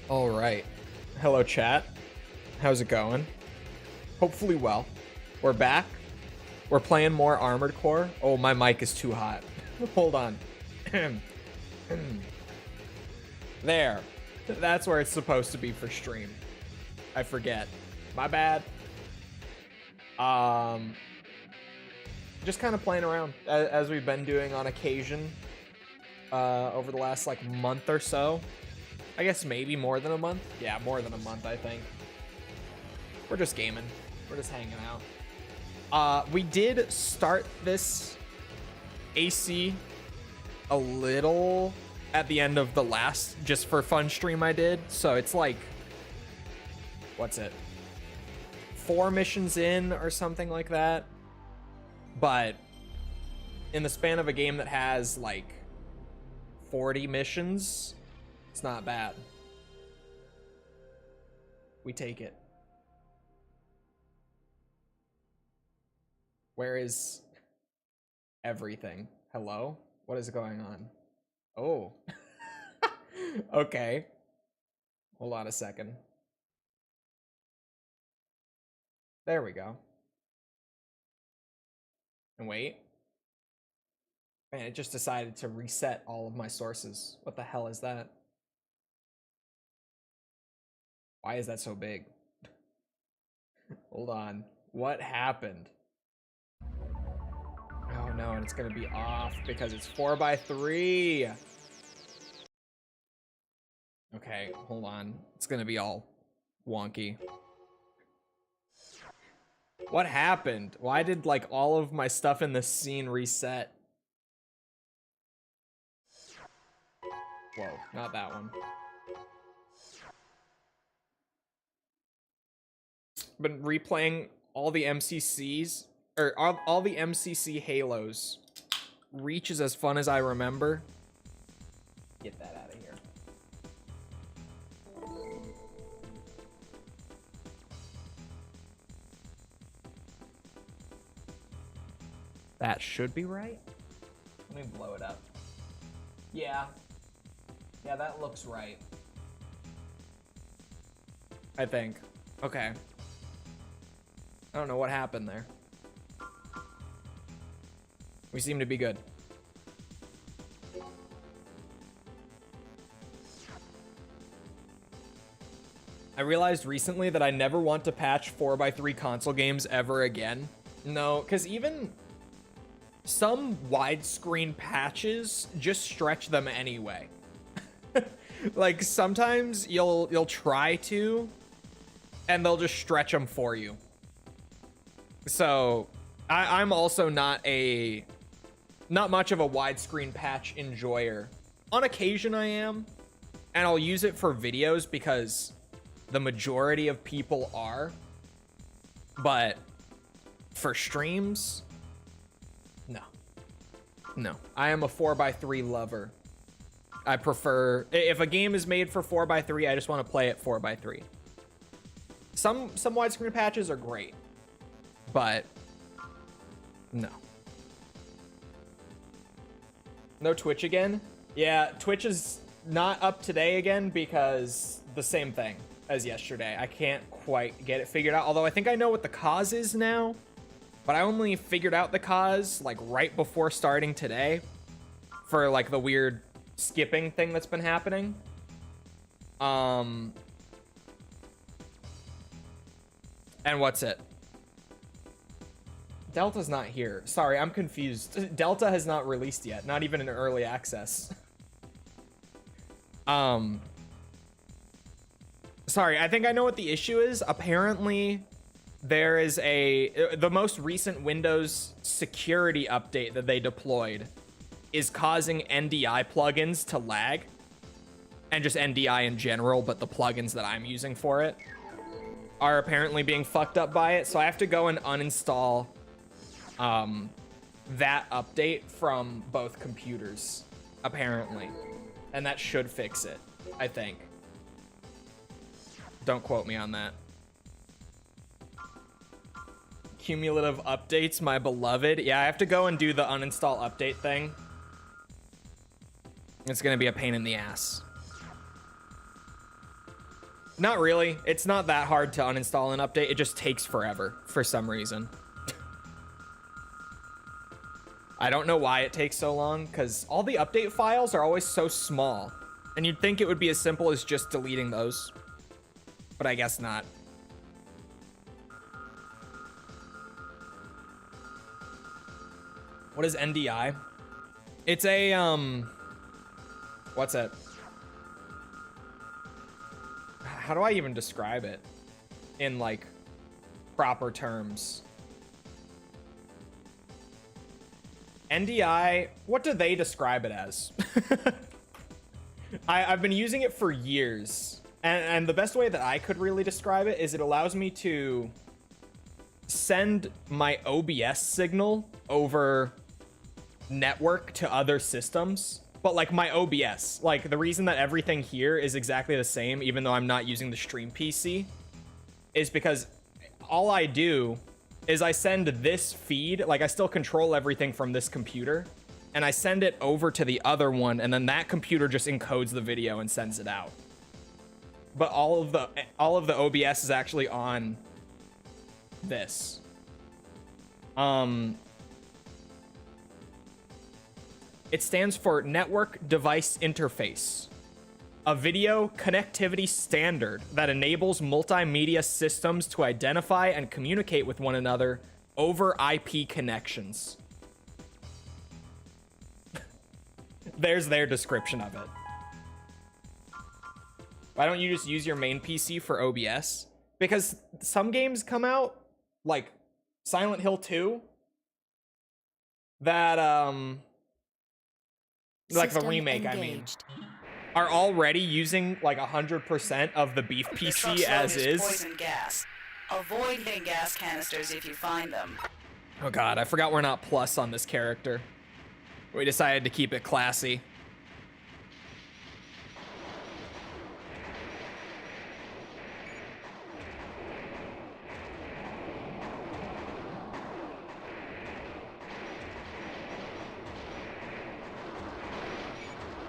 All right. Hello, chat. How's it going? Hopefully well. We're back. We're playing more Armored Core. Oh, my mic is too hot. Hold on. There. That's where it's supposed to be for stream. I forget. My bad. Just kind of playing around as we've been doing on occasion over the last like month or so. I guess maybe more than a month. Yeah, more than a month, I think. We're just gaming. We're just hanging out. We did start this AC a little at the end of the last just for fun stream I did. So it's like, what's it? 4 missions in or something like that. But in the span of a game that has like 40 missions, it's not bad. We take it. Where is everything? Hello? What is going on? Oh. Okay. Hold on a second. There we go. And wait. Man, it just decided to reset all of my sources. What the hell is that? Why is that so big? Hold on. What happened? Oh no, and it's gonna be off because it's 4x3. Okay, hold on. It's gonna be all wonky. What happened? Why did like all of my stuff in the scene reset? Whoa, not that one. Been replaying all the MCCs, or all the MCC Halos. Reach is as fun as I remember. Get that out of here. That should be right. Let me blow it up. Yeah. Yeah, that looks right. I think. Okay. I don't know what happened there. We seem to be good. I realized recently that I never want to patch 4x3 console games ever again. No, because even some widescreen patches just stretch them anyway. Like sometimes you'll try to, and they'll just stretch them for you. So I'm also not much of a widescreen patch enjoyer. On occasion I am, and I'll use it for videos because the majority of people are. But for streams, no. I am a 4x3 lover. I prefer, if a game is made for 4x3, I just want to play it 4x3. Some widescreen patches are great, but no. No Twitch again? Yeah, Twitch is not up today again because the same thing as yesterday. I can't quite get it figured out, although I think I know what the cause is now. But I only figured out the cause like right before starting today for like the weird skipping thing that's been happening. And what's it? Delta's not here. Sorry, I'm confused. Delta has not released yet, not even in early access. Sorry, I think I know what the issue is. Apparently there is the most recent Windows security update that they deployed is causing NDI plugins to lag, and just NDI in general, but the plugins that I'm using for it are apparently being fucked up by it. So I have to go and uninstall that update from both computers, apparently, and that should fix it, I think. Don't quote me on that. Cumulative updates, my beloved. Yeah, I have to go and do the uninstall update thing. It's gonna be a pain in the ass. Not really. It's not that hard to uninstall and update. It just takes forever for some reason. I don't know why it takes so long, because all the update files are always so small. And you'd think it would be as simple as just deleting those. But I guess not. What is NDI? It's a, what's it? How do I even describe it in, like, proper terms? NDI, what do they describe it as? I've been using it for years. And the best way that I could really describe it is it allows me to send my OBS signal over network to other systems. But like my OBS, like the reason that everything here is exactly the same, even though I'm not using the stream PC, is because all I do is I send this feed, like I still control everything from this computer, and I send it over to the other one, and then that computer just encodes the video and sends it out. But all of the OBS is actually on this. It stands for Network Device Interface, a video connectivity standard that enables multimedia systems to identify and communicate with one another over IP connections. There's their description of it. Why don't you just use your main PC for OBS? Because some games come out, like Silent Hill 2, that, like the remake, engaged. I mean, are already using like 100% of the beef PC as is. Poison gas. Avoid hitting gas canisters if you find them. Oh god, I forgot we're not plus on this character. We decided to keep it classy.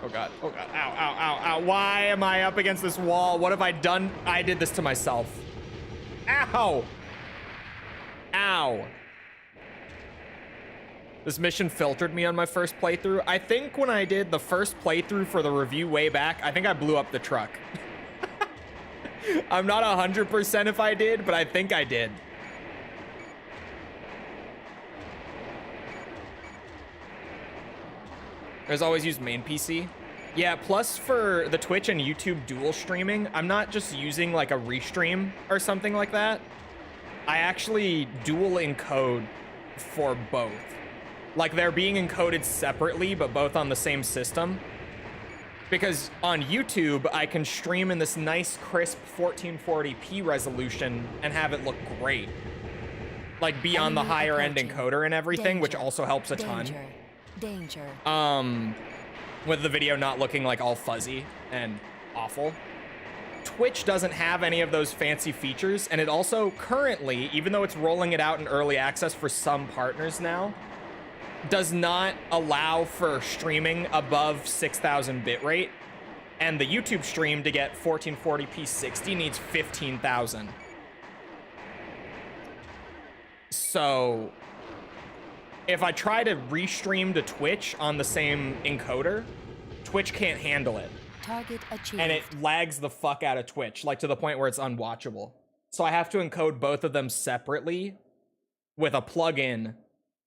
Oh god, ow, ow, ow, ow. Why am I up against this wall? What have I done? I did this to myself. Ow! Ow. This mission filtered me on my first playthrough. I think when I did the first playthrough for the review way back, I think I blew up the truck. I'm not 100% if I did, but I think I did. There's always used main PC. Yeah, plus for the Twitch and YouTube dual streaming, I'm not just using like a restream or something like that. I actually dual encode for both. Like they're being encoded separately, but both on the same system. Because on YouTube, I can stream in this nice, crisp 1440p resolution and have it look great. Like be on the higher end encoder and everything, which also helps a ton. Danger. With the video not looking like all fuzzy and awful. Twitch doesn't have any of those fancy features, and it also currently, even though it's rolling it out in early access for some partners now, does not allow for streaming above 6,000 bitrate, and the YouTube stream to get 1440p 60 needs 15,000. So if I try to restream to Twitch on the same encoder, Twitch can't handle it. Target achieved. And it lags the fuck out of Twitch, like to the point where it's unwatchable. So I have to encode both of them separately with a plugin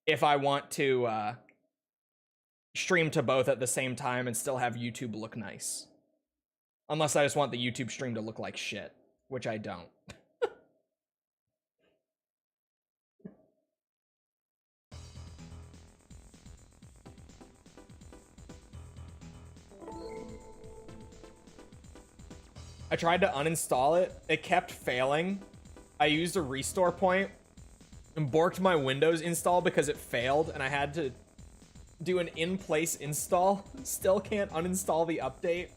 if I want to stream to both at the same time and still have YouTube look nice. Unless I just want the YouTube stream to look like shit, which I don't. I tried to uninstall it. It kept failing. I used a restore point and borked my Windows install because it failed, and I had to do an in-place install. Still can't uninstall the update.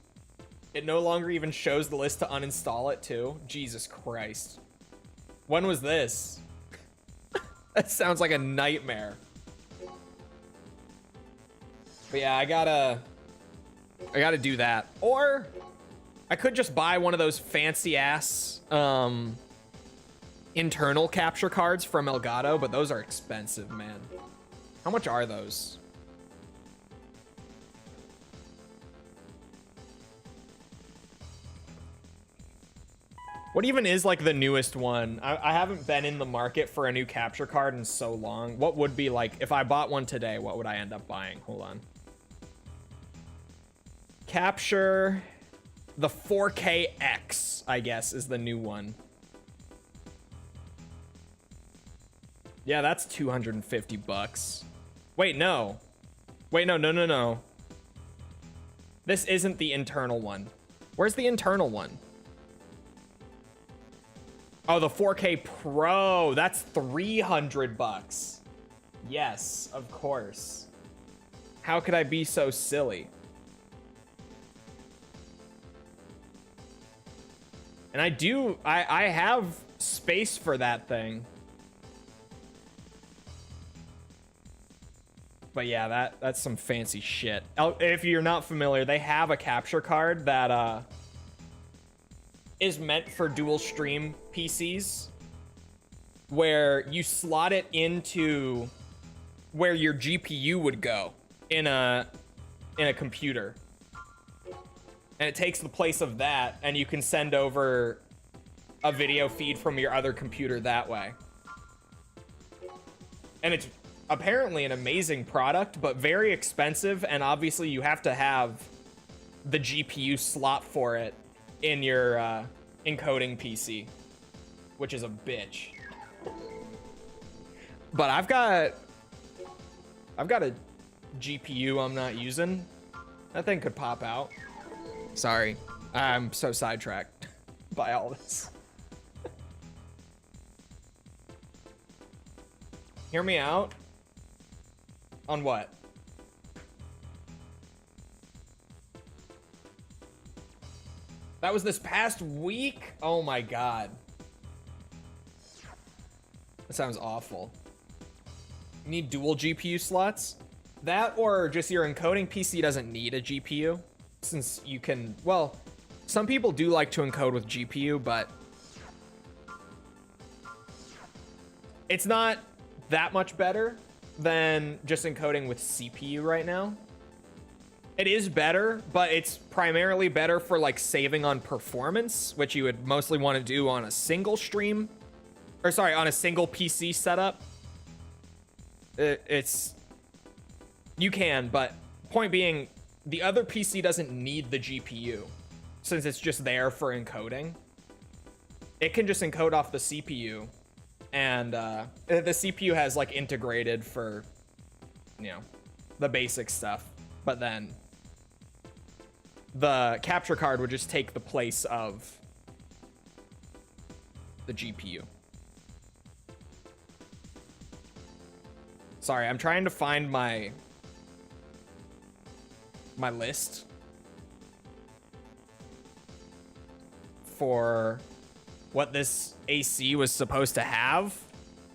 It no longer even shows the list to uninstall it too. Jesus Christ. When was this? That sounds like a nightmare. But yeah, I gotta do that. Or I could just buy one of those fancy ass internal capture cards from Elgato, but those are expensive, man. How much are those? What even is like the newest one? I haven't been in the market for a new capture card in so long. What would be like, if I bought one today, what would I end up buying? Hold on. Capture, the 4KX, I guess, is the new one. Yeah, that's 250 bucks. Wait, no. Wait, no. This isn't the internal one. Where's the internal one? Oh, the 4K Pro. That's 300 bucks. Yes, of course. How could I be so silly? And I have space for that thing. But yeah, that's some fancy shit. If you're not familiar, they have a capture card that is meant for dual stream PCs, where you slot it into where your GPU would go in a computer. And it takes the place of that, and you can send over a video feed from your other computer that way. And it's apparently an amazing product, but very expensive, and obviously you have to have the GPU slot for it in your encoding PC, which is a bitch. But I've got a GPU I'm not using. That thing could pop out. Sorry, I'm so sidetracked by all this. Hear me out. On what? That was this past week? Oh my god. That sounds awful. You need dual GPU slots? That, or just your encoding PC doesn't need a GPU, since you can, well, some people do like to encode with GPU, but it's not that much better than just encoding with CPU right now. It is better, but it's primarily better for like saving on performance, which you would mostly want to do on a single stream, or sorry, on a single PC setup. You can, but point being, the other PC doesn't need the GPU, since it's just there for encoding. It can just encode off the CPU, and the CPU has like integrated for, you know, the basic stuff, but then the capture card would just take the place of the GPU. Sorry, I'm trying to find my list for what this AC was supposed to have.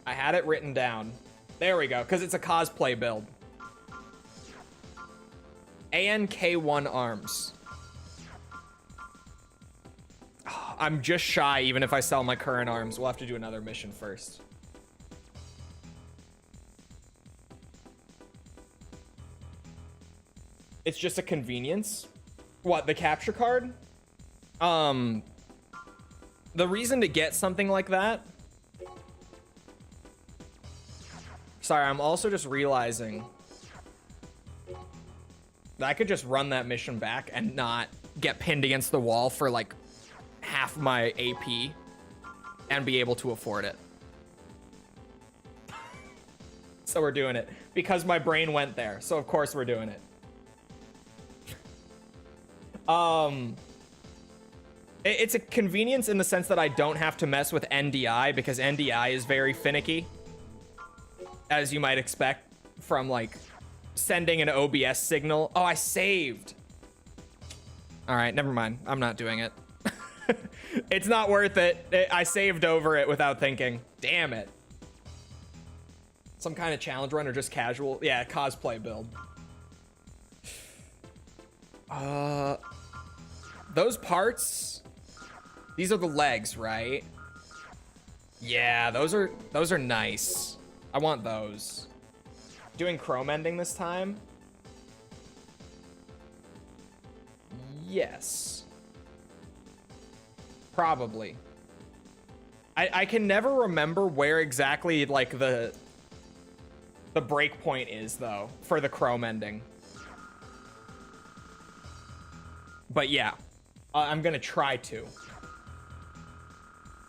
I had it written down. There we go, because it's a cosplay build. ANK1 arms. I'm just shy even if I sell my current arms. We'll have to do another mission first. It's just a convenience. What, the capture card? The reason to get something like that... Sorry, I'm also just realizing that I could just run that mission back and not get pinned against the wall for like half my AP and be able to afford it. So we're doing it because my brain went there. So of course we're doing it. It's a convenience in the sense that I don't have to mess with NDI because NDI is very finicky, as you might expect from like sending an OBS signal. Oh, I saved. All right, never mind. I'm not doing it. It's not worth it. I saved over it without thinking. Damn it. Some kind of challenge run or just casual? Yeah, cosplay build. The those parts, these are the legs, right? Yeah, those are nice. I want those. Doing chrome ending this time? Yes. Probably. I can never remember where exactly, like, the break point is, though, for the chrome ending. But yeah, I'm gonna try to.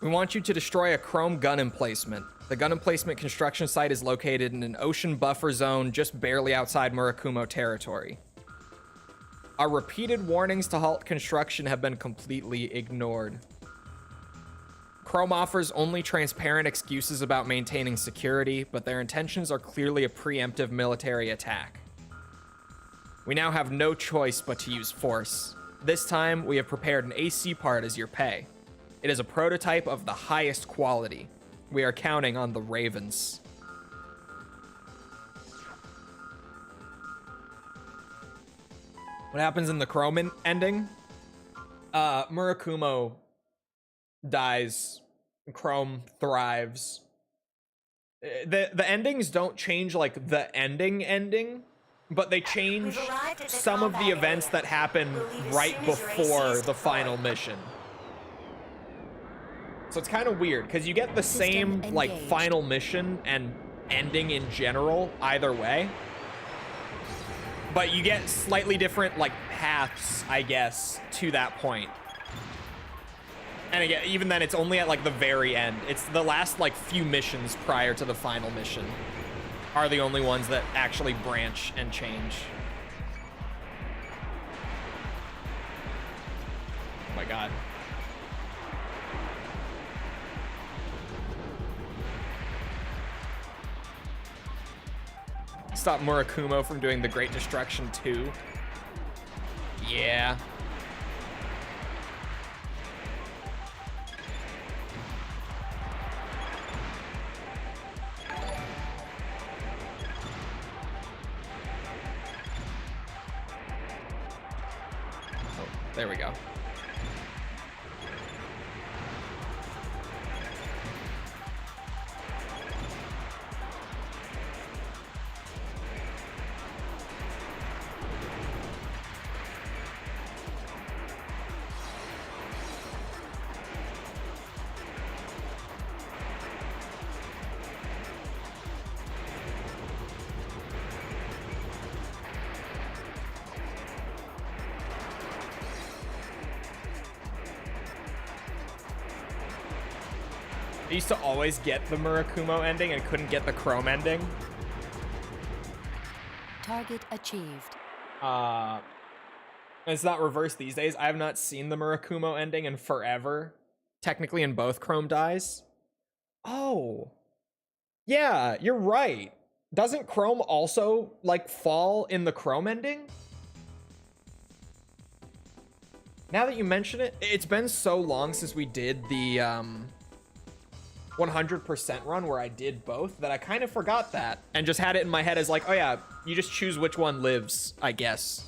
We want you to destroy a chrome gun emplacement. The gun emplacement construction site is located in an ocean buffer zone just barely outside Murakumo territory. Our repeated warnings to halt construction have been completely ignored. Chrome offers only transparent excuses about maintaining security, but their intentions are clearly a preemptive military attack. We now have no choice but to use force. This time, we have prepared an AC part as your pay. It is a prototype of the highest quality. We are counting on the Ravens. What happens in the Chrome ending? Murakumo dies. Chrome thrives. The endings don't change, like, the ending, but they change some of the events that happen right before the final mission. So it's kind of weird, because you get the same, like, final mission and ending in general either way. But you get slightly different, like, paths, I guess, to that point. And again, even then, it's only at, like, the very end. It's the last, like, few missions prior to the final mission are the only ones that actually branch and change. Oh my god. Stop Murakumo from doing the Great Destruction 2. Yeah. Oh, there we go. I used to always get the Murakumo ending and couldn't get the Chrome ending. Target achieved. It's not reversed these days. I have not seen the Murakumo ending in forever. Technically in both Chrome dies. Oh. Yeah, you're right. Doesn't Chrome also, like, fall in the Chrome ending? Now that you mention it, it's been so long since we did the 100% run where I did both that I kind of forgot that and just had it in my head as like, oh yeah, you just choose which one lives, I guess.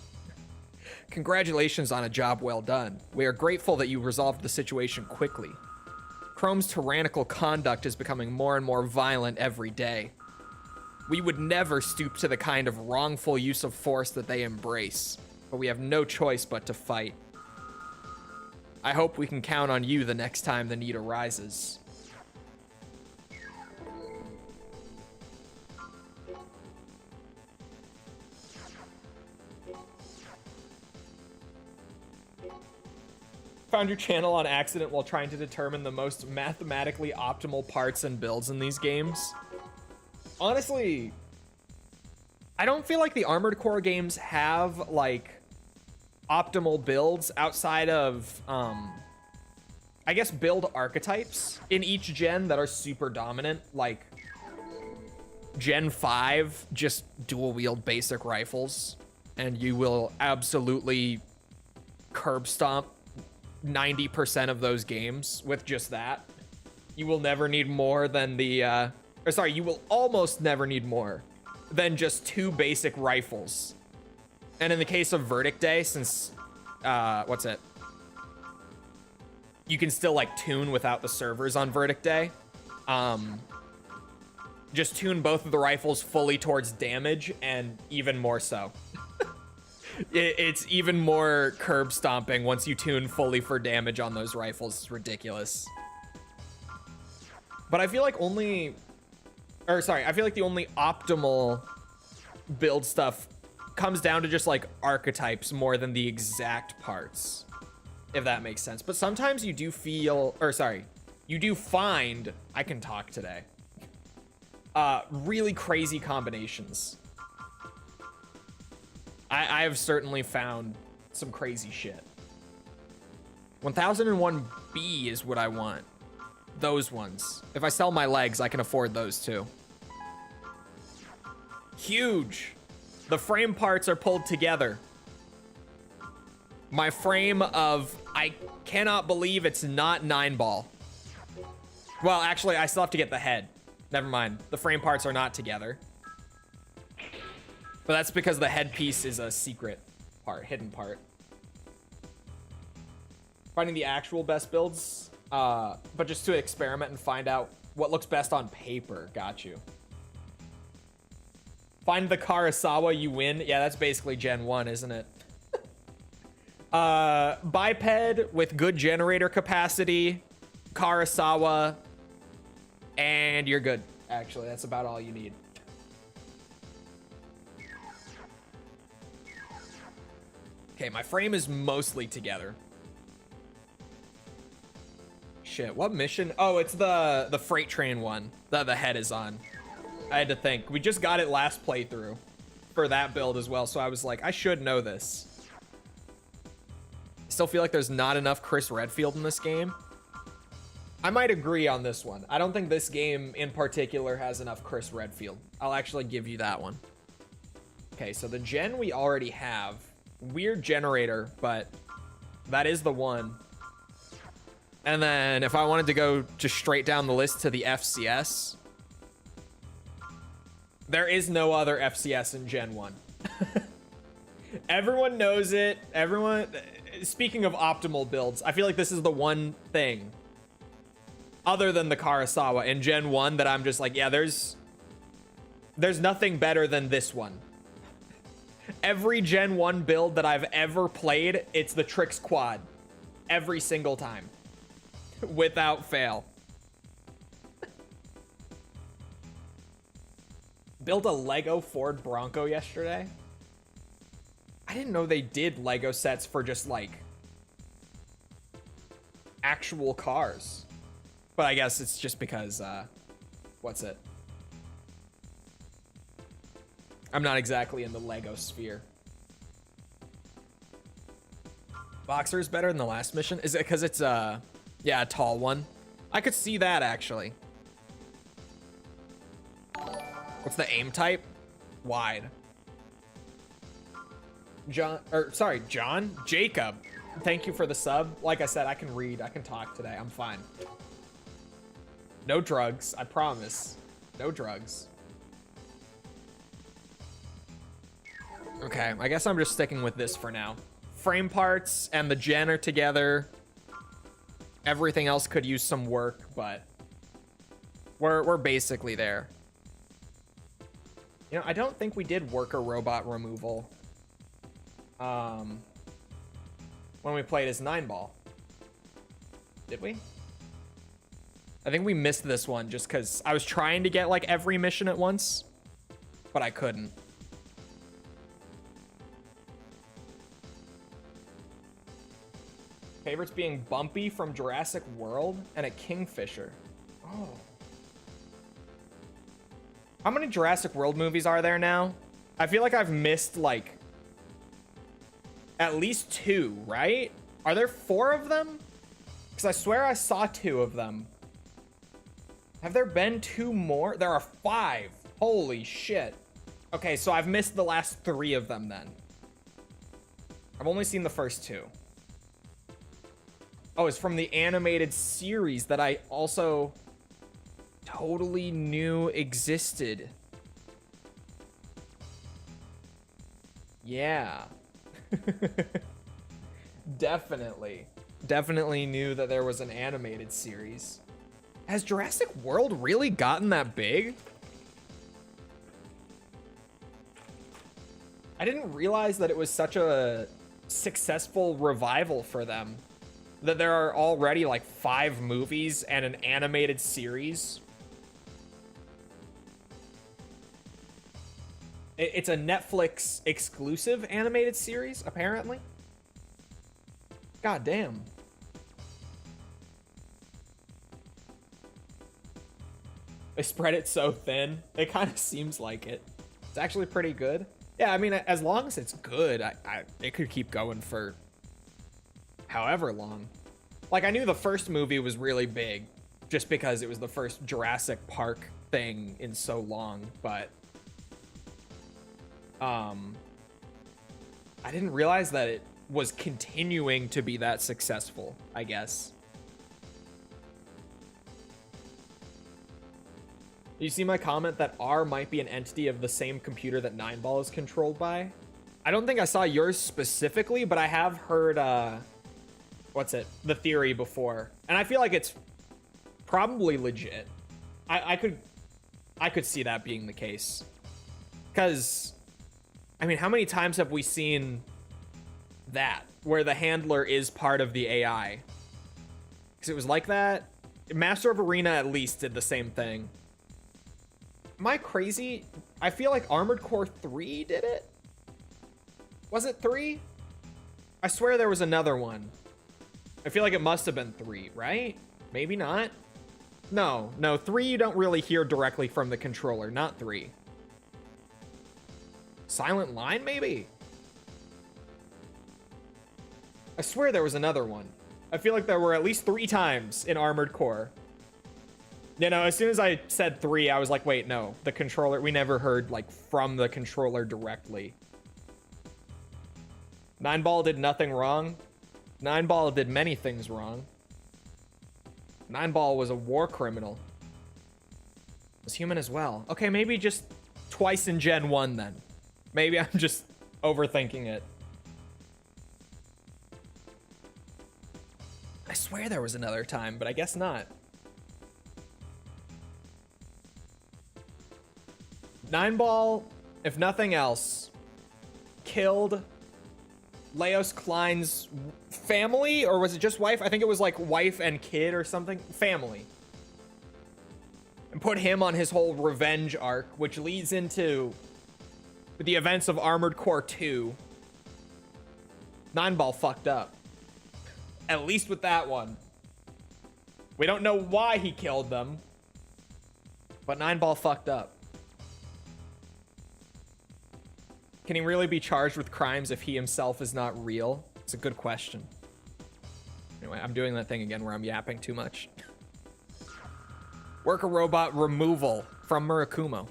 Congratulations on a job well done. We are grateful that you resolved the situation quickly. Chrome's tyrannical conduct is becoming more and more violent every day. We would never stoop to the kind of wrongful use of force that they embrace, but we have no choice but to fight. I hope we can count on you the next time the need arises. Found your channel on accident while trying to determine the most mathematically optimal parts and builds in these games. Honestly, I don't feel like the Armored Core games have, like, optimal builds outside of, I guess, build archetypes in each gen that are super dominant. Like, Gen 5, just dual-wield basic rifles, and you will absolutely curb stomp 90% of those games with just that. You will never need more than the, you will almost never need more than just 2 basic rifles. And in the case of Verdict Day, since, you can still like tune without the servers on Verdict Day. Just tune both of the rifles fully towards damage, and even more so. It's even more curb stomping once you tune fully for damage on those rifles. It's ridiculous. But I feel like I feel like the only optimal build stuff comes down to just like archetypes more than the exact parts, if that makes sense. But sometimes you do you do find, I can talk today, really crazy combinations. I have certainly found some crazy shit. 1001B is what I want. Those ones. If I sell my legs, I can afford those too. Huge. The frame parts are pulled together. My frame of, I cannot believe it's not 9-ball. Well, actually, I still have to get the head. Never mind. The frame parts are not together. But that's because the headpiece is a secret part, hidden part. Finding the actual best builds, but just to experiment and find out what looks best on paper. Got you. Find the Karasawa, you win. Yeah, that's basically Gen 1, isn't it? Biped with good generator capacity, Karasawa, and you're good. Actually, that's about all you need. Okay, my frame is mostly together. Shit, what mission? Oh, it's the freight train one that the head is on. I had to think. We just got it last playthrough for that build as well, so I was like, I should know this. Still feel like there's not enough Chris Redfield in this game. I might agree on this one. I don't think this game in particular has enough Chris Redfield. I'll actually give you that one. Okay, so the gen we already have. Weird generator, but that is the one. And then if I wanted to go just straight down the list to the FCS, there is no other FCS in Gen 1. Everyone knows it. Everyone, speaking of optimal builds, I feel like this is the one thing other than the Karasawa in Gen 1 that I'm just like, yeah, there's nothing better than this one. Every Gen 1 build that I've ever played, it's the Trix Quad. Every single time. Without fail. Built a Lego Ford Bronco yesterday. I didn't know they did Lego sets for just, like, actual cars. But I guess it's just because, what's it? I'm not exactly in the Lego sphere. Boxer is better than the last mission? Is it because it's, yeah, a tall one? I could see that, actually. What's the aim type? Wide. John. Jacob. Thank you for the sub. Like I said, I can read. I can talk today. I'm fine. No drugs. I promise. No drugs. Okay, I guess I'm just sticking with this for now. Frame parts and the gen are together. Everything else could use some work, but we're basically there. You know, I don't think we did worker robot removal when we played as 9-ball. Did we? I think we missed this one just because I was trying to get like every mission at once, but I couldn't. Favorites being Bumpy from Jurassic World and a Kingfisher. Oh. How many Jurassic World movies are there now? I feel like I've missed like at least 2, right? Are there 4 of them? Because I swear I saw 2 of them. Have there been 2 more? There are 5. Holy shit. Okay, so I've missed the last 3 of them then. I've only seen the first 2. Oh, it's from the animated series that I also totally knew existed. Yeah. Definitely. definitely knew that there was an animated series. Has Jurassic World really gotten that big? I didn't realize that it was such a successful revival for them. That there are already like 5 movies and an animated series. It's a Netflix exclusive animated series, apparently. God damn. They spread it so thin. It kind of seems like it. It's actually pretty good. Yeah, I mean, as long as it's good, it could keep going for however long. Like, I knew the first movie was really big just because it was the first Jurassic Park thing in so long, but I didn't realize that it was continuing to be that successful, I guess. You see my comment that R might be an entity of the same computer that 9ball is controlled by? I don't think I saw yours specifically, but I have heard, the theory before. And I feel like it's probably legit. I could see that being the case. Because, I mean, how many times have we seen that, where the handler is part of the AI? Because it was like that. Master of Arena at least did the same thing. Am I crazy? I feel like Armored Core 3 did it? Was it 3? I swear there was another one. I feel like it must have been 3, right? Maybe not. No, 3 you don't really hear directly from the controller, not 3. Silent Line, maybe? I swear there was another one. I feel like there were at least 3 times in Armored Core. You know, as soon as I said 3, I was like, wait, no. The controller, we never heard, like, from the controller directly. 9ball did nothing wrong. 9ball did many things wrong. 9ball was a war criminal. Was human as well. Okay, maybe just twice in Gen 1 then. Maybe I'm just overthinking it. I swear there was another time, but I guess not. 9ball, if nothing else, killed Leos Klein's family, or was it just wife? I think it was like wife and kid or something. Family. And put him on his whole revenge arc, which leads into the events of Armored Core 2. 9ball fucked up. At least with that one. We don't know why he killed them, but 9ball fucked up. Can he really be charged with crimes if he himself is not real? It's a good question. Anyway, I'm doing that thing again where I'm yapping too much. Worker robot removal from Murakumo.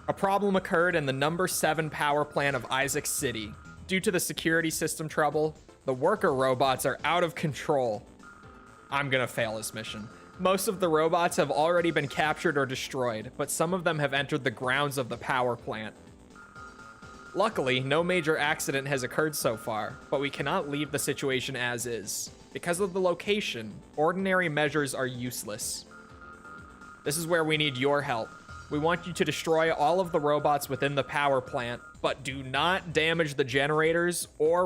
A problem occurred in the number 7 power plant of Isaac City. Due to the security system trouble, the worker robots are out of control. I'm gonna fail this mission. Most of the robots have already been captured or destroyed, but some of them have entered the grounds of the power plant. Luckily, no major accident has occurred so far, but we cannot leave the situation as is. Because of the location, ordinary measures are useless. This is where we need your help. We want you to destroy all of the robots within the power plant, but do not damage the generators or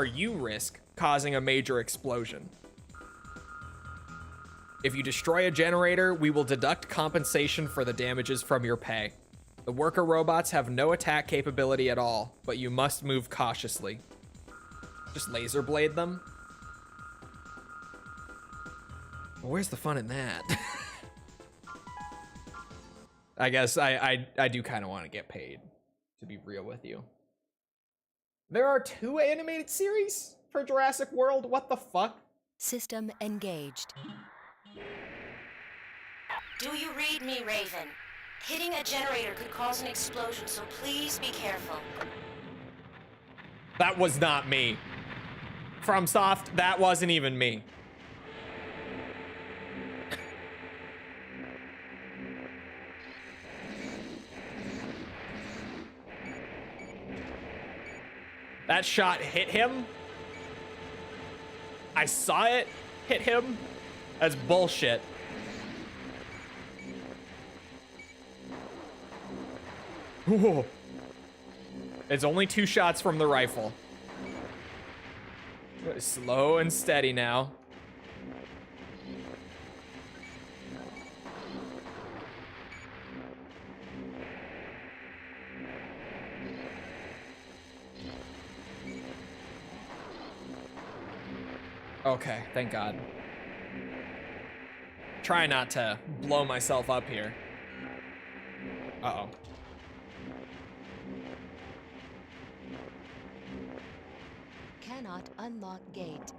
you risk causing a major explosion. If you destroy a generator, we will deduct compensation for the damages from your pay. The worker robots have no attack capability at all, but you must move cautiously. Just laser blade them? Well, where's the fun in that? I guess I do kind of want to get paid, to be real with you. There are 2 animated series for Jurassic World? What the fuck? System engaged. Do you read me, Raven? Hitting a generator could cause an explosion, so please be careful. That was not me. FromSoft, that wasn't even me. That shot hit him? I saw it hit him. That's bullshit. Whoa. It's only 2 shots from the rifle. Slow and steady now. Okay, thank God. Try not to blow myself up here. Uh-oh. Cannot unlock gate.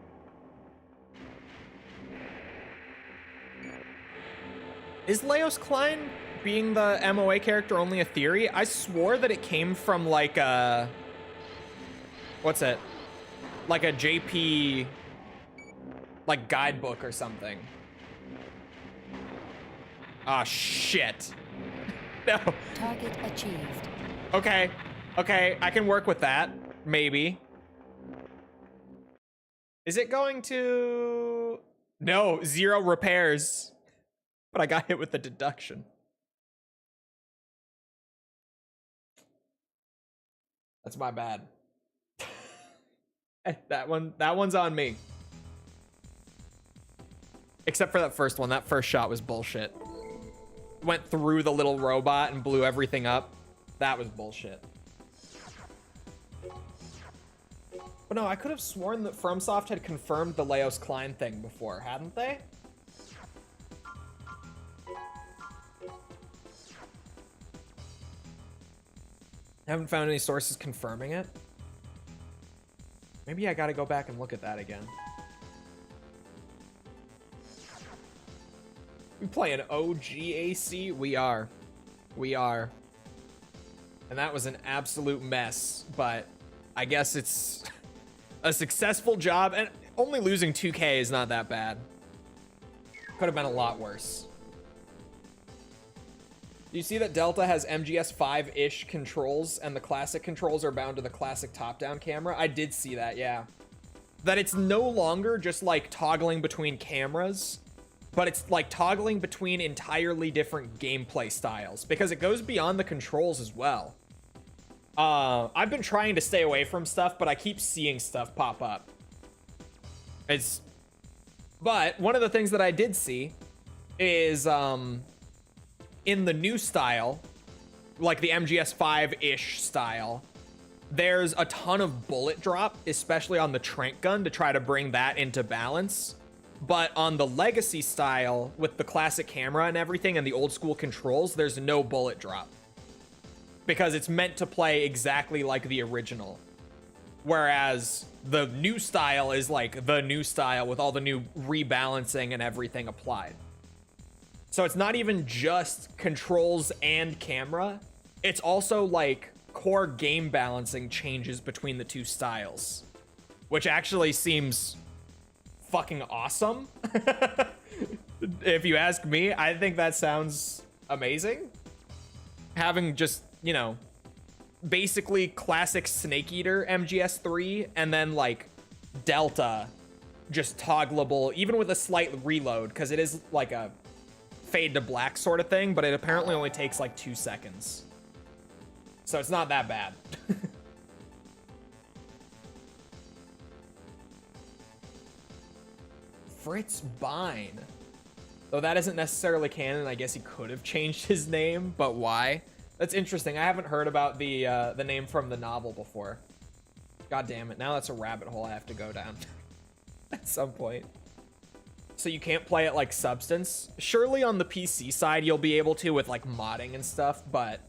Is Leos Klein being the MOA character only a theory? I swore that it came from like a... What's it? Like a JP... like guidebook or something. Ah, shit. No. Target achieved. Okay. Okay, I can work with that. Maybe. Is it going to... No, 0 repairs. But I got hit with the deduction. That's my bad. That one's on me. Except for that first one. That first shot was bullshit. Went through the little robot and blew everything up. That was bullshit. But no, I could have sworn that FromSoft had confirmed the Leos Klein thing before, hadn't they? Haven't found any sources confirming it. Maybe I gotta go back and look at that again. We play an OGAC? We are. We are. And that was an absolute mess, but I guess it's a successful job, and only losing 2K is not that bad. Could have been a lot worse. Do you see that Delta has MGS 5-ish controls, and the classic controls are bound to the classic top-down camera? I did see that, yeah. That it's no longer just like toggling between cameras, but it's like toggling between entirely different gameplay styles, because it goes beyond the controls as well. I've been trying to stay away from stuff, but I keep seeing stuff pop up. But one of the things that I did see is, in the new style, like the MGS 5-ish style, there's a ton of bullet drop, especially on the trank gun, to try to bring that into balance. But on the legacy style, with the classic camera and everything and the old school controls, there's no bullet drop. Because it's meant to play exactly like the original. Whereas the new style is like the new style with all the new rebalancing and everything applied. So it's not even just controls and camera. It's also like core game balancing changes between the two styles. Which actually seems fucking awesome. If you ask me, I think that sounds amazing. Having just, you know, basically classic Snake Eater MGS3 and then like Delta just toggleable, even with a slight reload, because it is like a fade to black sort of thing, but it apparently only takes like 2 seconds. So it's not that bad. Fritz Bine. Though that isn't necessarily canon, I guess he could have changed his name, but why? That's interesting. I haven't heard about the name from the novel before. God damn it. Now that's a rabbit hole I have to go down at some point. So you can't play it like Substance? Surely on the PC side you'll be able to with like modding and stuff, but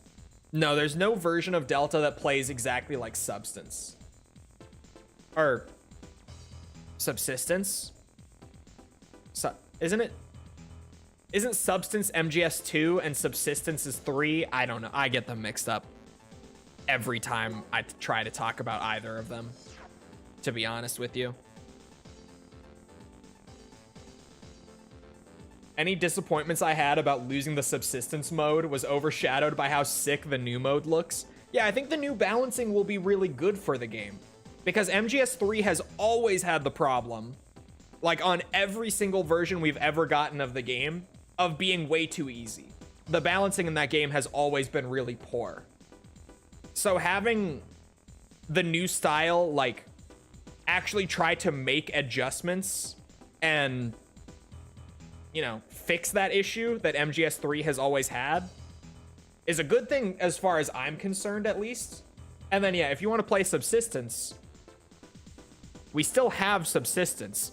no, there's no version of Delta that plays exactly like Substance. Or Subsistence? Isn't it? Isn't Substance MGS 2 and Subsistence is 3? I don't know. I get them mixed up every time I try to talk about either of them, to be honest with you. Any disappointments I had about losing the Subsistence mode was overshadowed by how sick the new mode looks. Yeah, I think the new balancing will be really good for the game, because MGS 3 has always had the problem like on every single version we've ever gotten of the game, of being way too easy. The balancing in that game has always been really poor. So having the new style, like, actually try to make adjustments and, you know, fix that issue that MGS3 has always had is a good thing as far as I'm concerned, at least. And then, yeah, if you want to play Subsistence, we still have Subsistence.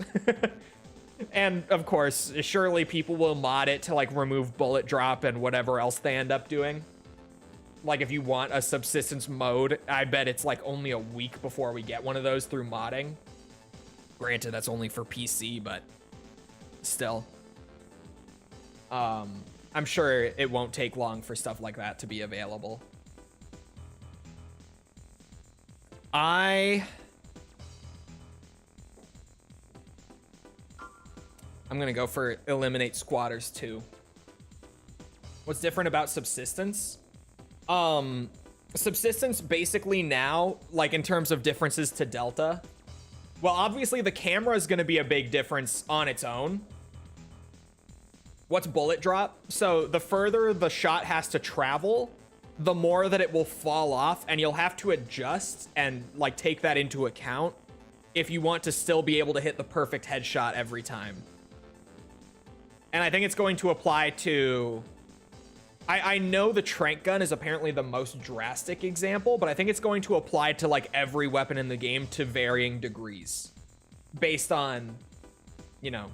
And, of course, surely people will mod it to, like, remove bullet drop and whatever else they end up doing. Like, if you want a Subsistence mode, I bet it's, like, only a week before we get one of those through modding. Granted, that's only for PC, but still. I'm sure it won't take long for stuff like that to be available. I'm gonna go for Eliminate Squatters 2. What's different about Subsistence? Subsistence basically now, like in terms of differences to Delta, well, obviously the camera is gonna be a big difference on its own. What's bullet drop? So the further the shot has to travel, the more that it will fall off, and you'll have to adjust and like take that into account if you want to still be able to hit the perfect headshot every time. And I think it's going to apply to... I know the trank gun is apparently the most drastic example, but I think it's going to apply to like every weapon in the game to varying degrees. Based on, you know,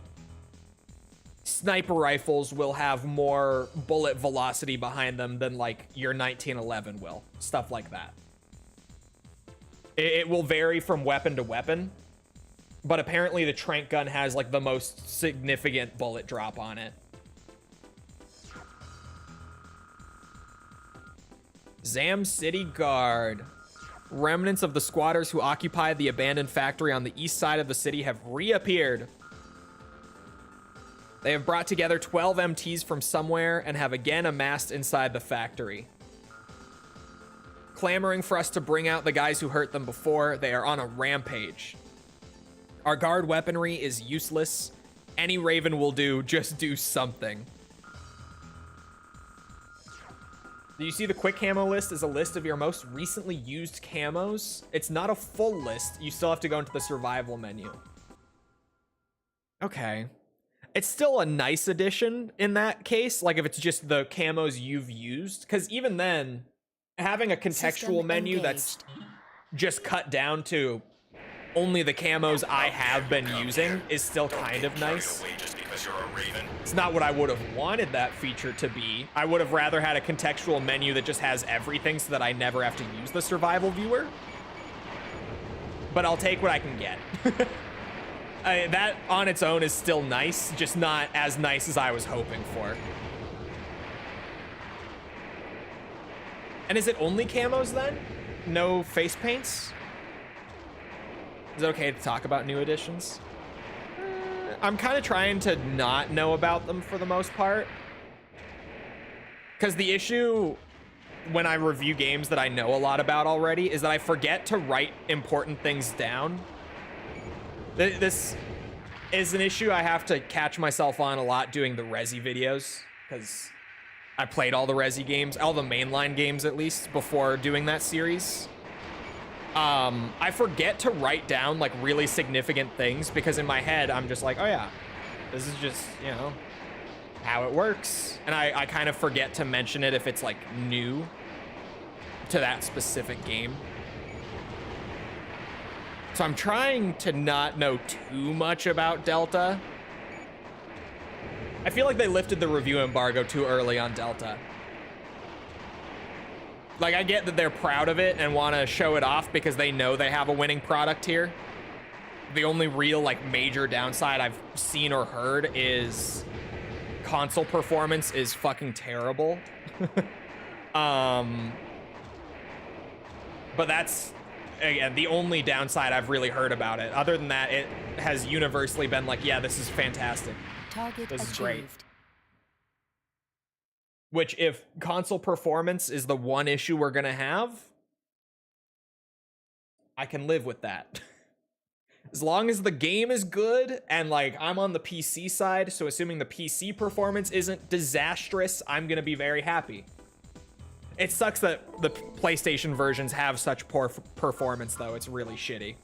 sniper rifles will have more bullet velocity behind them than like your 1911 will. Stuff like that. It will vary from weapon to weapon. But apparently the trank gun has like the most significant bullet drop on it. Zam City Guard. Remnants of the squatters who occupied the abandoned factory on the east side of the city have reappeared. They have brought together 12 MTs from somewhere and have again amassed inside the factory. Clamoring for us to bring out the guys who hurt them before, they are on a rampage. Our guard weaponry is useless. Any Raven will do, just do something. Do you see the quick camo list is a list of your most recently used camos? It's not a full list. You still have to go into the survival menu. Okay. It's still a nice addition in that case, like if it's just the camos you've used. Because even then, having a contextual menu that's just cut down to only the camos I have been using is still kind of nice. It's not what I would have wanted that feature to be. I would have rather had a contextual menu that just has everything so that I never have to use the survival viewer. But I'll take what I can get. That on its own is still nice, just not as nice as I was hoping for. And is it only camos then? No face paints? Is it okay to talk about new additions? I'm kind of trying to not know about them for the most part. Because the issue when I review games that I know a lot about already is that I forget to write important things down. This is an issue I have to catch myself on a lot doing the Resi videos. Because I played all the Resi games, all the mainline games at least, before doing that series. I forget to write down like really significant things because in my head I'm just like, oh yeah, this is just, you know, how it works. And I kind of forget to mention it if it's like new to that specific game. So I'm trying to not know too much about Delta. I feel like they lifted the review embargo too early on Delta. Like, I get that they're proud of it and want to show it off because they know they have a winning product here. The only real, like, major downside I've seen or heard is console performance is fucking terrible. But that's, again, the only downside I've really heard about it. Other than that, it has universally been like, yeah, this is fantastic. This is great. Which, if console performance is the one issue we're gonna have, I can live with that. As long as the game is good and like I'm on the PC side, so assuming the PC performance isn't disastrous, I'm gonna be very happy. It sucks that the PlayStation versions have such poor performance though. It's really shitty.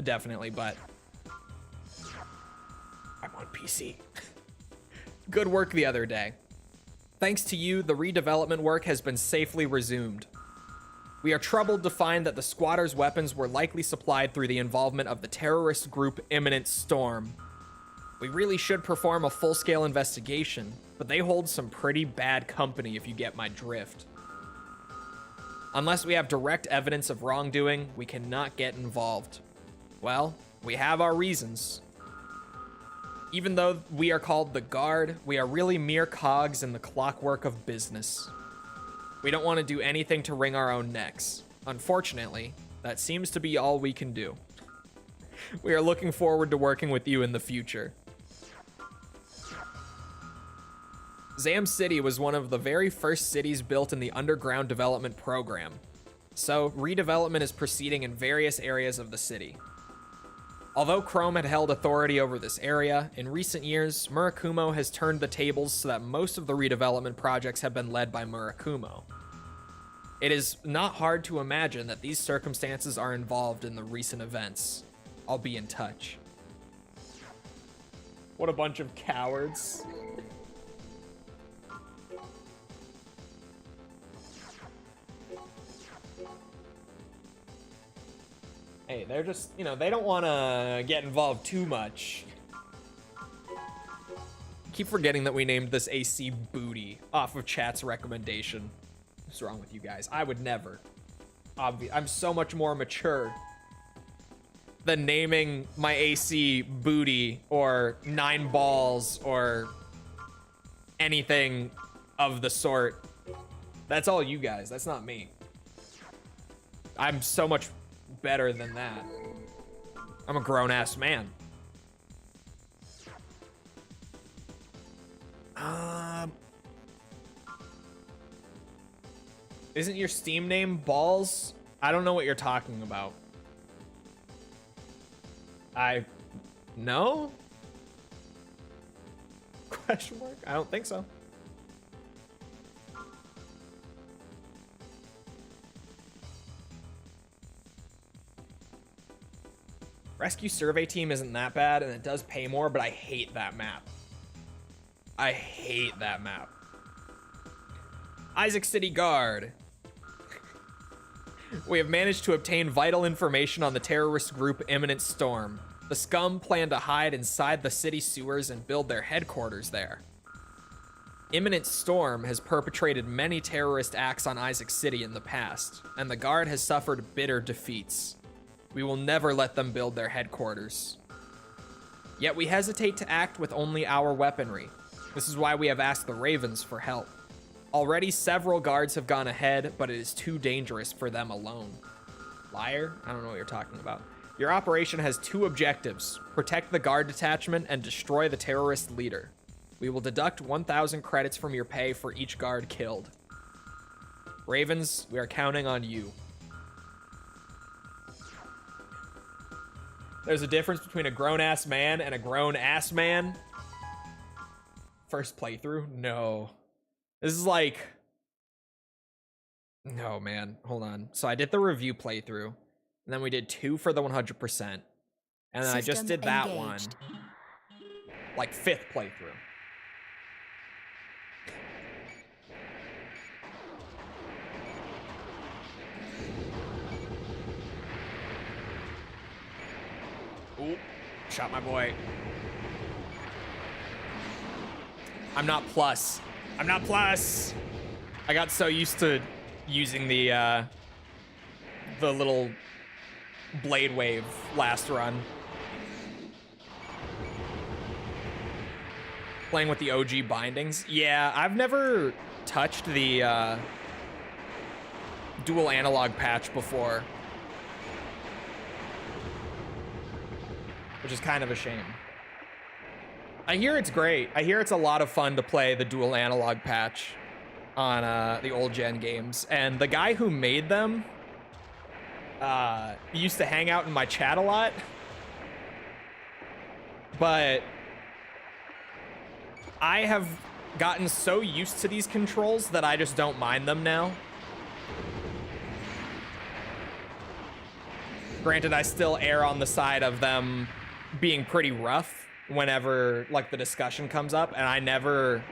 Definitely, but I'm on PC. Good work the other day. Thanks to you, the redevelopment work has been safely resumed. We are troubled to find that the squatters' weapons were likely supplied through the involvement of the terrorist group Imminent Storm. We really should perform a full-scale investigation, but they hold some pretty bad company if you get my drift. Unless we have direct evidence of wrongdoing, we cannot get involved. Well, we have our reasons. Even though we are called the Guard, we are really mere cogs in the clockwork of business. We don't want to do anything to wring our own necks. Unfortunately, that seems to be all we can do. We are looking forward to working with you in the future. Zam City was one of the very first cities built in the underground development program, so redevelopment is proceeding in various areas of the city. Although Chrome had held authority over this area, in recent years, Murakumo has turned the tables so that most of the redevelopment projects have been led by Murakumo. It is not hard to imagine that these circumstances are involved in the recent events. I'll be in touch. What a bunch of cowards. Hey, they're just, you know, they don't want to get involved too much. Keep forgetting that we named this AC Booty off of chat's recommendation. What's wrong with you guys? I would never. I'm so much more mature than naming my AC Booty or 9 balls or anything of the sort. That's all you guys. That's not me. I'm so much better than that. I'm a grown-ass man. Isn't your Steam name Balls? I don't know what you're talking about. No? Question mark? I don't think so. Rescue Survey Team isn't that bad, and it does pay more, but I hate that map. I hate that map. Isaac City Guard. We have managed to obtain vital information on the terrorist group Imminent Storm. The scum plan to hide inside the city sewers and build their headquarters there. Imminent Storm has perpetrated many terrorist acts on Isaac City in the past, and the Guard has suffered bitter defeats. We will never let them build their headquarters. Yet we hesitate to act with only our weaponry. This is why we have asked the Ravens for help. Already several guards have gone ahead, but it is too dangerous for them alone. Liar? I don't know what you're talking about. Your operation has 2 objectives: protect the guard detachment and destroy the terrorist leader. We will deduct 1,000 credits from your pay for each guard killed. Ravens, we are counting on you. There's a difference between a grown-ass man and a grown-ass man. First playthrough? No. This is like... No, man. Hold on. So I did the review playthrough, and then we did 2 for the 100%. And then I just did that one. Like 5th playthrough. Ooh, shot my boy. I'm not plus. I'm not plus. I got so used to using the little blade wave last run. Playing with the OG bindings. Yeah, I've never touched the dual analog patch before, which is kind of a shame. I hear it's great. I hear it's a lot of fun to play the dual analog patch on the old gen games. And the guy who made them he used to hang out in my chat a lot. but I have gotten so used to these controls that I just don't mind them now. Granted, I still err on the side of them being pretty rough whenever like the discussion comes up, and I never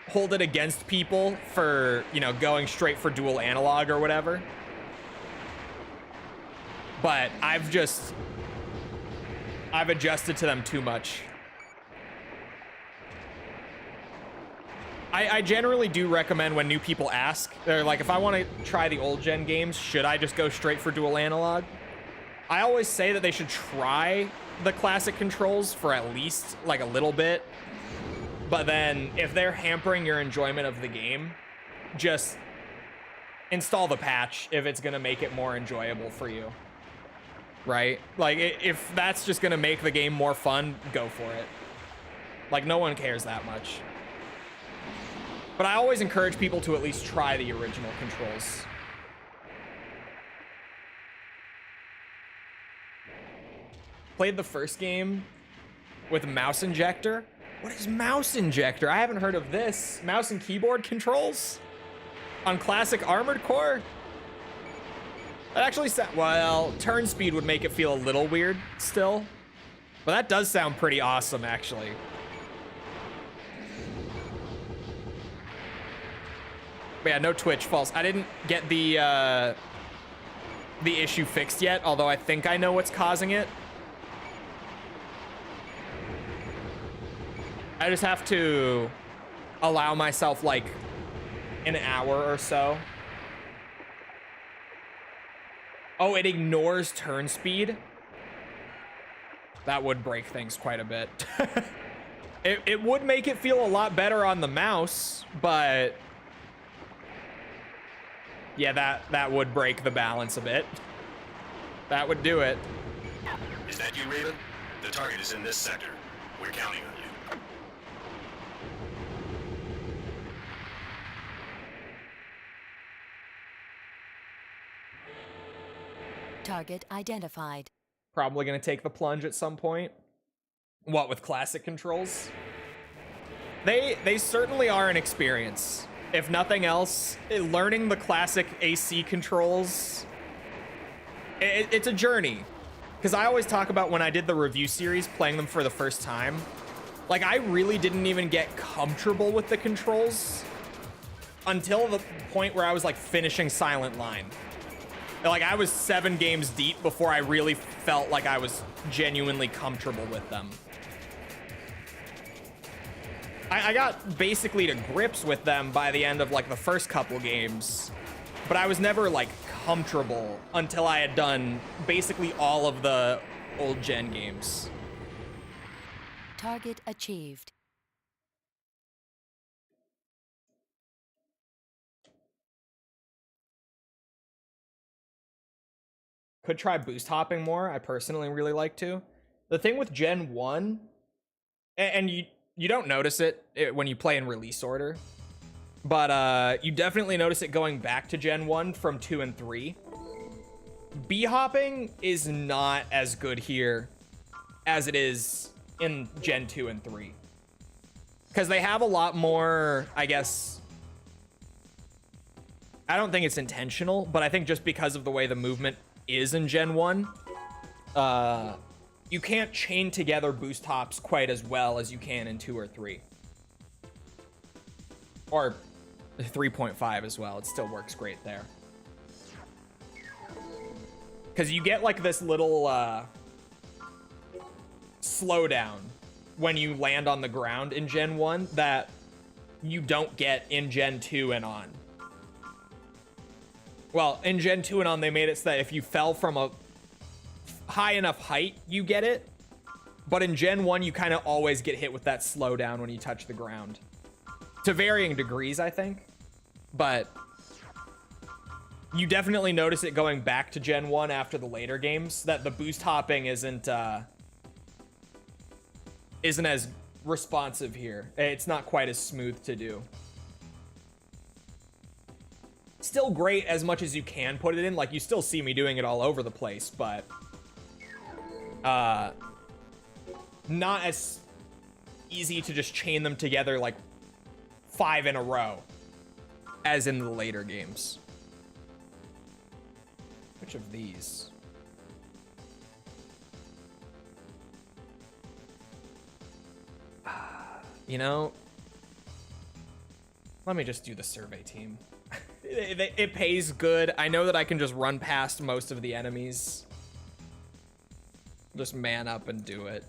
hold it against people for, you know, going straight for dual analog or whatever. But I've adjusted to them too much. I generally do recommend when new people ask, they're like, if I want to try the old gen games, should I just go straight for dual analog? I always say that they should try the classic controls for at least like a little bit. But then if they're hampering your enjoyment of the game, just install the patch if it's going to make it more enjoyable for you. Right? Like, if that's just going to make the game more fun, go for it. Like, no one cares that much. But I always encourage people to at least try the original controls. Played the first game with mouse injector. What is mouse injector? I haven't heard of this. Mouse and keyboard controls? On classic Armored Core? That actually well, turn speed would make it feel a little weird still. But that does sound pretty awesome, actually. But yeah, no Twitch, false. I didn't get the issue fixed yet, although I think I know what's causing it. I just have to allow myself like an hour or so. Oh, it ignores turn speed. That would break things quite a bit. It would make it feel a lot better on the mouse, but yeah, that would break the balance a bit. That would do it. Is that you, Raven? The target is in this sector. We're counting on you. Target identified. Probably gonna take the plunge at some point. What, with classic controls? They certainly are an experience. If nothing else, learning the classic AC controls, it's a journey. Because I always talk about when I did the review series, playing them for the first time. Like, I really didn't even get comfortable with the controls until the point where I was like finishing Silent Line. Like, I was 7 games deep before I really felt like I was genuinely comfortable with them. I got basically to grips with them by the end of like the first couple games, but I was never like comfortable until I had done basically all of the old gen games. Target achieved. Could try boost hopping more. I personally really like to. The thing with Gen 1, and you don't notice it when you play in release order, but you definitely notice it going back to Gen 1 from 2 and 3. B-hopping is not as good here as it is in Gen 2 and 3. Because they have a lot more, I guess... I don't think it's intentional, but I think just because of the way the movement is in Gen 1, you can't chain together boost hops quite as well as you can in 2 or 3. Or 3.5 as well. It still works great there. Because you get like this little slowdown when you land on the ground in Gen 1 that you don't get in Gen 2 and on. Well, in Gen 2 and on, they made it so that if you fell from a high enough height, you get it. But in Gen 1, you kind of always get hit with that slowdown when you touch the ground. To varying degrees, I think. But you definitely notice it going back to Gen 1 after the later games, that the boost hopping isn't as responsive here. It's not quite as smooth to do. Still great as much as you can put it in. Like, you still see me doing it all over the place, but not as easy to just chain them together like 5 in a row as in the later games. Which of these? You know, let me just do the survey team. It pays good. I know that I can just run past most of the enemies. Just man up and do it.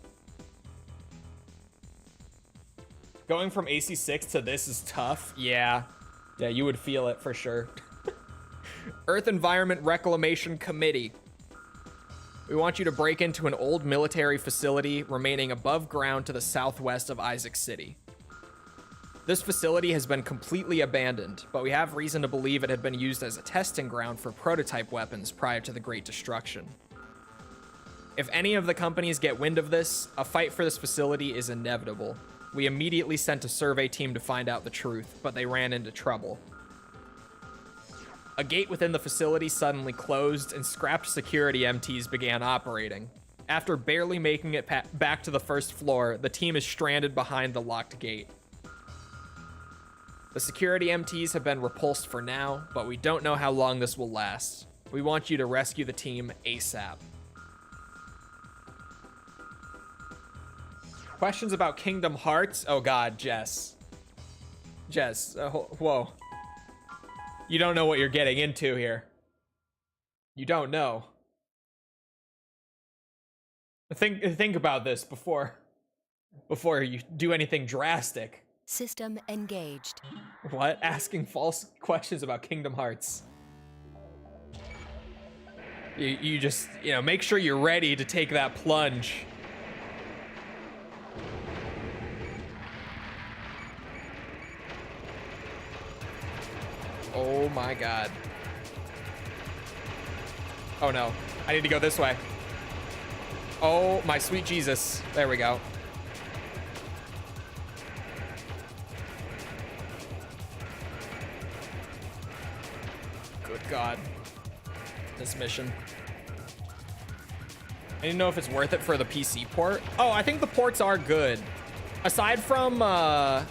Going from AC6 to this is tough. Yeah, you would feel it for sure. Earth Environment Reclamation Committee. We want you to break into an old military facility remaining above ground to the southwest of Isaac City. This facility has been completely abandoned, but we have reason to believe it had been used as a testing ground for prototype weapons prior to the Great Destruction. If any of the companies get wind of this, a fight for this facility is inevitable. We immediately sent a survey team to find out the truth, but they ran into trouble. A gate within the facility suddenly closed and scrapped security MTs began operating. After barely making it back to the first floor, the team is stranded behind the locked gate. The security MTs have been repulsed for now, but we don't know how long this will last. We want you to rescue the team ASAP. Questions about Kingdom Hearts? Oh god, Jess. Jess, whoa. You don't know what you're getting into here. You don't know. Think about this before you do anything drastic. System engaged. What? Asking false questions about Kingdom Hearts. You just, make sure you're ready to take that plunge. Oh my god. Oh no. I need to go this way. Oh my sweet Jesus. There we go. Good god. This mission. I didn't know if it's worth it for the PC port. Oh, I think the ports are good. Aside from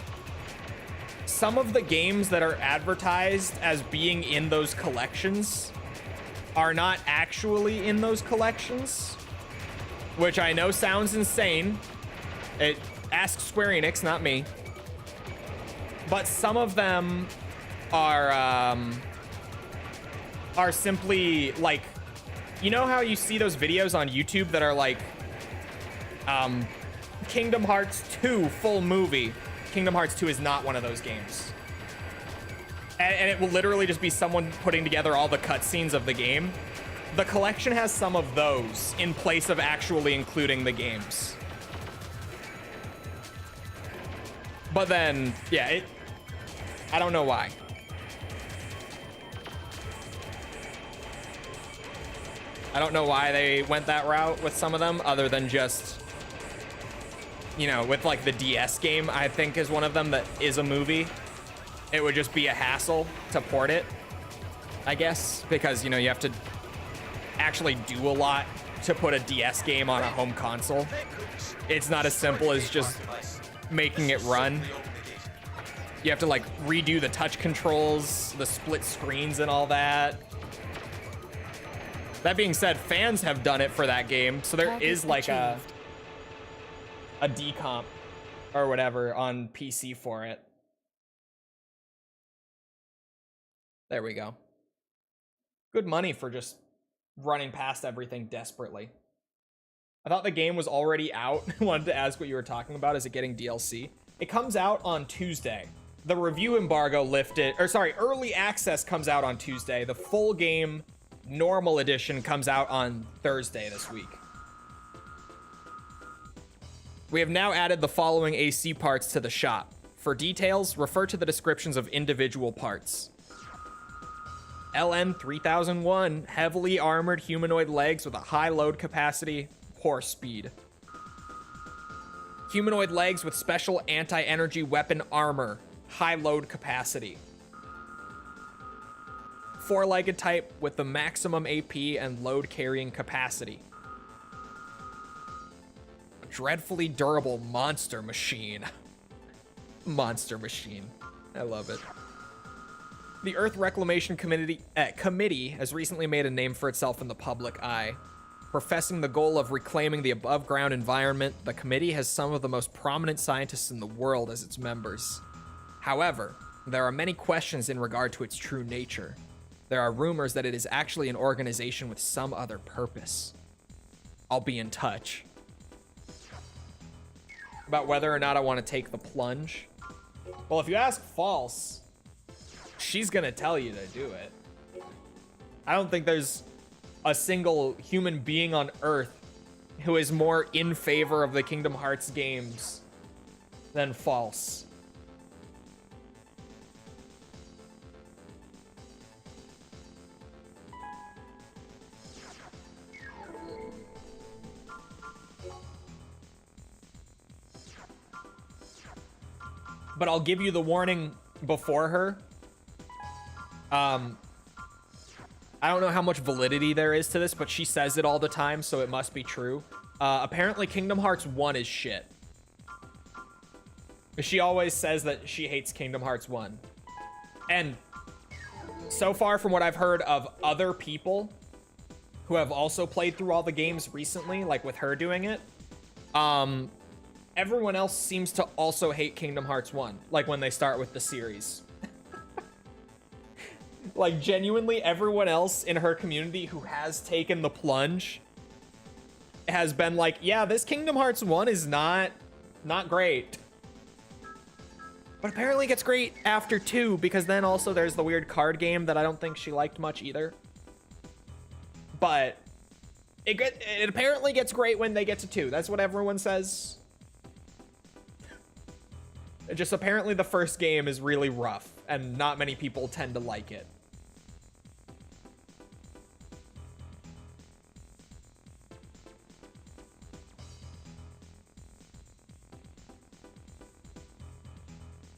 some of the games that are advertised as being in those collections are not actually in those collections, which I know sounds insane. Ask Square Enix, not me. But some of them are simply like, you know how you see those videos on YouTube that are like Kingdom Hearts 2 full movie. Kingdom Hearts 2 is not one of those games. And it will literally just be someone putting together all the cutscenes of the game. The collection has some of those in place of actually including the games. But then, yeah, I don't know why. I don't know why they went that route with some of them, other than just, with like the DS game, I think is one of them that is a movie. It would just be a hassle to port it, I guess, because, you have to actually do a lot to put a DS game on a home console. It's not as simple as just making it run. You have to like redo the touch controls, the split screens and all that. That being said, fans have done it for that game, so there is like a decomp or whatever on PC for it. There we go. Good money for just running past everything desperately. I thought the game was already out. Wanted to ask what you were talking about. Is it getting DLC? It comes out on Tuesday. The review embargo lifted, early access comes out on Tuesday. The full game normal edition comes out on Thursday this week. We have now added the following AC parts to the shop. For details, refer to the descriptions of individual parts. LN 3001, heavily armored humanoid legs with a high load capacity, horse speed. Humanoid legs with special anti-energy weapon armor, high load capacity. Four-legged type with the maximum AP and load carrying capacity. Dreadfully durable monster machine. Monster machine. I love it. The Earth Reclamation Committee has recently made a name for itself in the public eye. Professing the goal of reclaiming the above-ground environment, the committee has some of the most prominent scientists in the world as its members. However, there are many questions in regard to its true nature. There are rumors that it is actually an organization with some other purpose. I'll be in touch. About whether or not I want to take the plunge. Well, if you ask False, she's gonna tell you to do it. I don't think there's a single human being on Earth who is more in favor of the Kingdom Hearts games than False. But I'll give you the warning before her. I don't know how much validity there is to this, but she says it all the time, so it must be true. Apparently Kingdom Hearts 1 is shit. She always says that she hates Kingdom Hearts 1. And so far from what I've heard of other people who have also played through all the games recently, like with her doing it, everyone else seems to also hate Kingdom Hearts 1, like when they start with the series. Like, genuinely, everyone else in her community who has taken the plunge has been like, yeah, this Kingdom Hearts 1 is not great. But apparently it gets great after 2, because then also there's the weird card game that I don't think she liked much either. But it apparently gets great when they get to 2. That's what everyone says. Just apparently the first game is really rough, and not many people tend to like it.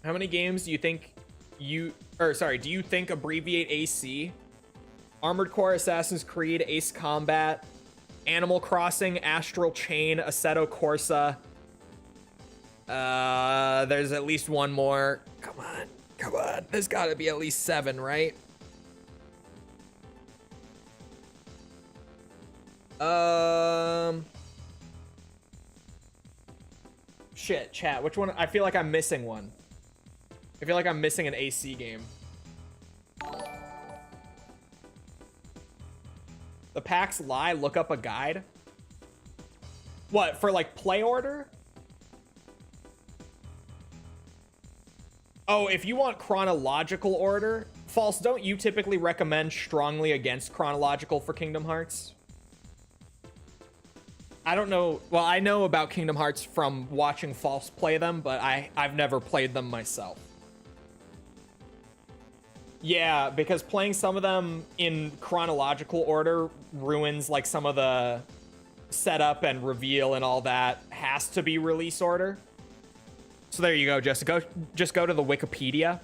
How many games do you think do you think abbreviate AC? Armored Core, Assassin's Creed, Ace Combat, Animal Crossing, Astral Chain, Assetto Corsa. There's at least one more. Come on. There's gotta be at least 7, right? Shit, chat. Which one? I feel like I'm missing one. I feel like I'm missing an AC game. The packs lie. Look up a guide. What, for like play order? Oh, if you want chronological order, False, don't you typically recommend strongly against chronological for Kingdom Hearts? I don't know. Well, I know about Kingdom Hearts from watching False play them, but I've never played them myself. Yeah, because playing some of them in chronological order ruins like some of the setup and reveal and all that has to be release order. So there you go, Jessica. Just go to the Wikipedia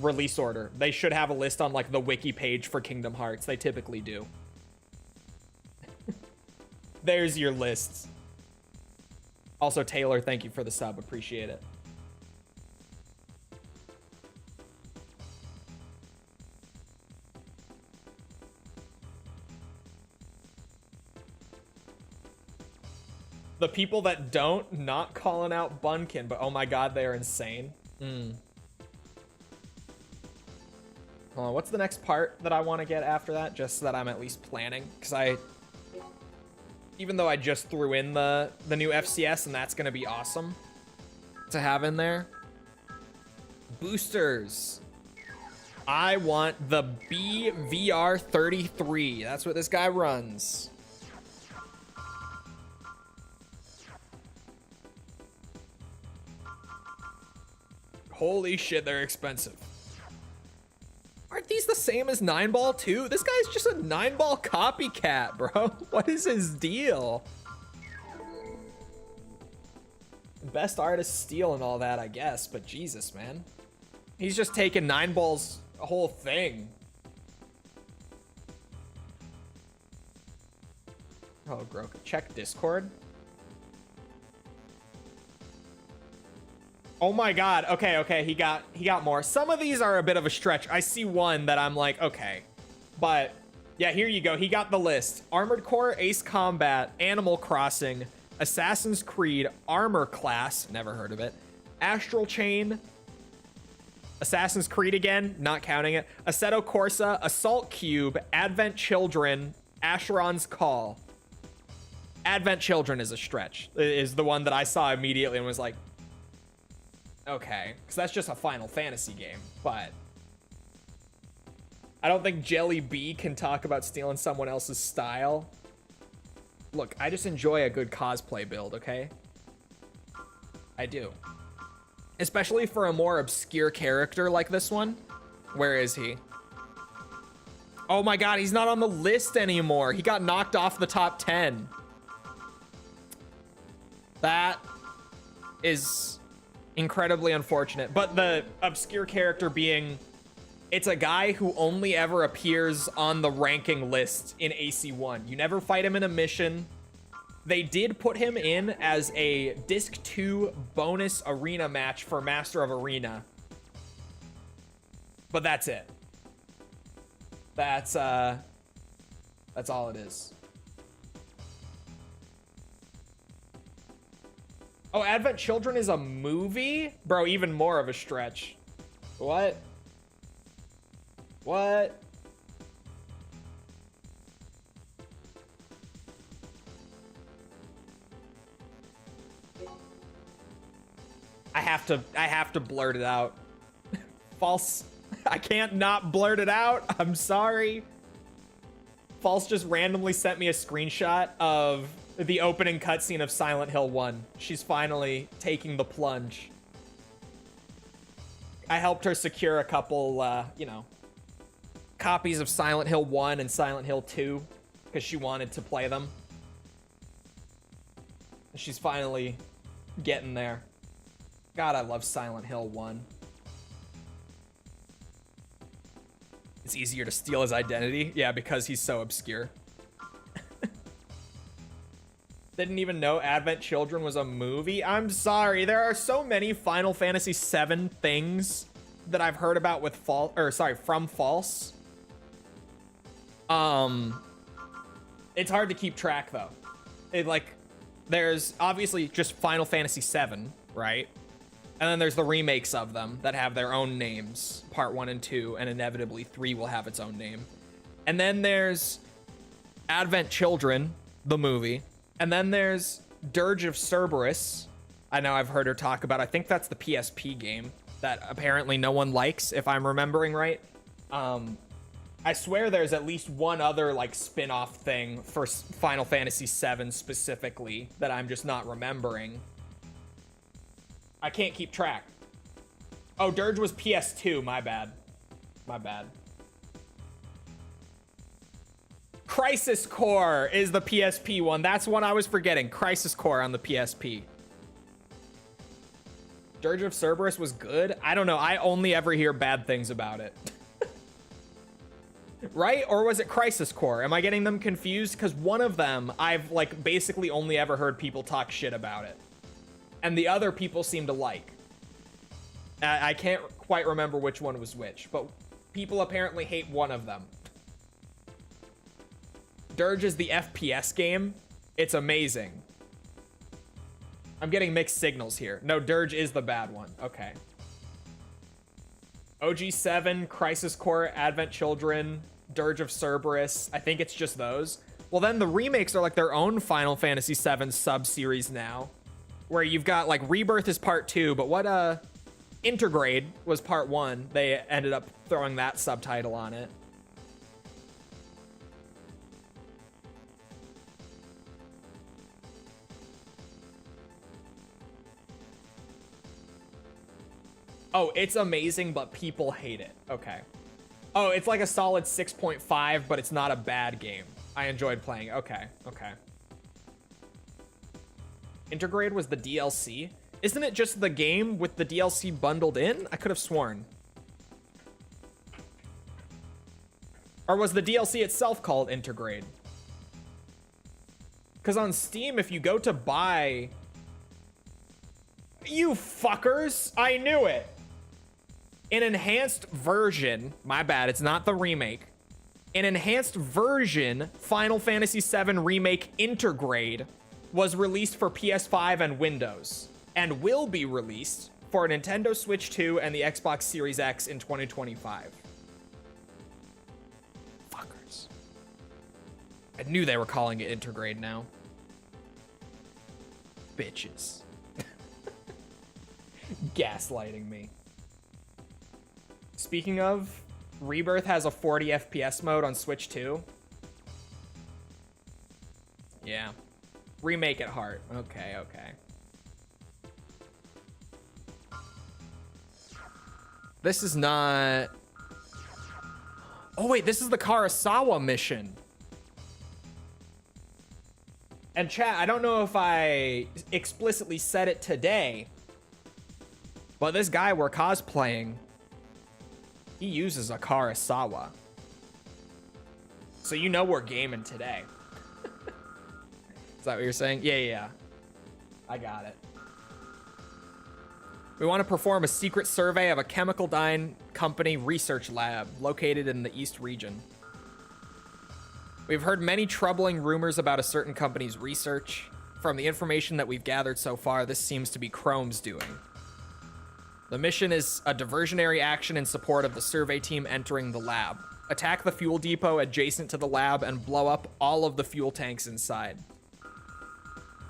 release order. They should have a list on like the wiki page for Kingdom Hearts. They typically do. There's your lists. Also, Taylor, thank you for the sub. Appreciate it. The people that don't, not calling out Bunkin, but oh my god, they are insane. Hold on, what's the next part that I want to get after that? Just so that I'm at least planning. Because even though I just threw in the new FCS, and that's going to be awesome to have in there. Boosters. I want the BVR33. That's what this guy runs. Holy shit, they're expensive. Aren't these the same as 9-ball too? This guy's just a 9-ball copycat, bro. What is his deal? Best artist steal and all that, I guess, but Jesus, man. He's just taking 9-ball's whole thing. Oh, Groke. Check Discord. Oh my god. Okay, okay. He got more. Some of these are a bit of a stretch. I see one that I'm like, okay. But yeah, here you go. He got the list. Armored Core, Ace Combat, Animal Crossing, Assassin's Creed, Armor Class, never heard of it. Astral Chain, Assassin's Creed again, not counting it. Assetto Corsa, Assault Cube, Advent Children, Asheron's Call. Advent Children is a stretch. Is the one that I saw immediately and was like, okay, because that's just a Final Fantasy game, but I don't think Jelly B can talk about stealing someone else's style. Look, I just enjoy a good cosplay build, okay? I do. Especially for a more obscure character like this one. Where is he? Oh my god, he's not on the list anymore. He got knocked off the top 10. That is incredibly unfortunate. But the obscure character being, it's a guy who only ever appears on the ranking list in AC1. You never fight him in a mission. They did put him in as a Disc 2 bonus arena match for Master of Arena. But that's it. That's all it is. Oh, Advent Children is a movie? Bro, even more of a stretch. What? What? I have to blurt it out. False. I can't not blurt it out. I'm sorry. False just randomly sent me a screenshot of the opening cutscene of Silent Hill 1. She's finally taking the plunge. I helped her secure a couple, you know, copies of Silent Hill 1 and Silent Hill 2 because she wanted to play them. She's finally getting there. God, I love Silent Hill 1. It's easier to steal his identity. Yeah, because he's so obscure. Didn't even know Advent Children was a movie. I'm sorry. There are so many Final Fantasy VII things that I've heard about with from False. It's hard to keep track though. There's obviously just Final Fantasy VII, right? And then there's the remakes of them that have their own names, part 1 and 2, and inevitably 3 will have its own name. And then there's Advent Children, the movie. And then there's Dirge of Cerberus. I know I've heard her talk about. I think that's the PSP game that apparently no one likes, if I'm remembering right. I swear there's at least one other like spin-off thing for Final Fantasy VII specifically that I'm just not remembering. I can't keep track. Oh, Dirge was PS2. My bad. My bad. Crisis Core is the PSP one. That's one I was forgetting. Crisis Core on the PSP. Dirge of Cerberus was good? I don't know. I only ever hear bad things about it. Right? Or was it Crisis Core? Am I getting them confused? Because one of them, I've like basically only ever heard people talk shit about it. And the other people seem to like. I can't quite remember which one was which, but people apparently hate one of them. Dirge is the FPS game. It's amazing. I'm getting mixed signals here. No, Dirge is the bad one. Okay. OG7, Crisis Core, Advent Children, Dirge of Cerberus. I think it's just those. Well, then the remakes are like their own Final Fantasy VII sub-series now. Where you've got like Rebirth is part 2, but what Intergrade was part 1. They ended up throwing that subtitle on it. Oh, it's amazing, but people hate it. Okay. Oh, it's like a solid 6.5, but it's not a bad game. I enjoyed playing. Okay, okay. Intergrade was the DLC? Isn't it just the game with the DLC bundled in? I could have sworn. Or was the DLC itself called Intergrade? Because on Steam, if you go to buy You fuckers! I knew it! An enhanced version, my bad, it's not the remake. An enhanced version, Final Fantasy VII Remake Intergrade, was released for PS5 and Windows, and will be released for Nintendo Switch 2 and the Xbox Series X in 2025. Fuckers. I knew they were calling it Intergrade now. Bitches. Gaslighting me. Speaking of, Rebirth has a 40 FPS mode on Switch 2. Yeah. Remake at heart. Okay, okay. This is not... Oh wait, this is the Karasawa mission. And chat, I don't know if I explicitly said it today, but this guy we're cosplaying, he uses a Karasawa. So you know we're gaming today. Is that what you're saying? Yeah. I got it. We want to perform a secret survey of a chemical dye company research lab located in the East region. We've heard many troubling rumors about a certain company's research. From the information that we've gathered so far, this seems to be Chrome's doing. The mission is a diversionary action in support of the survey team entering the lab. Attack the fuel depot adjacent to the lab and blow up all of the fuel tanks inside.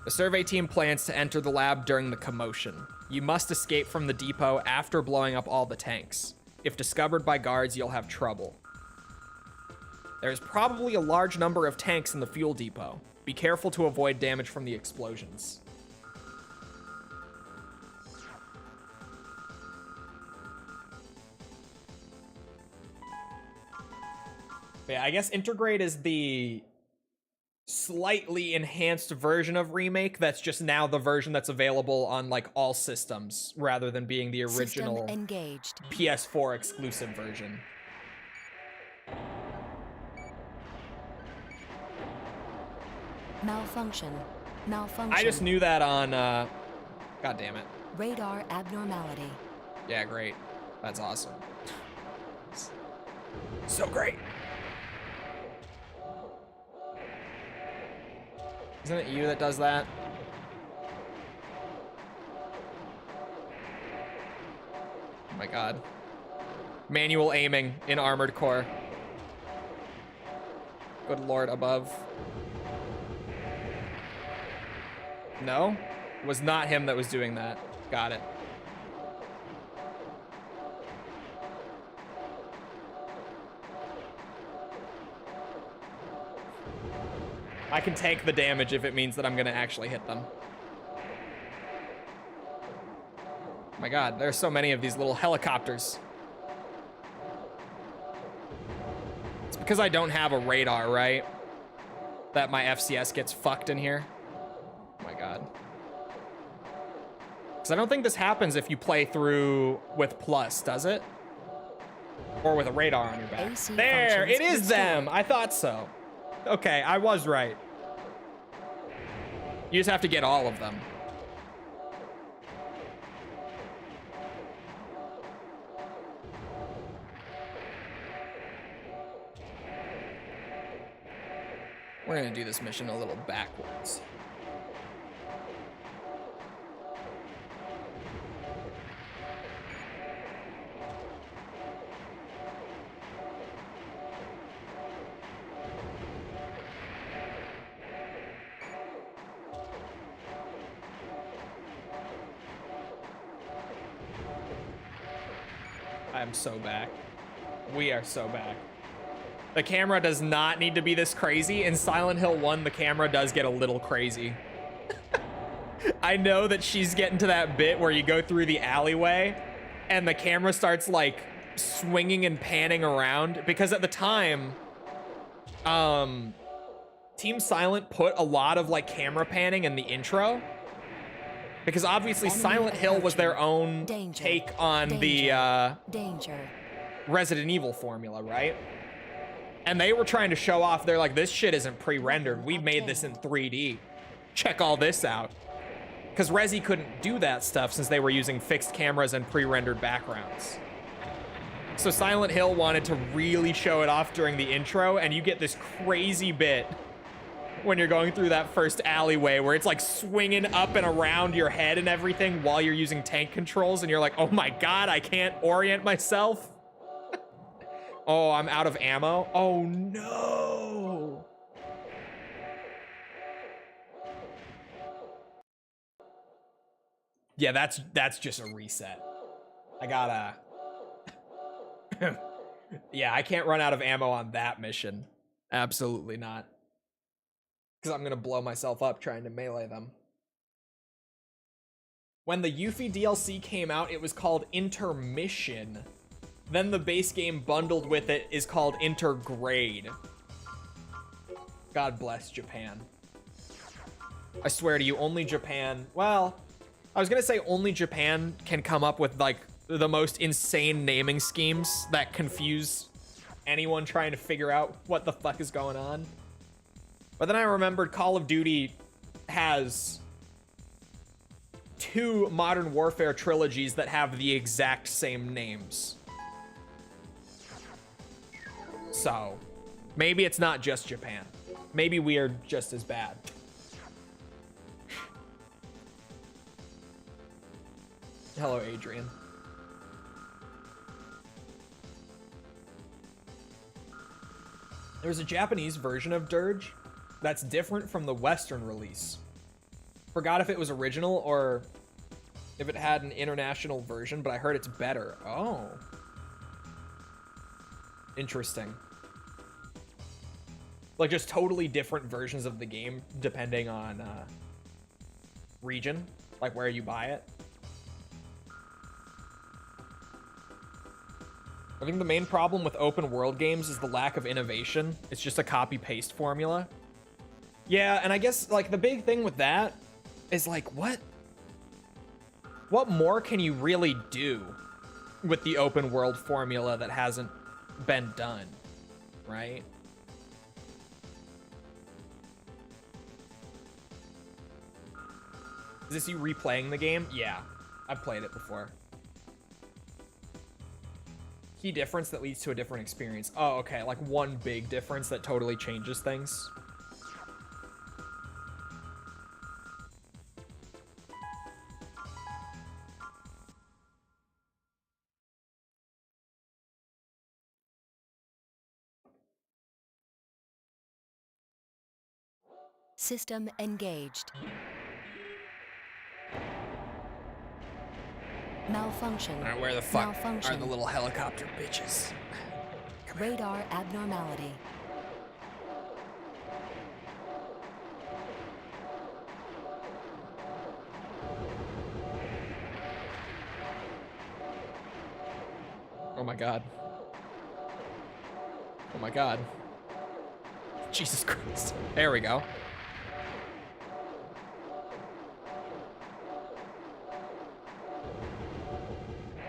The survey team plans to enter the lab during the commotion. You must escape from the depot after blowing up all the tanks. If discovered by guards, you'll have trouble. There's probably a large number of tanks in the fuel depot. Be careful to avoid damage from the explosions. Yeah, I guess Intergrade is the slightly enhanced version of Remake that's just now the version that's available on like all systems rather than being the original PS4 exclusive version. Malfunction. I just knew that on God damn it. Radar abnormality. Yeah, great. That's awesome. So great. Isn't it you that does that? Oh my god. Manual aiming in Armored Core. Good lord above. No? It was not him that was doing that. Got it. I can take the damage if it means that I'm gonna actually hit them. Oh my god, there's so many of these little helicopters. It's because I don't have a radar, right? That my FCS gets fucked in here. Oh my god. Because I don't think this happens if you play through with Plus, does it? Or with a radar on your back. There, it is them! I thought so. Okay, I was right. You just have to get all of them. We're gonna do this mission a little backwards. I'm so back. We are so back. The camera does not need to be this crazy. In Silent Hill 1, the camera does get a little crazy. I know that she's getting to that bit where you go through the alleyway and the camera starts like swinging and panning around, because at the time, Team Silent put a lot of like camera panning in the intro. Because obviously Silent Hill was their own take on the Resident Evil formula, right? And they were trying to show off, they're like, this shit isn't pre-rendered. We made this in 3D. Check all this out. Because Resi couldn't do that stuff since they were using fixed cameras and pre-rendered backgrounds. So Silent Hill wanted to really show it off during the intro, and you get this crazy bit when you're going through that first alleyway where it's like swinging up and around your head and everything while you're using tank controls, and you're like, oh my god, I can't orient myself. Oh, I'm out of ammo. Oh no. Yeah, that's just a reset. I gotta... Yeah, I can't run out of ammo on that mission. Absolutely not. Because I'm gonna blow myself up trying to melee them. When the Yuffie DLC came out, it was called Intermission. Then the base game bundled with it is called Intergrade. God bless Japan. I swear to you, only Japan... Well, I was gonna say only Japan can come up with, like, the most insane naming schemes that confuse anyone trying to figure out what the fuck is going on. But then I remembered Call of Duty has 2 Modern Warfare trilogies that have the exact same names. So, maybe it's not just Japan. Maybe we are just as bad. Hello, Adrian. There's a Japanese version of Dirge that's different from the Western release. Forgot if it was original or if it had an international version, but I heard it's better. Oh. Interesting. Like, just totally different versions of the game depending on region, like where you buy it. I think the main problem with open world games is the lack of innovation. It's just a copy-paste formula. Yeah, and I guess, like, the big thing with that is, like, what more can you really do with the open world formula that hasn't been done, right? Is this you replaying the game? Yeah, I've played it before. Key difference that leads to a different experience. Oh, okay, like one big difference that totally changes things. System engaged. Malfunction. All right, where the fuck Malfunction. are the little helicopter bitches? Radar abnormality. Oh my god. Oh my god. Jesus Christ. There we go.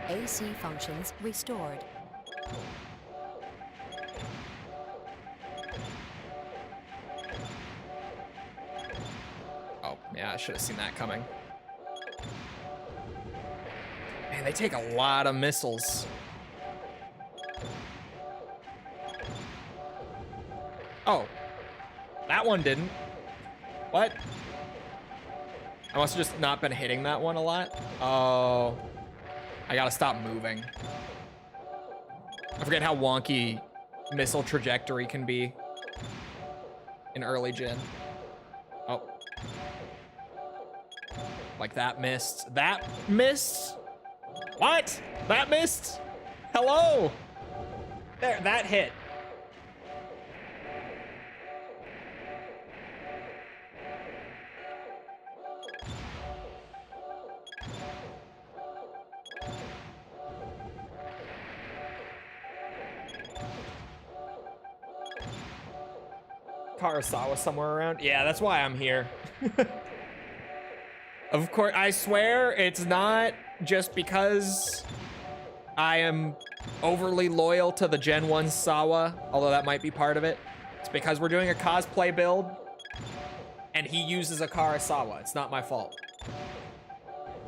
AC functions restored. Oh, yeah, I should have seen that coming. Man, they take a lot of missiles. Oh. That one didn't. What? I must have just not been hitting that one a lot. Oh. I gotta stop moving. I forget how wonky missile trajectory can be in early gen. Oh. Like that missed. That missed? What? That missed? Hello? There, that hit. Karasawa somewhere around. Yeah, that's why I'm here. Of course, I swear it's not just because I am overly loyal to the Gen 1 Sawa, although that might be part of it. It's because we're doing a cosplay build and he uses a Karasawa. It's not my fault.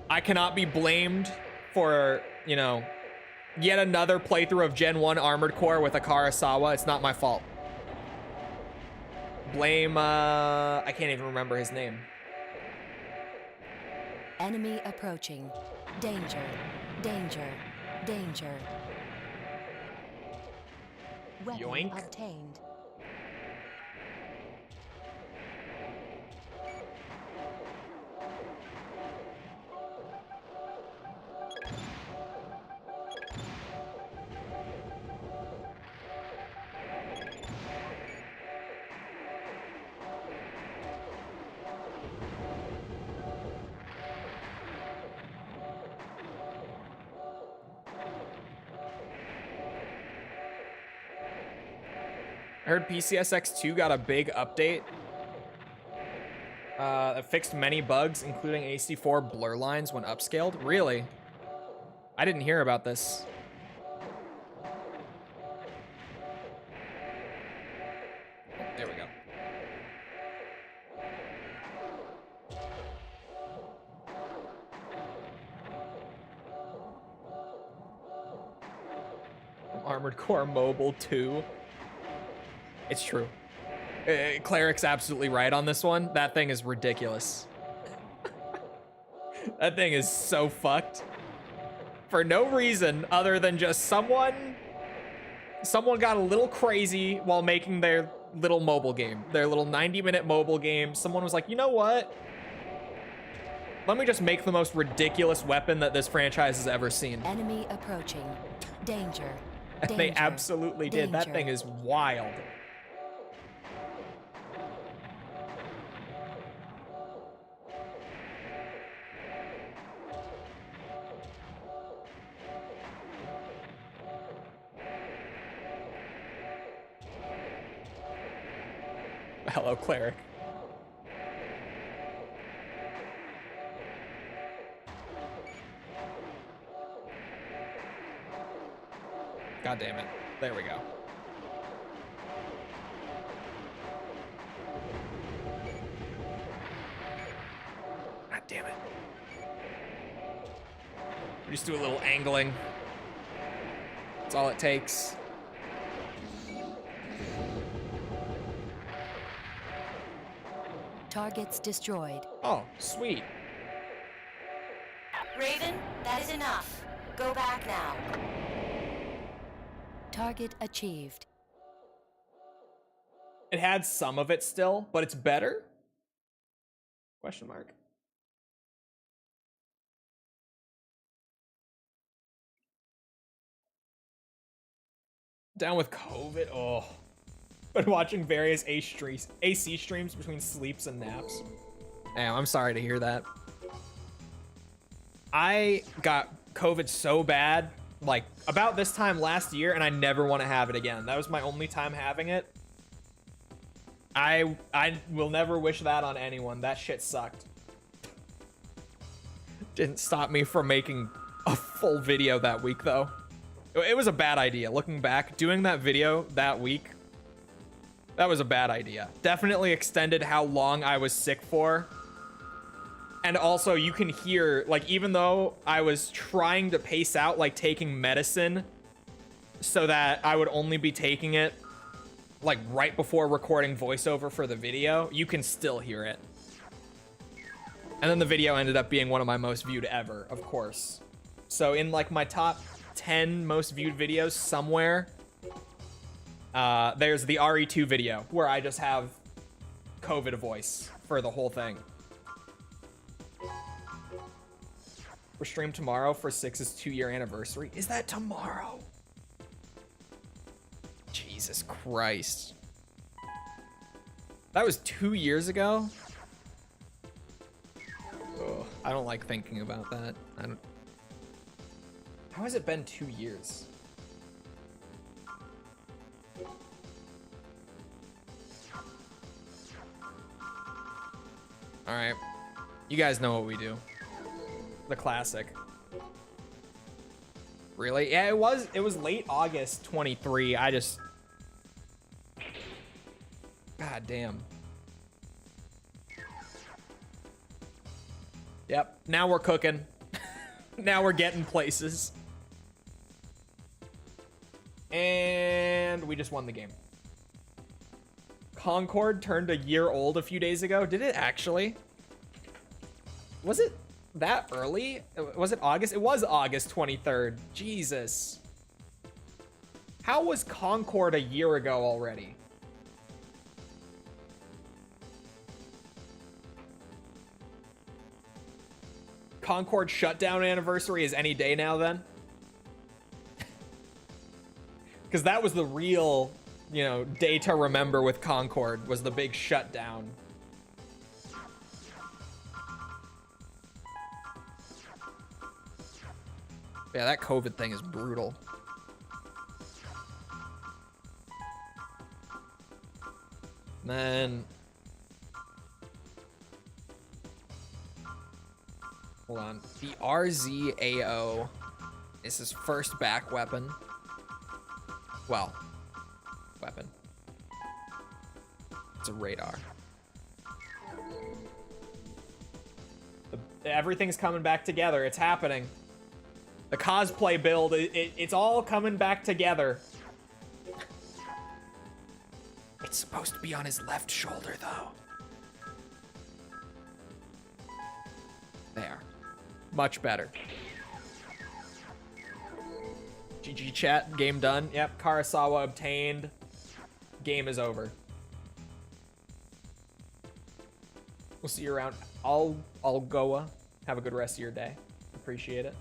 I cannot be blamed for, you know, yet another playthrough of Gen 1 Armored Core with a Karasawa. It's not my fault. Blame, I can't even remember his name. Enemy approaching. Danger. Danger. Danger. Weapon Yoink. obtained. I heard PCSX2 got a big update that fixed many bugs, including AC4 blur lines when upscaled. Really? I didn't hear about this. Oh, there we go. Armored Core Mobile 2. It's true. Cleric's absolutely right on this one. That thing is ridiculous. That thing is so fucked. For no reason other than just someone got a little crazy while making their little mobile game. Their little 90-minute mobile game. Someone was like, you know what? Let me just make the most ridiculous weapon that this franchise has ever seen. Enemy approaching. Danger. And they absolutely did. That thing is wild. Hello, Cleric. God damn it. There we go. God damn it. We just do a little angling. That's all it takes. Targets destroyed. Oh, sweet. Raven, that is enough. Go back now. Target achieved. It had some of it still, but it's better? Question mark. Down with COVID. Oh. Been watching various AC streams between sleeps and naps. Damn, I'm sorry to hear that. I got COVID so bad, like about this time last year, and I never want to have it again. That was my only time having it. I will never wish that on anyone. That shit sucked. Didn't stop me from making a full video that week, though. It was a bad idea. Looking back, doing that video that week, that was a bad idea. Definitely extended how long I was sick for. And also, you can hear, like, even though I was trying to pace out, like, taking medicine so that I would only be taking it, like, right before recording voiceover for the video, you can still hear it. And then the video ended up being one of my most viewed ever, of course. So in, like, my top 10 most viewed videos somewhere, there's the RE2 video where I just have COVID voice for the whole thing. We're streamed tomorrow for 6's 2-year anniversary. Is that tomorrow? Jesus Christ. That was 2 years ago? Ugh, I don't like thinking about that. How has it been 2 years? All right, you guys know what we do. The classic. Really? Yeah, it was late August 23. I just... God damn. Yep, now we're cooking. Now we're getting places. And we just won the game. Concord turned a year old a few days ago. Did it actually? Was it that early? Was it August? It was August 23rd. Jesus. How was Concord a year ago already? Concord shutdown anniversary is any day now then? Because that was the real, you know, day to remember with Concord, was the big shutdown. Yeah, that COVID thing is brutal. Then... hold on. The RZAO is his first back weapon. Well, weapon. It's a radar. Everything's coming back together. It's happening. The cosplay build, it's all coming back together. It's supposed to be on his left shoulder, though. There. Much better. GG chat, game done. Yep, Karasawa obtained. Game is over. We'll see you around. I'll go. Have a good rest of your day. Appreciate it.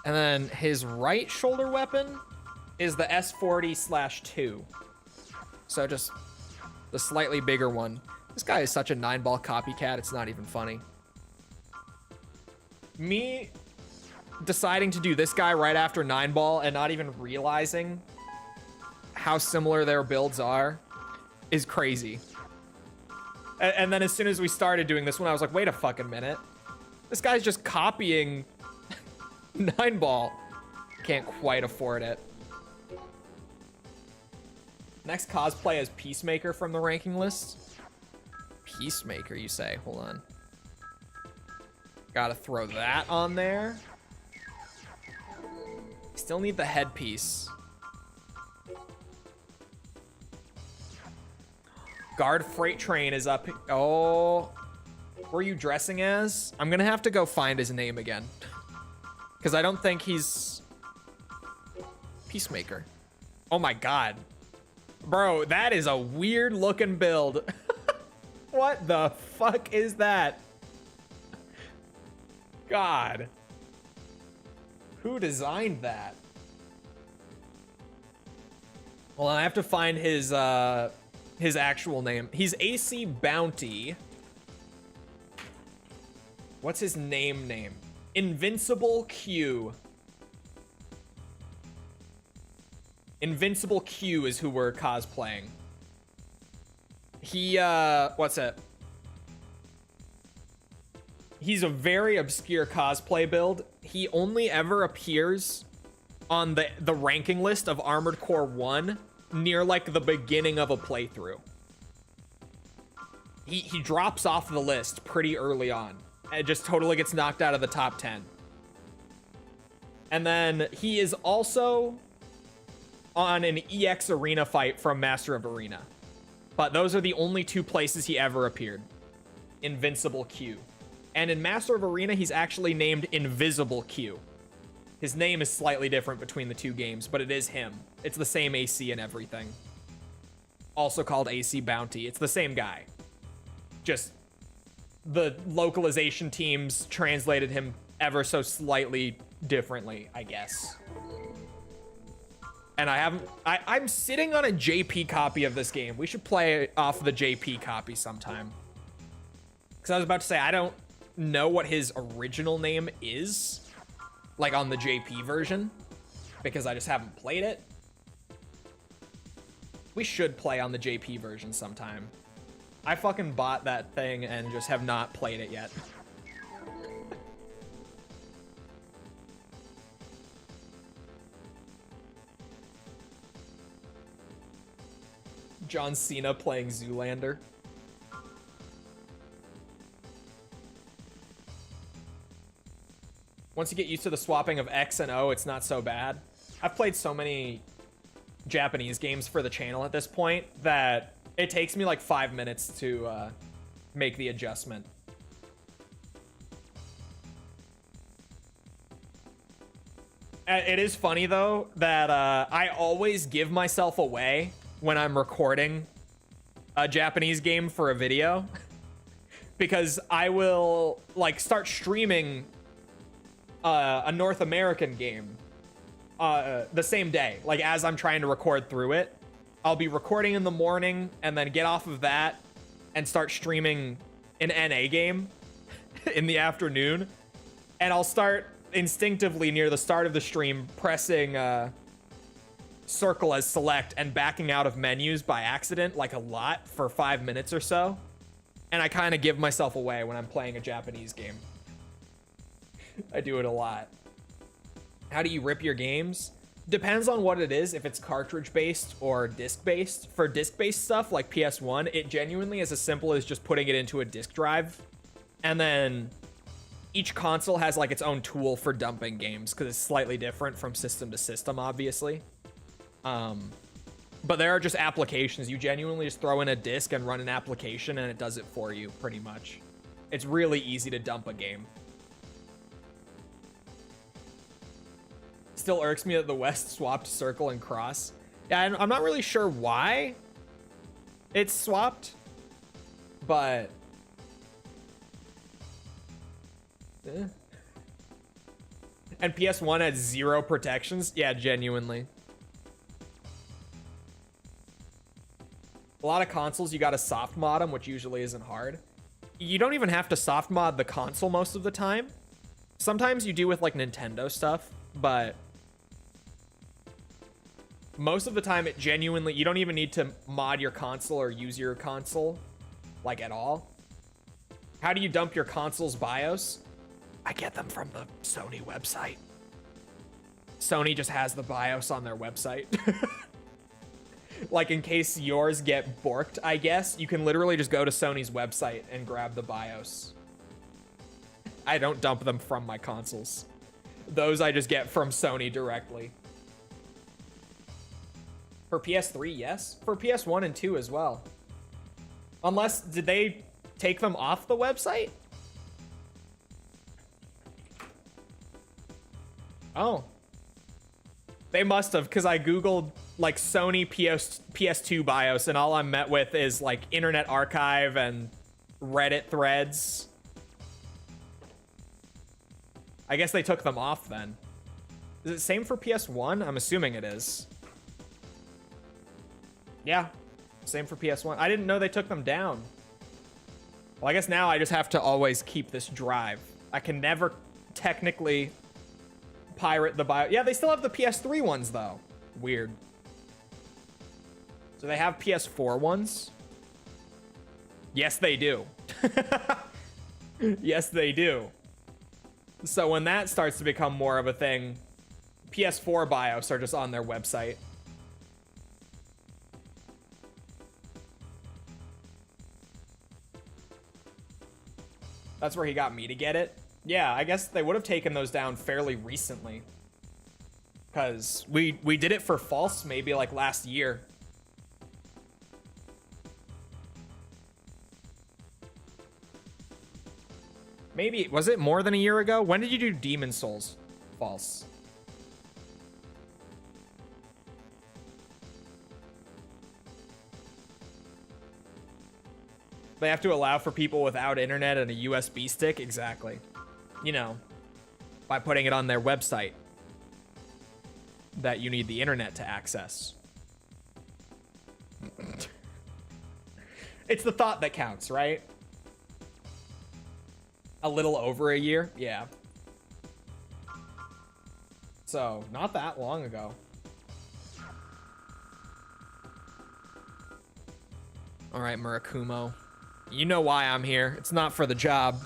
And then his right shoulder weapon is the S40/2. So just the slightly bigger one. This guy is such a 9-ball copycat, it's not even funny. Me deciding to do this guy right after 9-ball and not even realizing how similar their builds are is crazy. And then as soon as we started doing this one, I was like, wait a fucking minute. This guy's just copying 9-ball. Can't quite afford it. Next cosplay is Peacemaker from the ranking list. Peacemaker, you say? Hold on. Gotta throw that on there. Still need the headpiece. Guard Freight Train is up. Oh. Were you dressing as? I'm gonna have to go find his name again. Because I don't think he's... Peacemaker. Oh my god. Bro, that is a weird looking build. What the fuck is that? God. Who designed that? Well, I have to find his actual name. He's AC Bounty. What's his name? Invincible Q. Invincible Q is who we're cosplaying. He, what's it? He's a very obscure cosplay build. He only ever appears on the ranking list of Armored Core 1 near, like, the beginning of a playthrough. He drops off the list pretty early on. And just totally gets knocked out of the top 10. And then he is also on an EX Arena fight from Master of Arena. But those are the only two places he ever appeared. Invincible Q. And in Master of Arena, he's actually named Invisible Q. His name is slightly different between the two games, but it is him. It's the same AC and everything. Also called AC Bounty. It's the same guy. Just the localization teams translated him ever so slightly differently, I guess. And I'm sitting on a JP copy of this game. We should play off the JP copy sometime. Because I was about to say, I don't know what his original name is, like on the JP version, because I just haven't played it. We should play on the JP version sometime. I fucking bought that thing and just have not played it yet. John Cena playing Zoolander. Once you get used to the swapping of X and O, it's not so bad. I've played so many Japanese games for the channel at this point that it takes me like 5 minutes to make the adjustment. It is funny though that I always give myself away when I'm recording a Japanese game for a video because I will like start streaming a North American game the same day, like as I'm trying to record through it. I'll be recording in the morning and then get off of that and start streaming an NA game in the afternoon, and I'll start instinctively near the start of the stream pressing circle as select and backing out of menus by accident like a lot for 5 minutes or so, and I kind of give myself away when I'm playing a Japanese game. I do it a lot. How do you rip your games? Depends on what it is, if it's cartridge based or disc based. For disc based stuff like PS1, it genuinely is as simple as just putting it into a disc drive, and then each console has like its own tool for dumping games because it's slightly different from system to system, obviously. But there are just applications. You genuinely just throw in a disc and run an application and it does it for you, pretty much. It's really easy to dump a game. Still irks me that the West swapped circle and cross. Yeah, I'm not really sure why it's swapped, but and PS1 had 0 protections. Yeah, genuinely. A lot of consoles, you gotta soft mod them, which usually isn't hard. You don't even have to soft mod the console most of the time. Sometimes you do with like Nintendo stuff, but most of the time it genuinely, you don't even need to mod your console or use your console like at all. How do you dump your console's BIOS? I get them from the Sony website. Sony just has the BIOS on their website. Like in case yours get borked, I guess, you can literally just go to Sony's website and grab the BIOS. I don't dump them from my consoles. Those I just get from Sony directly. For PS3, yes. For PS1 and 2 as well. Unless, did they take them off the website? Oh. They must have, because I googled like Sony PS2 BIOS and all I'm met with is like Internet Archive and Reddit threads. I guess they took them off then. Is it same for PS1? I'm assuming it is. Yeah, same for PS1. I didn't know they took them down. Well, I guess now I just have to always keep this drive. I can never technically pirate the BIOS. Yeah, they still have the PS3 ones though. Weird. So they have PS4 ones? Yes, they do. Yes, they do. So when that starts to become more of a thing, PS4 BIOS are just on their website. That's where he got me to get it. Yeah, I guess they would have taken those down fairly recently. Because we did it for False maybe like last year. Maybe, was it more than a year ago? When did you do Demon Souls False? They have to allow for people without internet and a USB stick? Exactly. You know, by putting it on their website that you need the internet to access. It's the thought that counts, right? A little over a year? Yeah. So, not that long ago. All right, Murakumo. You know why I'm here. It's not for the job.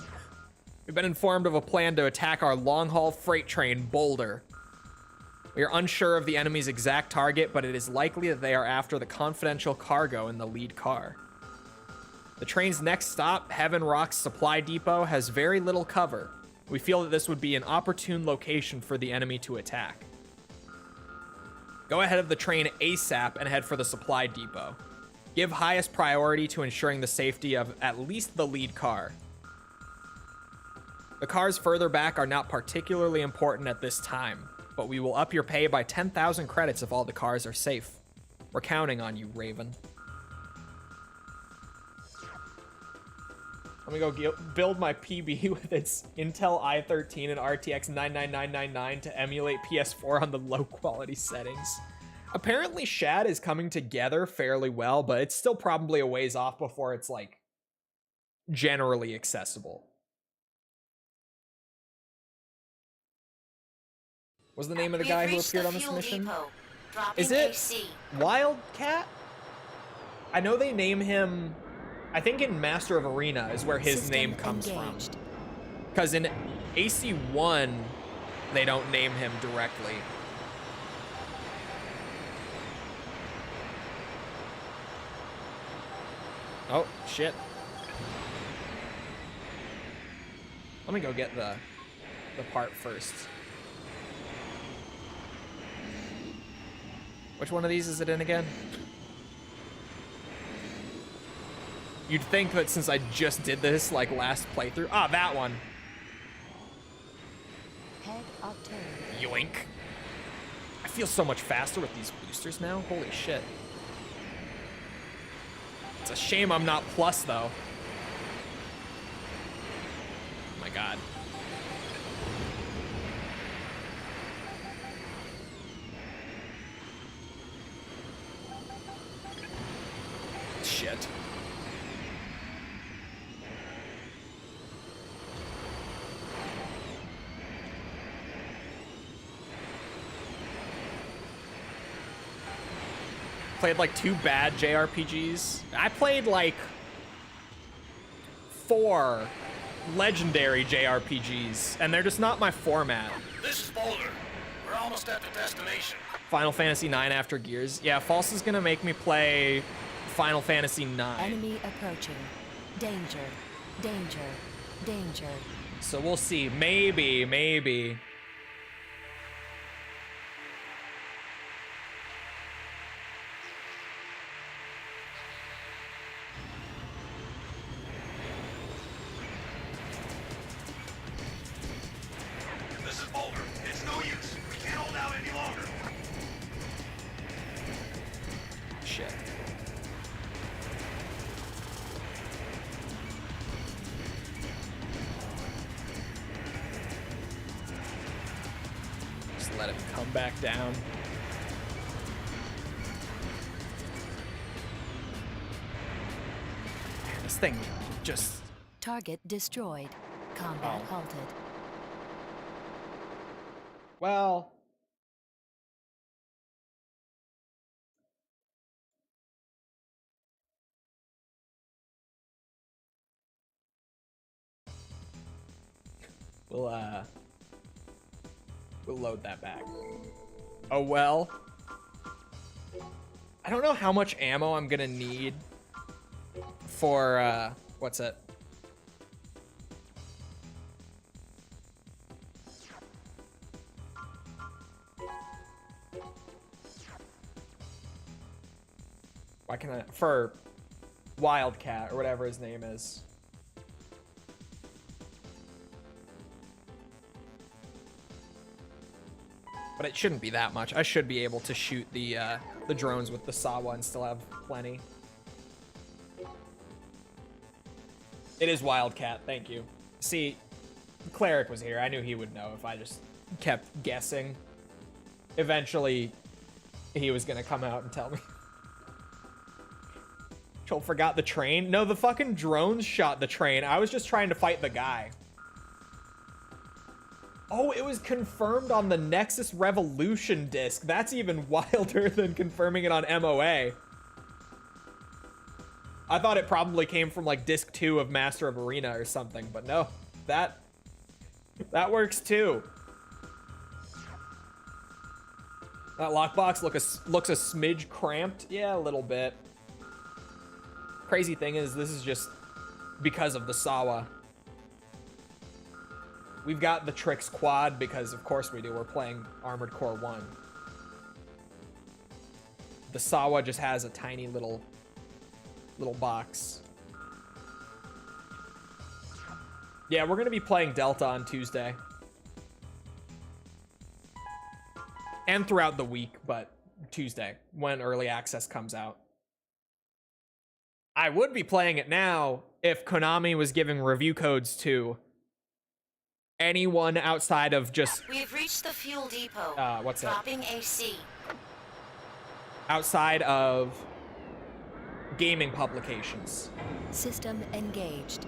We've been informed of a plan to attack our long-haul freight train, Boulder. We are unsure of the enemy's exact target, but it is likely that they are after the confidential cargo in the lead car. The train's next stop, Heaven Rock's supply depot, has very little cover. We feel that this would be an opportune location for the enemy to attack. Go ahead of the train ASAP and head for the supply depot. Give highest priority to ensuring the safety of at least the lead car. The cars further back are not particularly important at this time, but we will up your pay by 10,000 credits if all the cars are safe. We're counting on you, Raven. Let me go build my PB with its Intel i13 and RTX 99999 to emulate PS4 on the low quality settings. Apparently Shad is coming together fairly well, but it's still probably a ways off before it's like generally accessible. What's the name of the guy who appeared on this mission? Is it Wildcat? I know they name him, I think in Master of Arena is where his name comes from. Because in AC1, they don't name him directly. Oh, shit. Let me go get the part first. Which one of these is it in again? You'd think that since I just did this, like, last playthrough... Ah, that one. Head of turn. Yoink. I feel so much faster with these boosters now. Holy shit. It's a shame I'm not plus, though. Oh my god. Shit. Played like 2 bad JRPGs. I played like 4 legendary JRPGs, and they're just not my format. This is Boulder. We're almost at the destination. Final Fantasy IX after Gears. Yeah, False is gonna make me play Final Fantasy IX. Enemy approaching. Danger. Danger. Danger. So we'll see. Maybe. This is Boulder. It's no use. We can't hold out any longer. Shit. Just let it come back down. Man, this thing just... Target destroyed. Combat halted. Well... We'll load that back. Oh well. I don't know how much ammo I'm gonna need for, what's it? Why can I, for Wildcat or whatever his name is. But it shouldn't be that much. I should be able to shoot the drones with the Sawa and still have plenty. It is Wildcat, thank you. See, Cleric was here. I knew he would know if I just kept guessing. Eventually, he was gonna come out and tell me. Chole forgot the train. No, the fucking drones shot the train. I was just trying to fight the guy. Oh, it was confirmed on the Nexus Revolution disc. That's even wilder than confirming it on MOA. I thought it probably came from like disc 2 of Master of Arena or something, but no, that works too. That lockbox looks a smidge cramped. Yeah, a little bit. Crazy thing is, this is just because of the Sawa. We've got the Trix quad because of course we do. We're playing Armored Core 1. The Sawa just has a tiny little box. Yeah, we're gonna be playing Delta on Tuesday. And throughout the week, but Tuesday, when early access comes out. I would be playing it now if Konami was giving review codes to anyone outside of just... We've reached the fuel depot. What's that? Dropping AC. Outside of gaming publications. System engaged.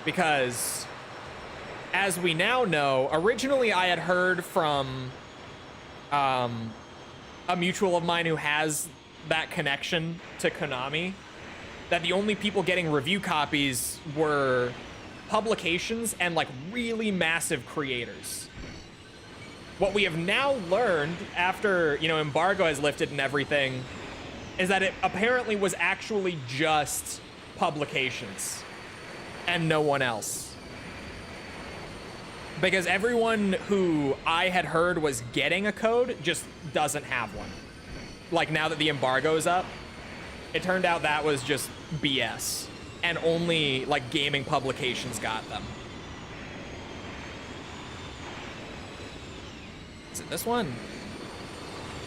Because, as we now know, originally I had heard from a mutual of mine who has that connection to Konami that the only people getting review copies were publications and like really massive creators. What we have now learned after, you know, embargo has lifted and everything is that it apparently was actually just publications and no one else. Because everyone who I had heard was getting a code just doesn't have one. Like now that the embargo is up, it turned out that was just BS. And only like gaming publications got them. Is it this one?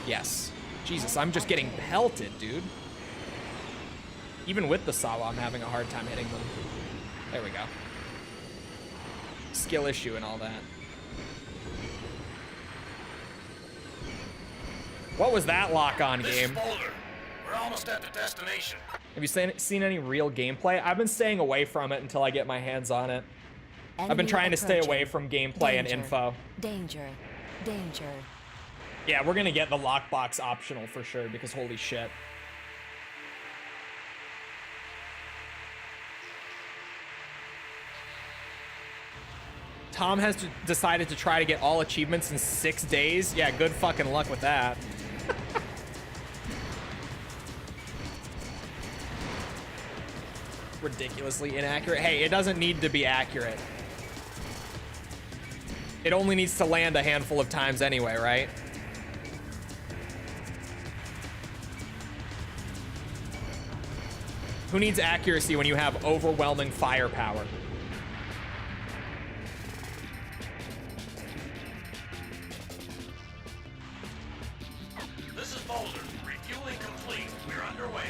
Yes. Jesus, I'm just getting pelted, dude. Even with the Sawa, I'm having a hard time hitting them. There we go. Skill issue and all that. What was that lock-on game? We're almost at the destination. Have you seen any real gameplay? I've been staying away from it until I get my hands on it. I've been trying to stay away from gameplay and info. Danger. Danger. Yeah, we're gonna get the lockbox optional for sure because holy shit. Tom has decided to try to get all achievements in 6 days. Yeah, good fucking luck with that. Ridiculously inaccurate. Hey, it doesn't need to be accurate. It only needs to land a handful of times anyway, right? Who needs accuracy when you have overwhelming firepower? This is Boulder. Refueling complete. We're underway.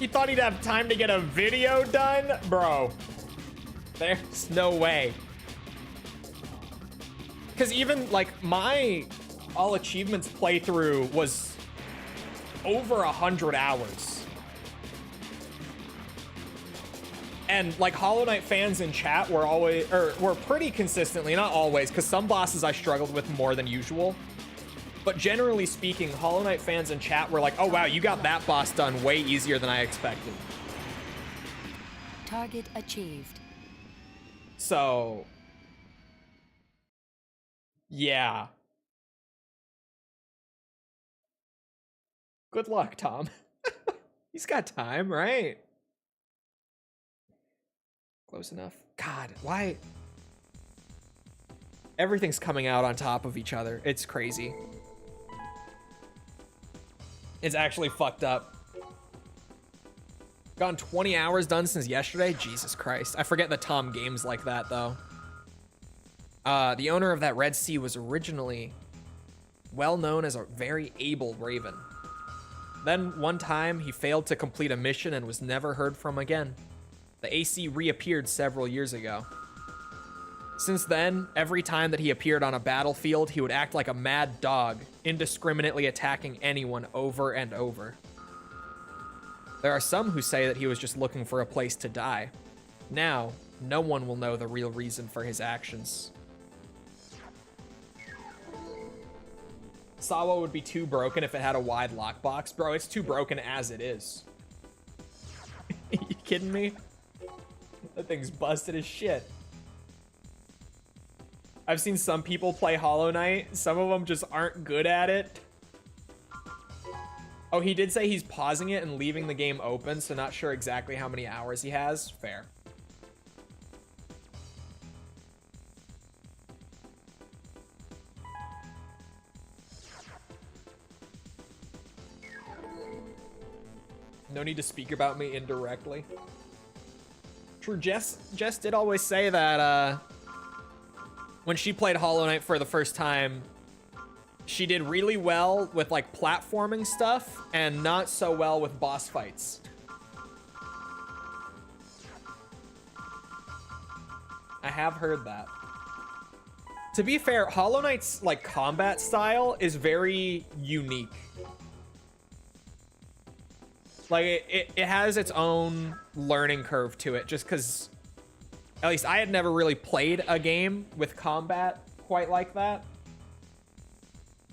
You thought he'd have time to get a video done? Bro, there's no way. Because even, like, my all achievements playthrough was over 100 hours. And, like, Hollow Knight fans in chat were always, or were pretty consistently, not always, because some bosses I struggled with more than usual. But generally speaking, Hollow Knight fans in chat were like, oh wow, you got that boss done way easier than I expected. Target achieved. So, yeah. Good luck, Tom. He's got time, right? Close enough. God, why? Everything's coming out on top of each other. It's crazy. It's actually fucked up. Gone 20 hours done since yesterday? Jesus Christ. I forget that Tom games like that, though. The owner of that Red Sea was originally well known as a very able raven. Then, one time, he failed to complete a mission and was never heard from again. The AC reappeared several years ago. Since then, every time that he appeared on a battlefield, he would act like a mad dog, indiscriminately attacking anyone over and over. There are some who say that he was just looking for a place to die. Now, no one will know the real reason for his actions. Sawa would be too broken if it had a wide lockbox. Bro, it's too broken as it is. You kidding me? That thing's busted as shit. I've seen some people play Hollow Knight. Some of them just aren't good at it. Oh, he did say he's pausing it and leaving the game open, so not sure exactly how many hours he has. Fair. No need to speak about me indirectly. True, Jess did always say that when she played Hollow Knight for the first time, she did really well with like platforming stuff and not so well with boss fights. I have heard that. To be fair, Hollow Knight's like combat style is very unique. Like, it has its own learning curve to it, just because, at least I had never really played a game with combat quite like that.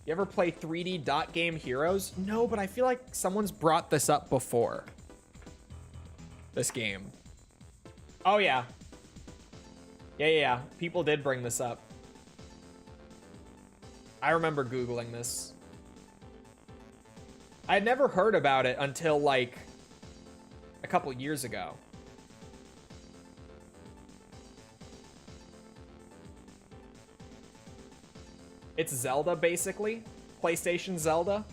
You ever play 3D dot game Heroes? No, but I feel like someone's brought this up before. This game. Oh, yeah. Yeah. People did bring this up. I remember Googling this. I had never heard about it until like a couple years ago. It's Zelda, basically. PlayStation Zelda.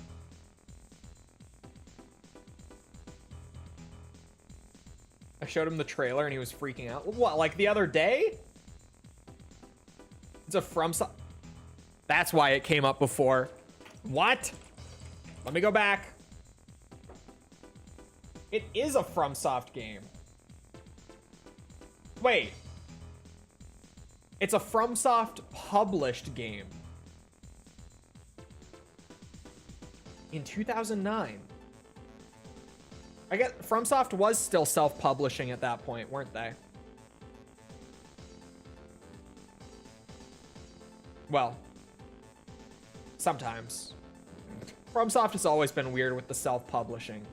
I showed him the trailer and he was freaking out. What, like the other day? It's a FromSoft. That's why it came up before. What? Let me go back. It is a FromSoft game. Wait. It's a FromSoft published game. In 2009. I guess FromSoft was still self-publishing at that point, weren't they? Well, sometimes. FromSoft has always been weird with the self-publishing.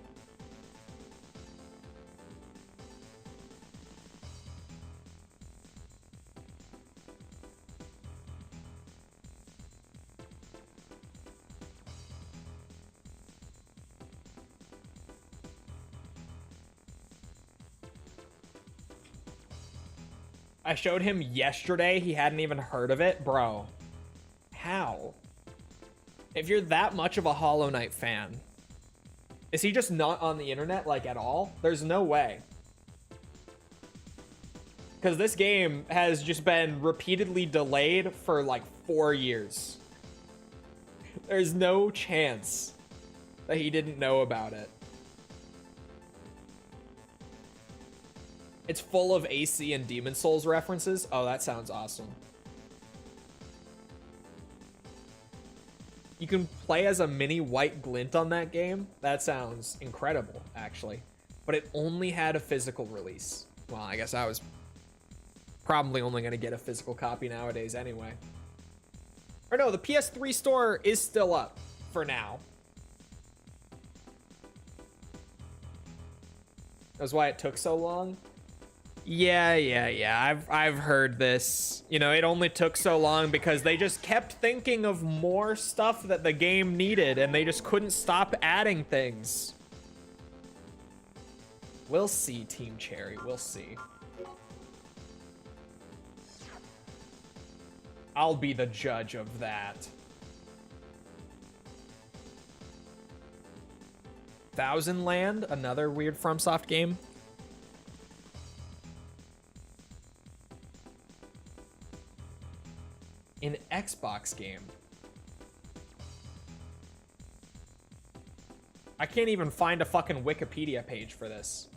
I showed him yesterday. He hadn't even heard of it. Bro, how? If you're that much of a Hollow Knight fan, is he just not on the internet, like, at all? There's no way. Because this game has just been repeatedly delayed for, like, 4 years. There's no chance that he didn't know about it. It's full of AC and Demon Souls references. Oh, that sounds awesome. You can play as a mini white glint on that game. That sounds incredible, actually. But it only had a physical release. Well, I guess I was probably only going to get a physical copy nowadays anyway. Or no, the PS3 store is still up for now. That's why it took so long. Yeah. I've heard this. You know, it only took so long because they just kept thinking of more stuff that the game needed and they just couldn't stop adding things. We'll see, Team Cherry. We'll see. I'll be the judge of that. Thousand Land, another weird FromSoft game. An Xbox game. I can't even find a fucking Wikipedia page for this.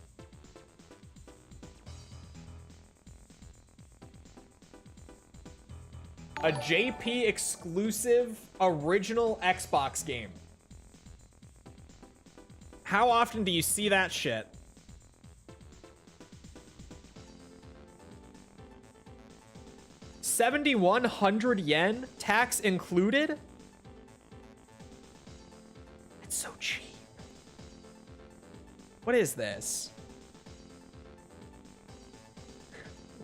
A JP exclusive original Xbox game. How often do you see that shit? 7,100 yen, tax included? It's so cheap. What is this?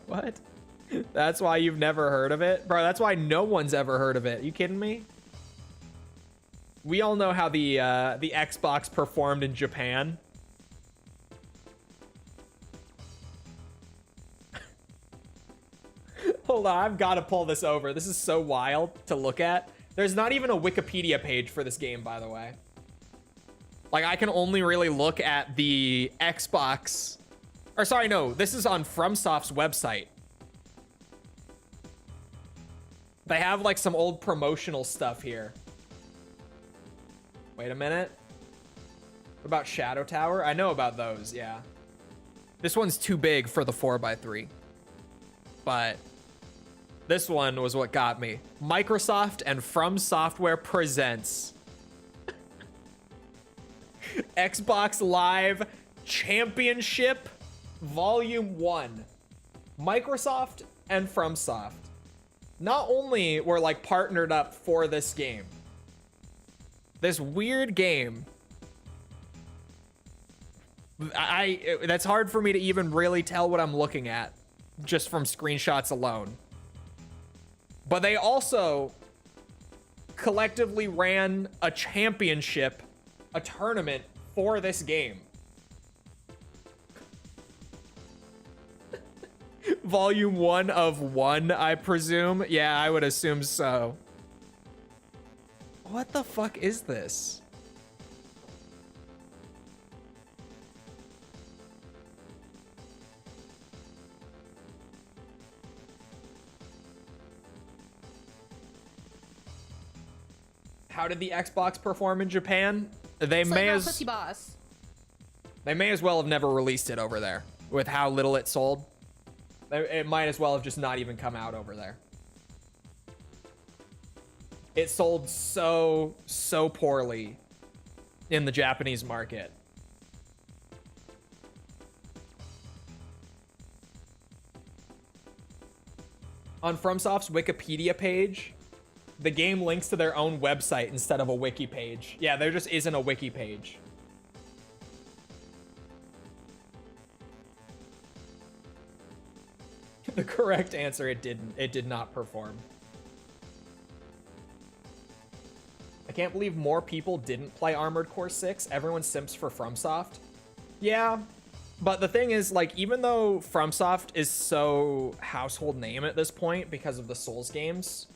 What? That's why you've never heard of it? Bro, that's why no one's ever heard of it. You kidding me? We all know how the Xbox performed in Japan. Hold on, I've got to pull this over. This is so wild to look at. There's not even a Wikipedia page for this game, by the way. Like, I can only really look at the Xbox... Or, sorry, no. This is on FromSoft's website. They have, like, some old promotional stuff here. Wait a minute. What about Shadow Tower? I know about those, yeah. This one's too big for the 4x3. But this one was what got me. Microsoft and FromSoftware presents Xbox Live Championship Volume 1. Microsoft and FromSoft not only were like partnered up for this game, this weird game, that's hard for me to even really tell what I'm looking at just from screenshots alone. But they also collectively ran a championship, a tournament for this game. Volume 1 of 1, I presume. Yeah, I would assume so. What the fuck is this? How did the Xbox perform in Japan? They may as well have never released it over there with how little it sold. It might as well have just not even come out over there. It sold so poorly in the Japanese market. On FromSoft's Wikipedia page, the game links to their own website instead of a wiki page. Yeah, there just isn't a wiki page. The correct answer, it did not perform. I can't believe more people didn't play Armored Core 6. Everyone simps for FromSoft. Yeah, but the thing is, like, even though FromSoft is so household name at this point because of the Souls games,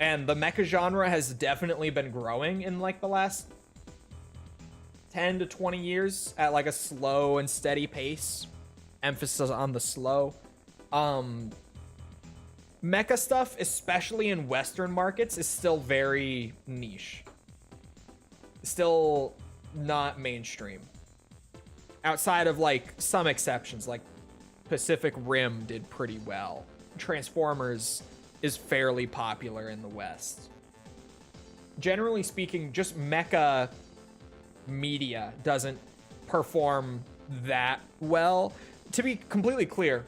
and the mecha genre has definitely been growing in, like, the last 10 to 20 years at, like, a slow and steady pace. Emphasis on the slow. Mecha stuff, especially in Western markets, is still very niche. Still not mainstream. Outside of, like, some exceptions, like Pacific Rim did pretty well. Transformers is fairly popular in the West. Generally speaking, just mecha media doesn't perform that well. To be completely clear,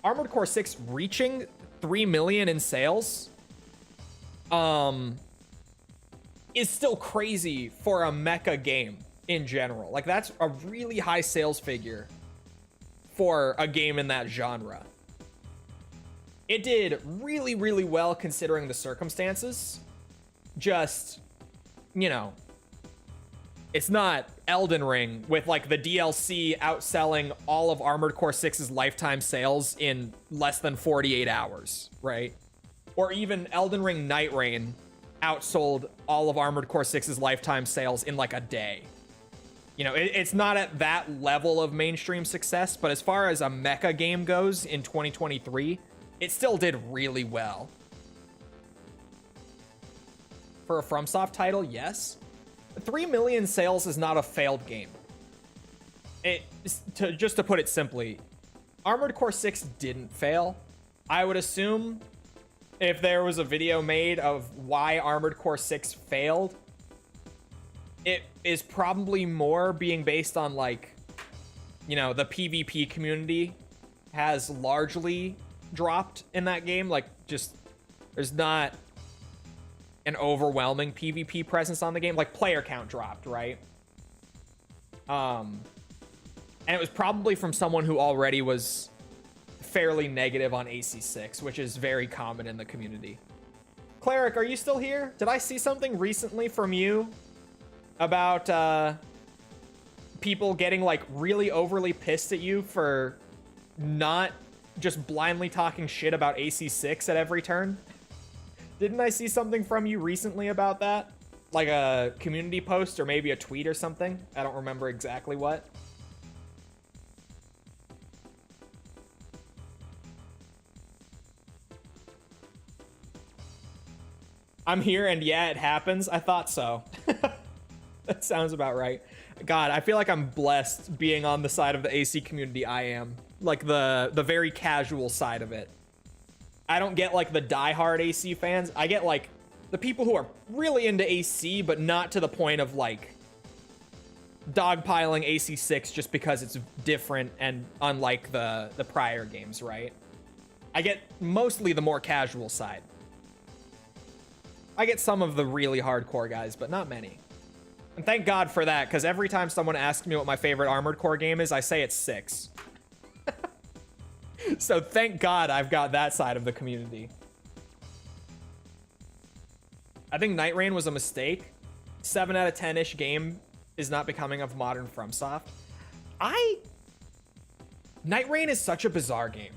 Armored Core 6 reaching 3 million in sales is still crazy for a mecha game in general. Like, that's a really high sales figure for a game in that genre. It did really, really well considering the circumstances. Just, you know, it's not Elden Ring with, like, the DLC outselling all of Armored Core 6's lifetime sales in less than 48 hours, right? Or even Elden Ring Night Rain outsold all of Armored Core 6's lifetime sales in, like, a day. You know, it's not at that level of mainstream success, but as far as a mecha game goes in 2023, it still did really well. For a FromSoft title, yes. 3 million sales is not a failed game. Just to put it simply, Armored Core 6 didn't fail. I would assume if there was a video made of why Armored Core 6 failed, it is probably more being based on, like, you know, the PvP community has largely dropped in that game. Like, just, there's not an overwhelming PvP presence on the game. Like, player count dropped, right? And it was probably from someone who already was fairly negative on AC6, which is very common in the community. Cleric, are you still here? Did I see something recently from you about people getting like really overly pissed at you for not just blindly talking shit about AC6 at every turn? Didn't I see something from you recently about that? Like a community post or maybe a tweet or something? I don't remember exactly what. I'm here and yeah, it happens. I thought so. That sounds about right. God, I feel like I'm blessed being on the side of the AC community I am. Like the very casual side of it. I don't get like the diehard AC fans. I get like the people who are really into AC, but not to the point of like dogpiling AC6 just because it's different and unlike the prior games, right? I get mostly the more casual side. I get some of the really hardcore guys, but not many. And thank God for that, because every time someone asks me what my favorite Armored Core game is, I say it's 6. So thank God I've got that side of the community. I think Night Rain was a mistake. 7 out of 10-ish game is not becoming of modern FromSoft. Night Rain is such a bizarre game.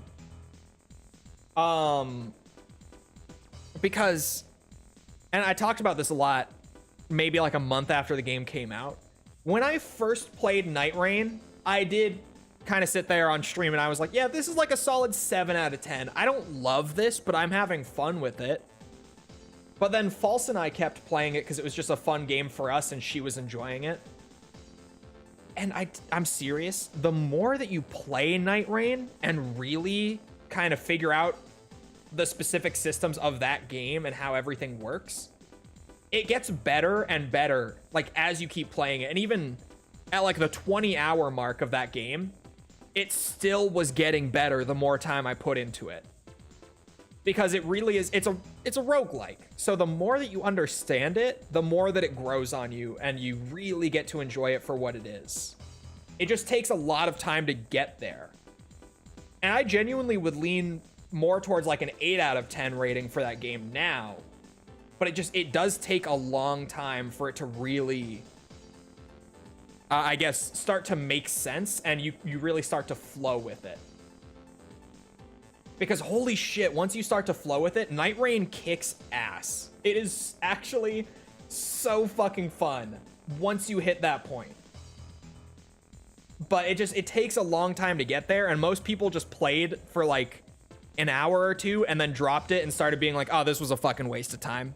Because, and I talked about this a lot, maybe like a month after the game came out. When I first played Night Rain, I did kind of sit there on stream and I was like, yeah, this is like a solid 7 out of 10. I don't love this, but I'm having fun with it. But then False and I kept playing it because it was just a fun game for us and she was enjoying it. And I'm serious, the more that you play Night Rain and really kind of figure out the specific systems of that game and how everything works, it gets better and better, like, as you keep playing it. And even at like the 20-hour mark of that game, it still was getting better the more time I put into it. Because it really is, it's a roguelike. So the more that you understand it, the more that it grows on you and you really get to enjoy it for what it is. It just takes a lot of time to get there. And I genuinely would lean more towards like an 8 out of 10 rating for that game now. But it does take a long time for it to really, I guess, start to make sense and you really start to flow with it. Because holy shit, once you start to flow with it, Night Rain kicks ass. It is actually so fucking fun once you hit that point. But it takes a long time to get there, and most people just played for like an hour or two and then dropped it and started being like, oh, this was a fucking waste of time.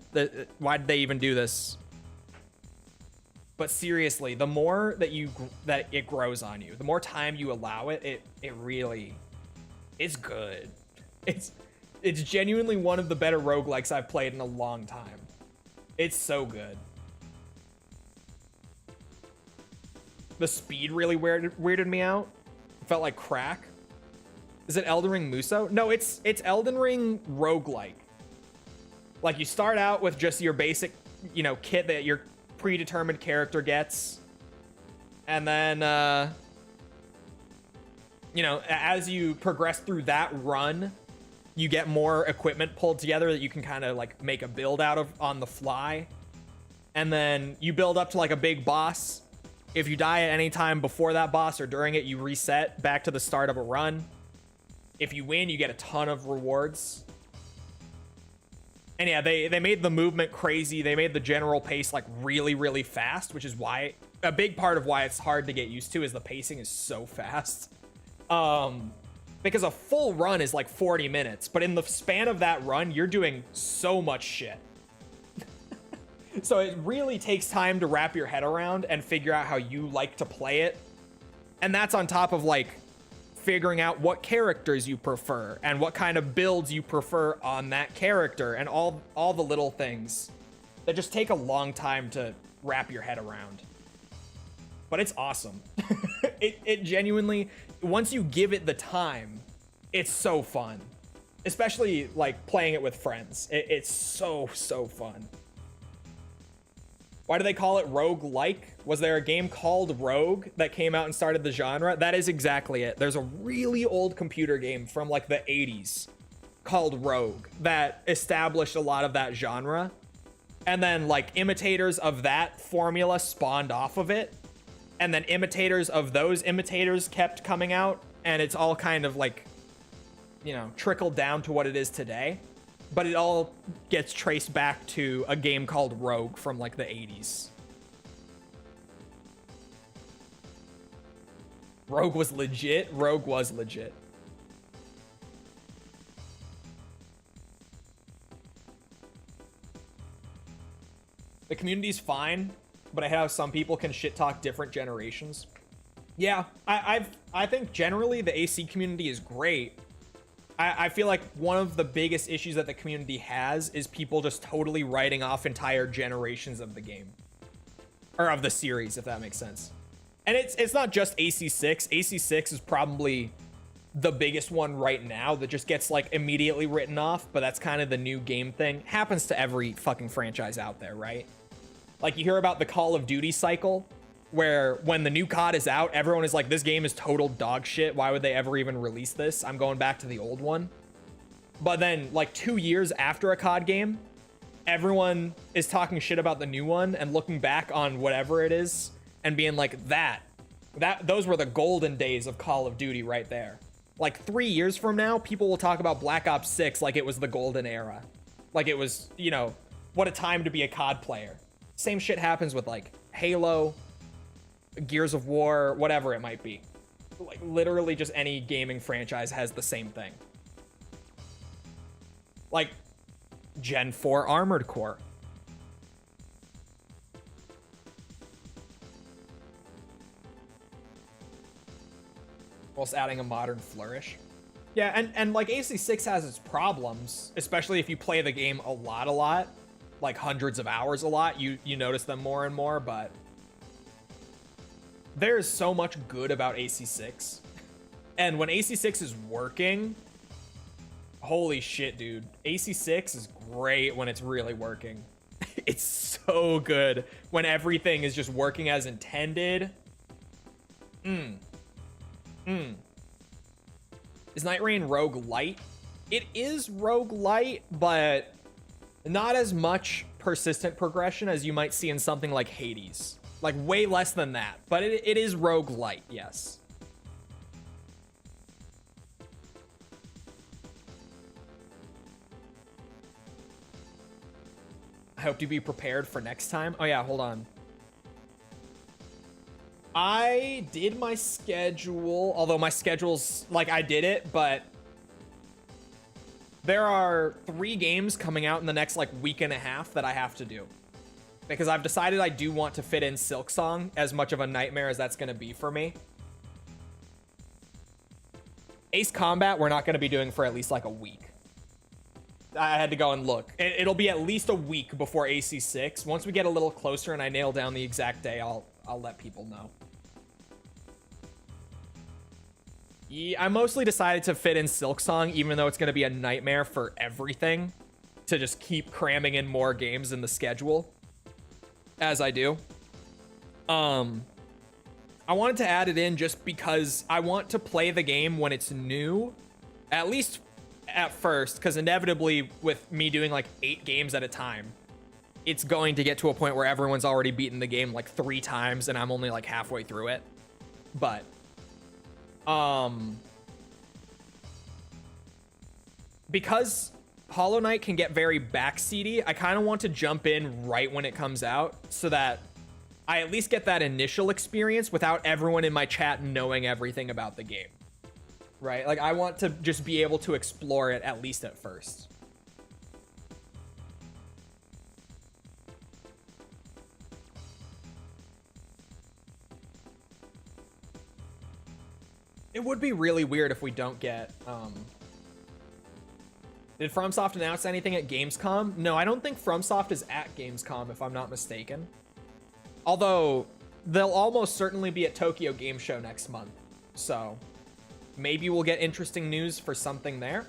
Why did they even do this? But seriously, the more that it grows on you, the more time you allow it, it really, it's good. It's genuinely one of the better roguelikes I've played in a long time. It's so good. The speed really weirded me out. It felt like crack. Is it Elden Ring Muso? No, it's Elden Ring roguelike. Like, you start out with just your basic, kit that your predetermined character gets. And then, as you progress through that run, you get more equipment pulled together that you can kind of like make a build out of on the fly. And then you build up to like a big boss. If you die at any time before that boss or during it, you reset back to the start of a run. If you win, you get a ton of rewards. And yeah, they made the movement crazy. They made the general pace like really, really fast, which is why a big part of why it's hard to get used to is the pacing is so fast. Because a full run is like 40 minutes, but in the span of that run, you're doing so much shit. So it really takes time to wrap your head around and figure out how you like to play it. And that's on top of like figuring out what characters you prefer and what kind of builds you prefer on that character and all the little things that just take a long time to wrap your head around. But it's awesome. It genuinely, once you give it the time, it's so fun. Especially like playing it with friends. It's so fun. Why do they call it roguelike? Was there a game called Rogue that came out and started the genre? That is exactly it. There's a really old computer game from like the 80s called Rogue that established a lot of that genre. And then like imitators of that formula spawned off of it. And then imitators of those imitators kept coming out. And it's all kind of like, you know, trickled down to what it is today. But it all gets traced back to a game called Rogue from like the 80s. Rogue was legit. Rogue was legit. The community's fine, but I have some people can shit talk different generations. Yeah, I think generally the AC community is great. I feel like one of the biggest issues that the community has is people just totally writing off entire generations of the game. Or of the series, if that makes sense. And it's not just AC6. AC6 is probably the biggest one right now that just gets like immediately written off, but that's kind of the new game thing. Happens to every fucking franchise out there, right? Like you hear about the Call of Duty cycle, where when the new COD is out, everyone is like, this game is total dog shit. Why would they ever even release this? I'm going back to the old one. But then like 2 years after a COD game, everyone is talking shit about the new one and looking back on whatever it is and being like, those were the golden days of Call of Duty right there. Like 3 years from now, people will talk about Black Ops 6 like it was the golden era. Like it was, you know, what a time to be a COD player. Same shit happens with like Halo, Gears of War, whatever it might be. Like literally just any gaming franchise has the same thing. Like Gen 4 Armored Core. Whilst adding a modern flourish. Yeah, and like AC6 has its problems, especially if you play the game a lot, like hundreds of hours a lot, you notice them more and more, but there's so much good about AC6. And when AC6 is working, holy shit, dude. AC6 is great when it's really working. It's so good when everything is just working as intended. Is Night Rain rogue light? It is rogue light, but not as much persistent progression as you might see in something like Hades. Like way less than that, but it is rogue light, yes. I hope to be prepared for next time. Oh yeah, hold on. I did my schedule, although my schedule's like I did it, but there are 3 games coming out in the next like week and a half that I have to do. Because I've decided I do want to fit in Silksong, as much of a nightmare as that's going to be for me. Ace Combat, we're not going to be doing for at least like a week. I had to go and look. It'll be at least a week before AC6. Once we get a little closer and I nail down the exact day, I'll let people know. Yeah, I mostly decided to fit in Silksong, even though it's going to be a nightmare for everything, to just keep cramming in more games in the schedule. As I do. I wanted to add it in just because I want to play the game when it's new, at least at first, because inevitably with me doing like 8 games at a time, it's going to get to a point where everyone's already beaten the game like 3 times and I'm only like halfway through it. But because Hollow Knight can get very backseaty, I kind of want to jump in right when it comes out so that I at least get that initial experience without everyone in my chat knowing everything about the game. Right? Like, I want to just be able to explore it at least at first. It would be really weird if we don't get, Did FromSoft announce anything at Gamescom? No, I don't think FromSoft is at Gamescom, if I'm not mistaken. Although, they'll almost certainly be at Tokyo Game Show next month. So, maybe we'll get interesting news for something there.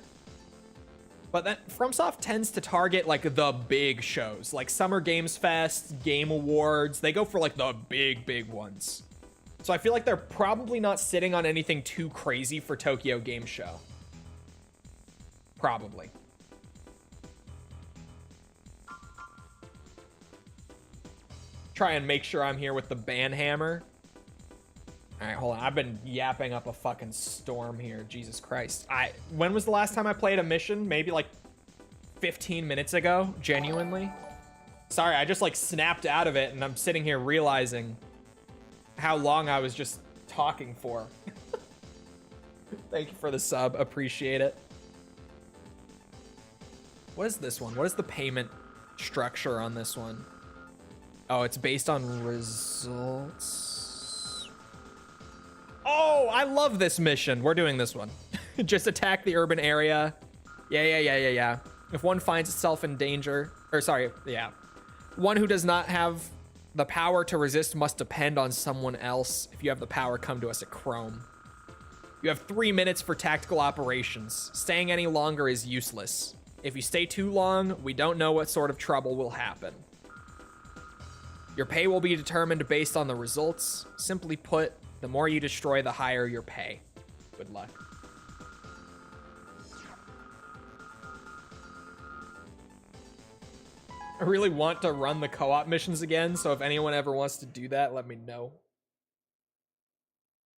But then FromSoft tends to target, like, the big shows. Like Summer Games Fest, Game Awards. They go for, like, the big ones. So I feel like they're probably not sitting on anything too crazy for Tokyo Game Show. Probably. Try and make sure I'm here with the banhammer. All right, hold on. I've been yapping up a fucking storm here. Jesus Christ. When was the last time I played a mission? Maybe like 15 minutes ago, genuinely. Sorry, I just like snapped out of it and I'm sitting here realizing how long I was just talking for. Thank you for the sub. Appreciate it. What is this one? What is the payment structure on this one? Oh, it's based on results. Oh, I love this mission. We're doing this one. Just attack the urban area. Yeah. If one finds itself in danger, or sorry, yeah. One who does not have the power to resist must depend on someone else. If you have the power, come to us at Chrome. You have 3 minutes for tactical operations. Staying any longer is useless. If you stay too long, we don't know what sort of trouble will happen. Your pay will be determined based on the results. Simply put, the more you destroy, the higher your pay. Good luck. I really want to run the co-op missions again, so if anyone ever wants to do that, let me know.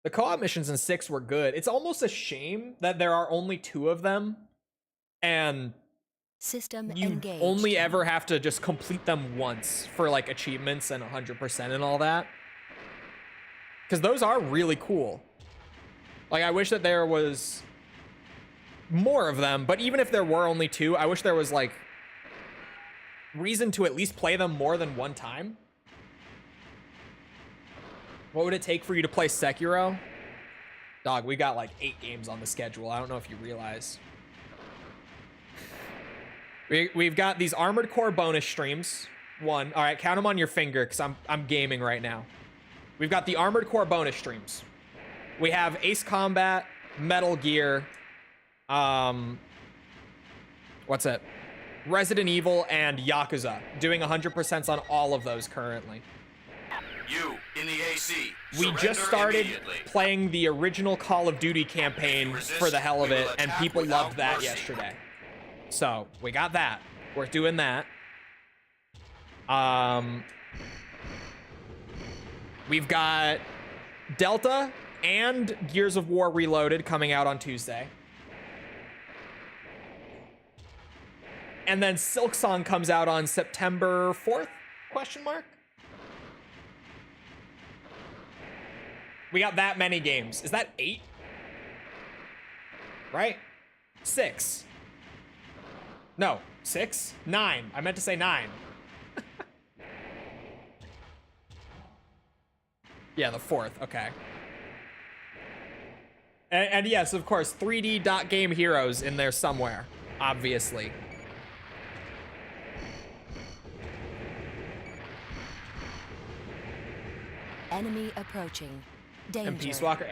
The co-op missions in 6 were good. It's almost a shame that there are only 2 of them, and System you engaged. only ever have to just complete them once for like achievements and 100% and all that. Because those are really cool. Like, I wish that there was more of them, but even if there were only 2, I wish there was like reason to at least play them more than one time. What would it take for you to play Sekiro? Dog, we got like 8 games on the schedule. I don't know if you realize. We've got these Armored Core bonus streams. 1. All right, count them on your finger because I'm gaming right now. We've got the Armored Core bonus streams. We have Ace Combat, Metal Gear, what's it? Resident Evil and Yakuza. Doing 100% on all of those currently. You, in the AC. We just started playing the original Call of Duty campaign for the hell of it, and people loved that yesterday. So, we got that. We're doing that. We've got Delta and Gears of War Reloaded coming out on Tuesday. And then Silksong comes out on September 4th? Question mark? We got that many games. Is that 8? Right? 6. No, 6? 9. I meant to say 9. Yeah, the 4th. Okay. And yes, of course, 3D Dot Game Heroes in there somewhere. Obviously. Enemy approaching. Danger. And Peace Walker.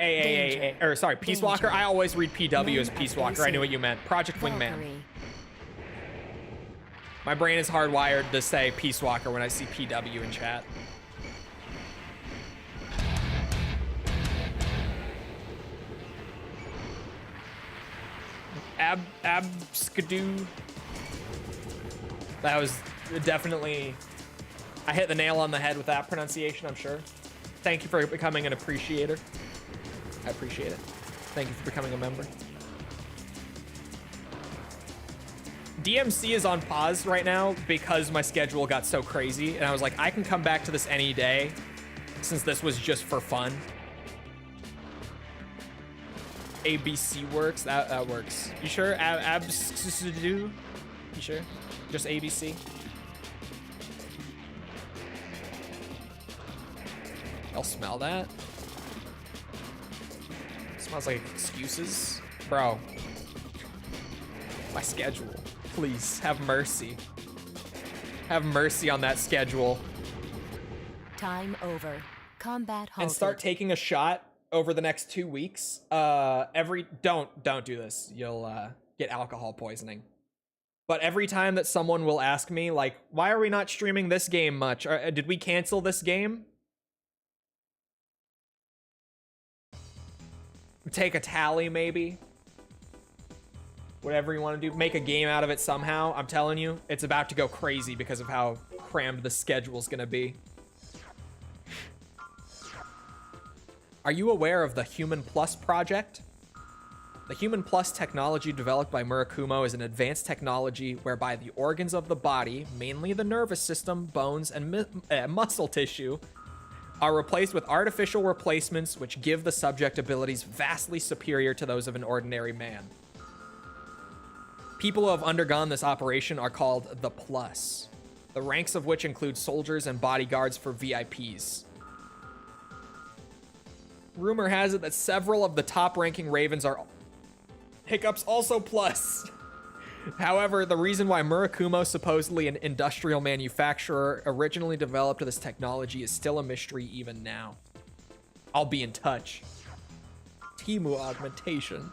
Or sorry, Peace Walker. I always read PW as Peace Walker. I knew what you meant. Project Wingman. My brain is hardwired to say Peace Walker when I see PW in chat. Abskadoo. That was definitely... I hit the nail on the head with that pronunciation, I'm sure. Thank you for becoming an appreciator. I appreciate it. Thank you for becoming a member. DMC is on pause right now because my schedule got so crazy, and I was like, I can come back to this any day since this was just for fun. ABC works. That works. You sure? Abskadoo? You sure? Just ABC? I'll smell that. Smells like excuses. Bro. My schedule. Please, have mercy. Have mercy on that schedule. Time over. Combat halted. And start taking a shot over the next 2 weeks. Don't do this. You'll get alcohol poisoning. But every time that someone will ask me, like, why are we not streaming this game much? Or, did we cancel this game? Take a tally, maybe. whatever you want to do. Make a game out of it somehow. I'm telling you, it's about to go crazy because of how crammed the schedule's gonna be. Are you aware of the Human Plus project? The Human Plus technology developed by Murakumo is an advanced technology whereby the organs of the body, mainly the nervous system, bones, and muscle tissue, are replaced with artificial replacements which give the subject abilities vastly superior to those of an ordinary man. People who have undergone this operation are called the Plus, the ranks of which include soldiers and bodyguards for VIPs. Rumor has it that several of the top-ranking Ravens are Hiccups also Plus. However, the reason why Murakumo, supposedly an industrial manufacturer, originally developed this technology is still a mystery even now. I'll be in touch. Timu augmentation.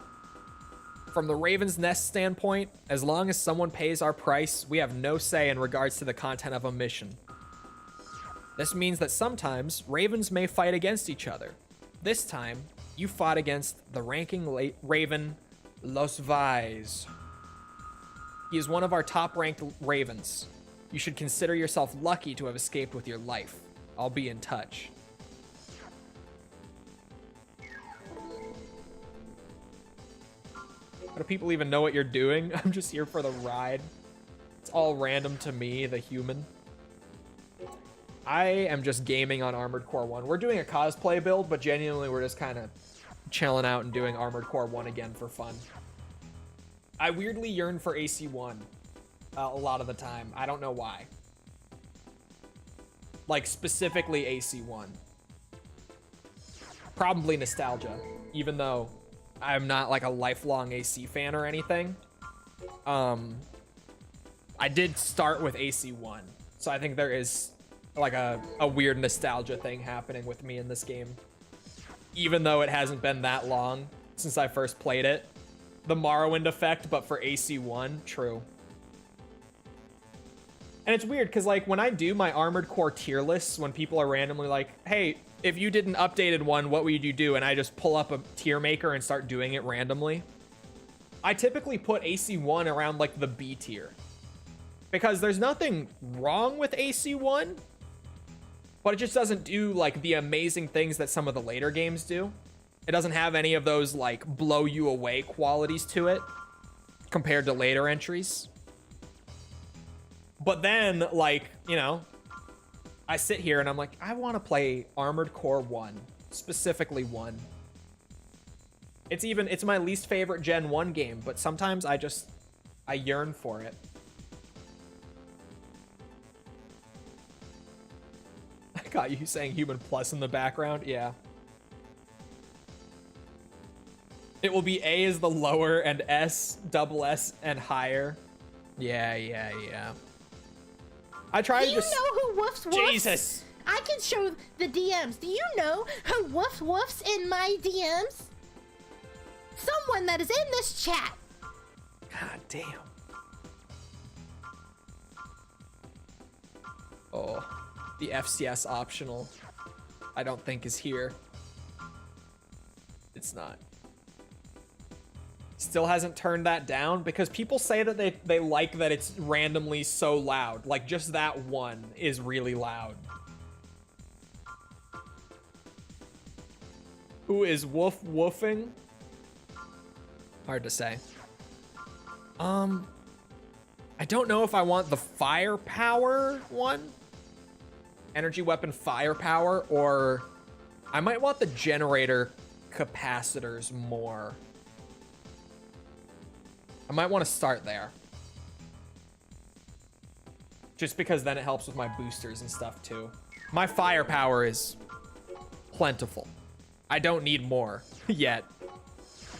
From the Raven's Nest standpoint, as long as someone pays our price, we have no say in regards to the content of a mission. This means that sometimes Ravens may fight against each other. This time, you fought against the ranking Raven, Los Vais. He is one of our top-ranked Ravens. You should consider yourself lucky to have escaped with your life. I'll be in touch. How do people even know what you're doing? I'm just here for the ride. It's all random to me, the human. I am just gaming on Armored Core 1. We're doing a cosplay build, but genuinely we're just kind of chilling out and doing Armored Core 1 again for fun. I weirdly yearn for AC1 a lot of the time. I don't know why. Like, specifically AC1. Probably nostalgia, even though I'm not like a lifelong AC fan or anything. I did start with AC1, so I think there is like a weird nostalgia thing happening with me in this game. Even though it hasn't been that long since I first played it. The Morrowind effect, but for AC1, true. And it's weird, because like when I do my Armored Core tier lists, when people are randomly like, hey, if you did an updated one, what would you do? And I just pull up a tier maker and start doing it randomly. I typically put AC1 around like the B tier. Because there's nothing wrong with AC1, but it just doesn't do like the amazing things that some of the later games do. It doesn't have any of those like blow you away qualities to it compared to later entries. But then, like, you know, I sit here and I'm like, I want to play Armored Core 1, specifically 1. It's my least favorite Gen 1 game, but sometimes I yearn for it. I got you saying Human Plus in the background, yeah. It will be A is the lower and S, double S and higher. Yeah. I try to just... Do you know who woofs woofs? Jesus! I can show the DMs. Do you know who woofs woofs in my DMs? Someone that is in this chat. God damn. Oh, the FCS optional, I don't think is here. It's not. Still hasn't turned that down because people say that they like that it's randomly so loud. Like just that one is really loud. Who is woofing? Hard to say. I don't know if I want the firepower one. Energy weapon firepower, or I might want the generator capacitors more. I might want to start there. Just because then it helps with my boosters and stuff too. My firepower is plentiful. I don't need more yet.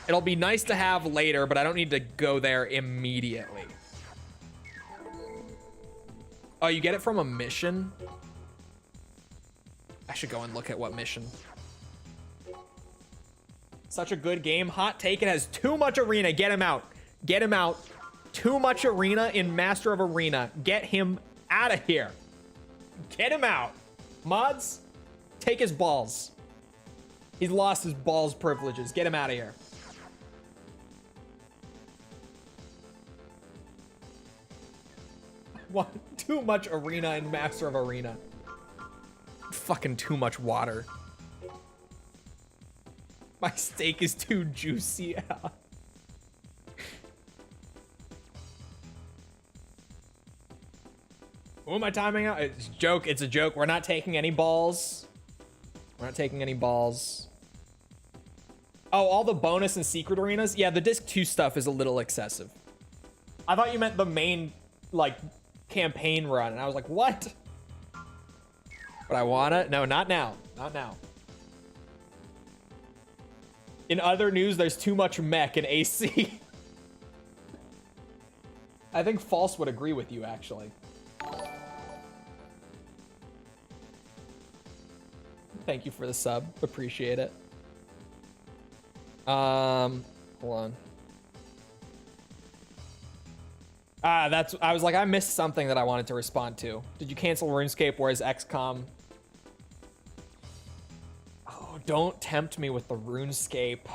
It'll be nice to have later, but I don't need to go there immediately. Oh, you get it from a mission? I should go and look at what mission. Such a good game. Hot take, it has too much arena. Get him out. Get him out. Too much arena in Master of Arena. Get him out of here. Get him out. Mods, take his balls. He's lost his balls privileges. Get him out of here. Too much arena in Master of Arena. Fucking too much water. My steak is too juicy. Who am I timing out? It's a joke. It's a joke. We're not taking any balls. We're not taking any balls. Oh, all the bonus and secret arenas? Yeah, the disc 2 stuff is a little excessive. I thought you meant the main, like, campaign run. And I was like, what? But I wanna? No, not now. Not now. In other news, there's too much mech in AC. I think False would agree with you, actually. Thank you for the sub. Appreciate it. Hold on. I was like, I missed something that I wanted to respond to. Did you cancel RuneScape, whereas XCOM? Oh, don't tempt me with the RuneScape.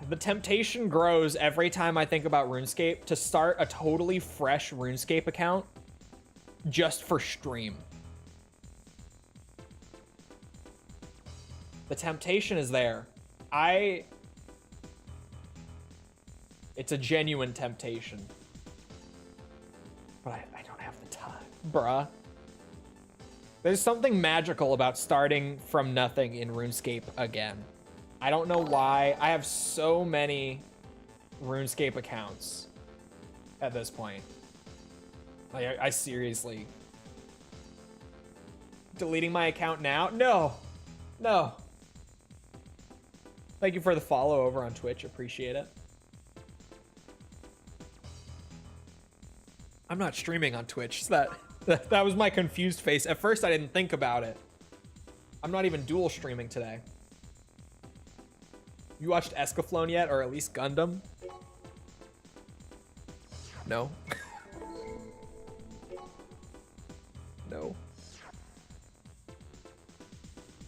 The temptation grows every time I think about RuneScape to start a totally fresh RuneScape account just for stream. The temptation is there. It's a genuine temptation. But I don't have the time, bruh. There's something magical about starting from nothing in RuneScape again. I don't know why. I have so many RuneScape accounts at this point. Like, I seriously... Deleting my account now? No. No. Thank you for the follow over on Twitch. Appreciate it. I'm not streaming on Twitch. So that was my confused face. At first, I didn't think about it. I'm not even dual streaming today. You watched Escaflowne yet, or at least Gundam? No. No.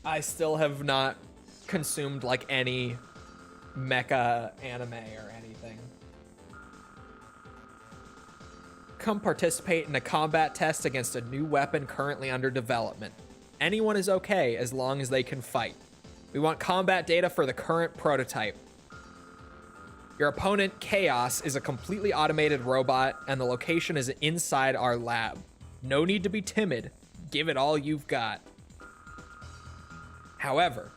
I still have not consumed like any mecha anime or anything. Come participate in a combat test against a new weapon currently under development. Anyone is okay as long as they can fight. We want combat data for the current prototype. Your opponent, Chaos, is a completely automated robot, and the location is inside our lab. No need to be timid. Give it all you've got. However,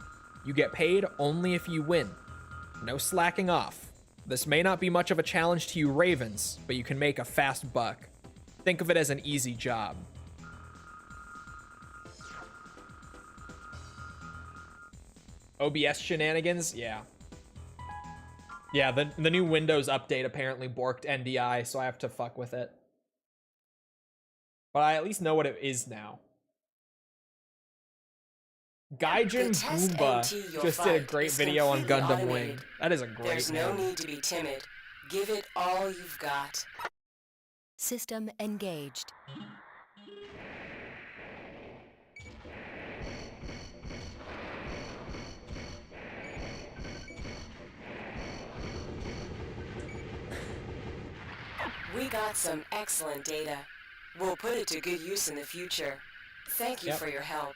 you get paid only if you win. No slacking off. This may not be much of a challenge to you Ravens, but you can make a fast buck. Think of it as an easy job. OBS shenanigans? Yeah. Yeah, the new Windows update apparently borked NDI, so I have to fuck with it. But I at least know what it is now. Gaijin Goomba just did a great video on Gundam Wing. That is a great There's no need to be timid. Give it all you've got. System engaged. We got some excellent data. We'll put it to good use in the future. Thank you for your help.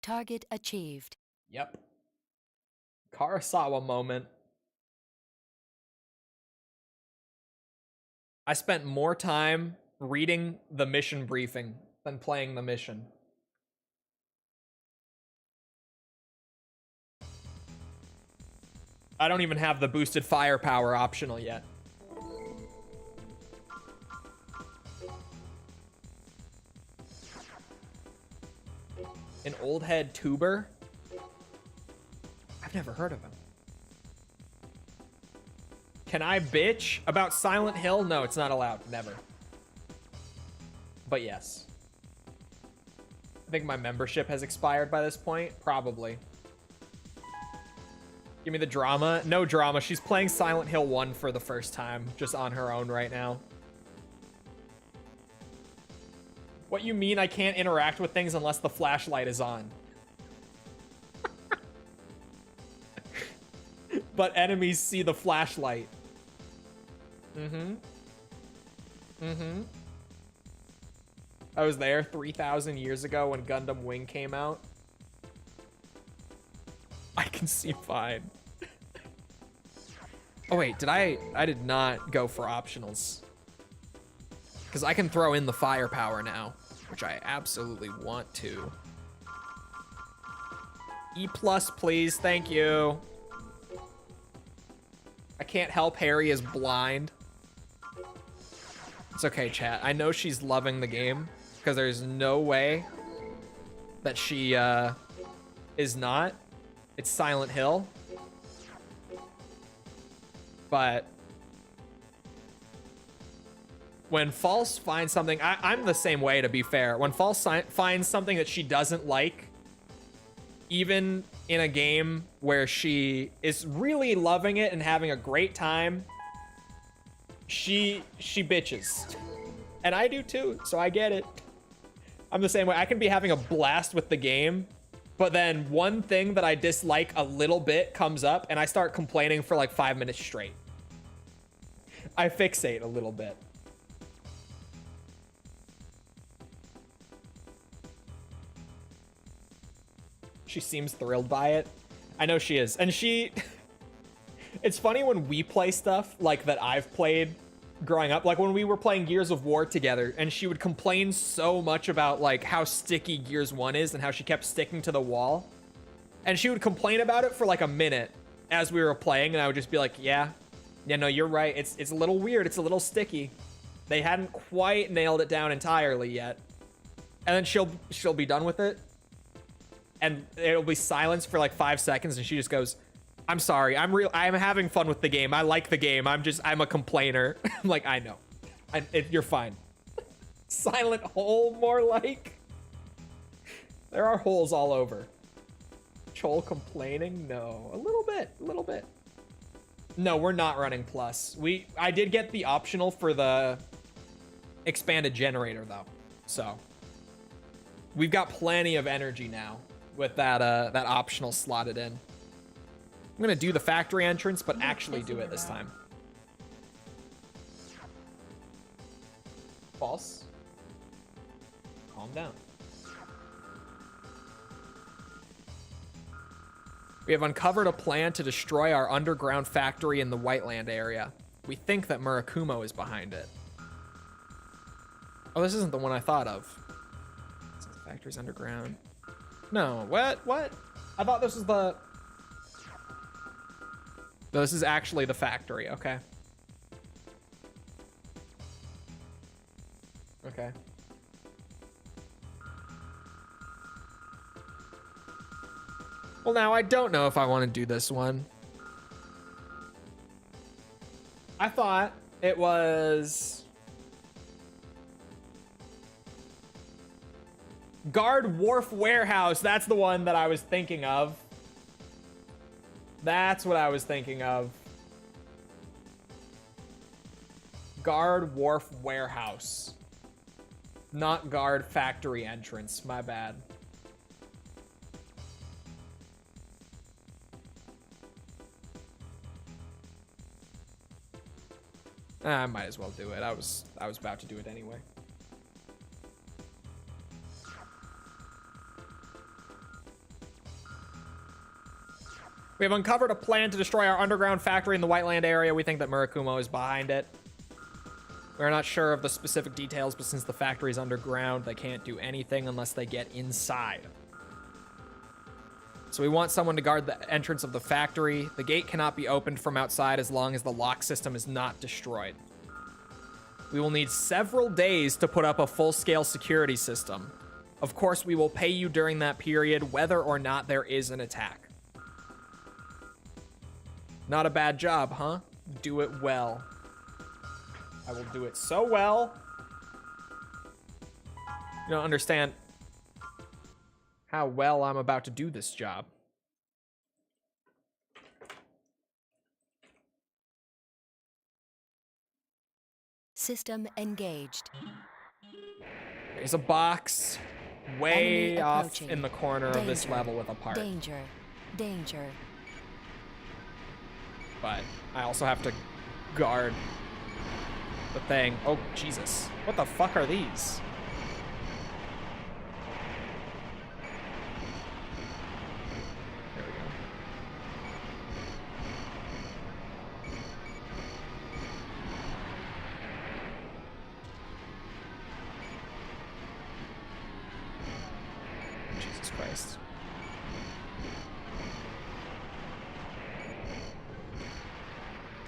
Target achieved. Yep. Karasawa moment. I spent more time reading the mission briefing than playing the mission. I don't even have the boosted firepower optional yet. An old head tuber? I've never heard of him. Can I bitch about Silent Hill? No, it's not allowed. Never. But yes. I think my membership has expired by this point. Probably. Give me the drama. No drama. She's playing Silent Hill 1 for the first time. Just on her own right now. What you mean I can't interact with things unless the flashlight is on? But enemies see the flashlight. Mm-hmm. Mm-hmm. I was there 3,000 years ago when Gundam Wing came out. I can see fine. Oh wait, I did not go for optionals. Because I can throw in the firepower now, which I absolutely want to. E+, please, thank you. I can't help Harry is blind. It's okay, chat. I know she's loving the game, because there's no way that she is not. It's Silent Hill. But when False finds something, I'm the same way, to be fair. When False finds something that she doesn't like, even in a game where she is really loving it and having a great time, she bitches. And I do too, so I get it. I'm the same way. I can be having a blast with the game, but then one thing that I dislike a little bit comes up and I start complaining for like 5 minutes straight. I fixate a little bit. She seems thrilled by it. I know she is. And she... It's funny when we play stuff like that I've played growing up. Like when we were playing Gears of War together and she would complain so much about like how sticky Gears 1 is and how she kept sticking to the wall. And she would complain about it for like a minute as we were playing and I would just be like, yeah, no, you're right. It's a little weird. It's a little sticky. They hadn't quite nailed it down entirely yet. And then she'll be done with it. And it'll be silence for like 5 seconds and she just goes, I'm sorry. I'm having fun with the game. I like the game. I'm a complainer. I'm like, I know. You're fine. Silent hole, more like. There are holes all over. Chole complaining? No. A little bit. No, we're not running plus. I did get the optional for the expanded generator though. So we've got plenty of energy now with that optional slotted in. I'm gonna do the factory entrance, but actually do it this time. False. Calm down. We have uncovered a plan to destroy our underground factory in the Whiteland area. We think that Murakumo is behind it. Oh, this isn't the one I thought of. The factory's underground. No, what? I thought this was the... No, this is actually the factory, okay. Okay. Well, now I don't know if I want to do this one. I thought it was... Guard Wharf Warehouse. That's the one that I was thinking of. That's what I was thinking of. Guard Wharf Warehouse. Not Guard Factory Entrance. My bad. I might as well do it. I was about to do it anyway. We have uncovered a plan to destroy our underground factory in the Whiteland area. We think that Murakumo is behind it. We're not sure of the specific details, but since the factory is underground, they can't do anything unless they get inside. So we want someone to guard the entrance of the factory. The gate cannot be opened from outside as long as the lock system is not destroyed. We will need several days to put up a full-scale security system. Of course, we will pay you during that period, whether or not there is an attack. Not a bad job, huh? Do it well. I will do it so well. You don't understand how well I'm about to do this job. System engaged. There's a box way Enemy off approaching. in the corner of this Danger. level with a part. Danger. Danger. But I also have to guard the thing. Oh, Jesus. What the fuck are these?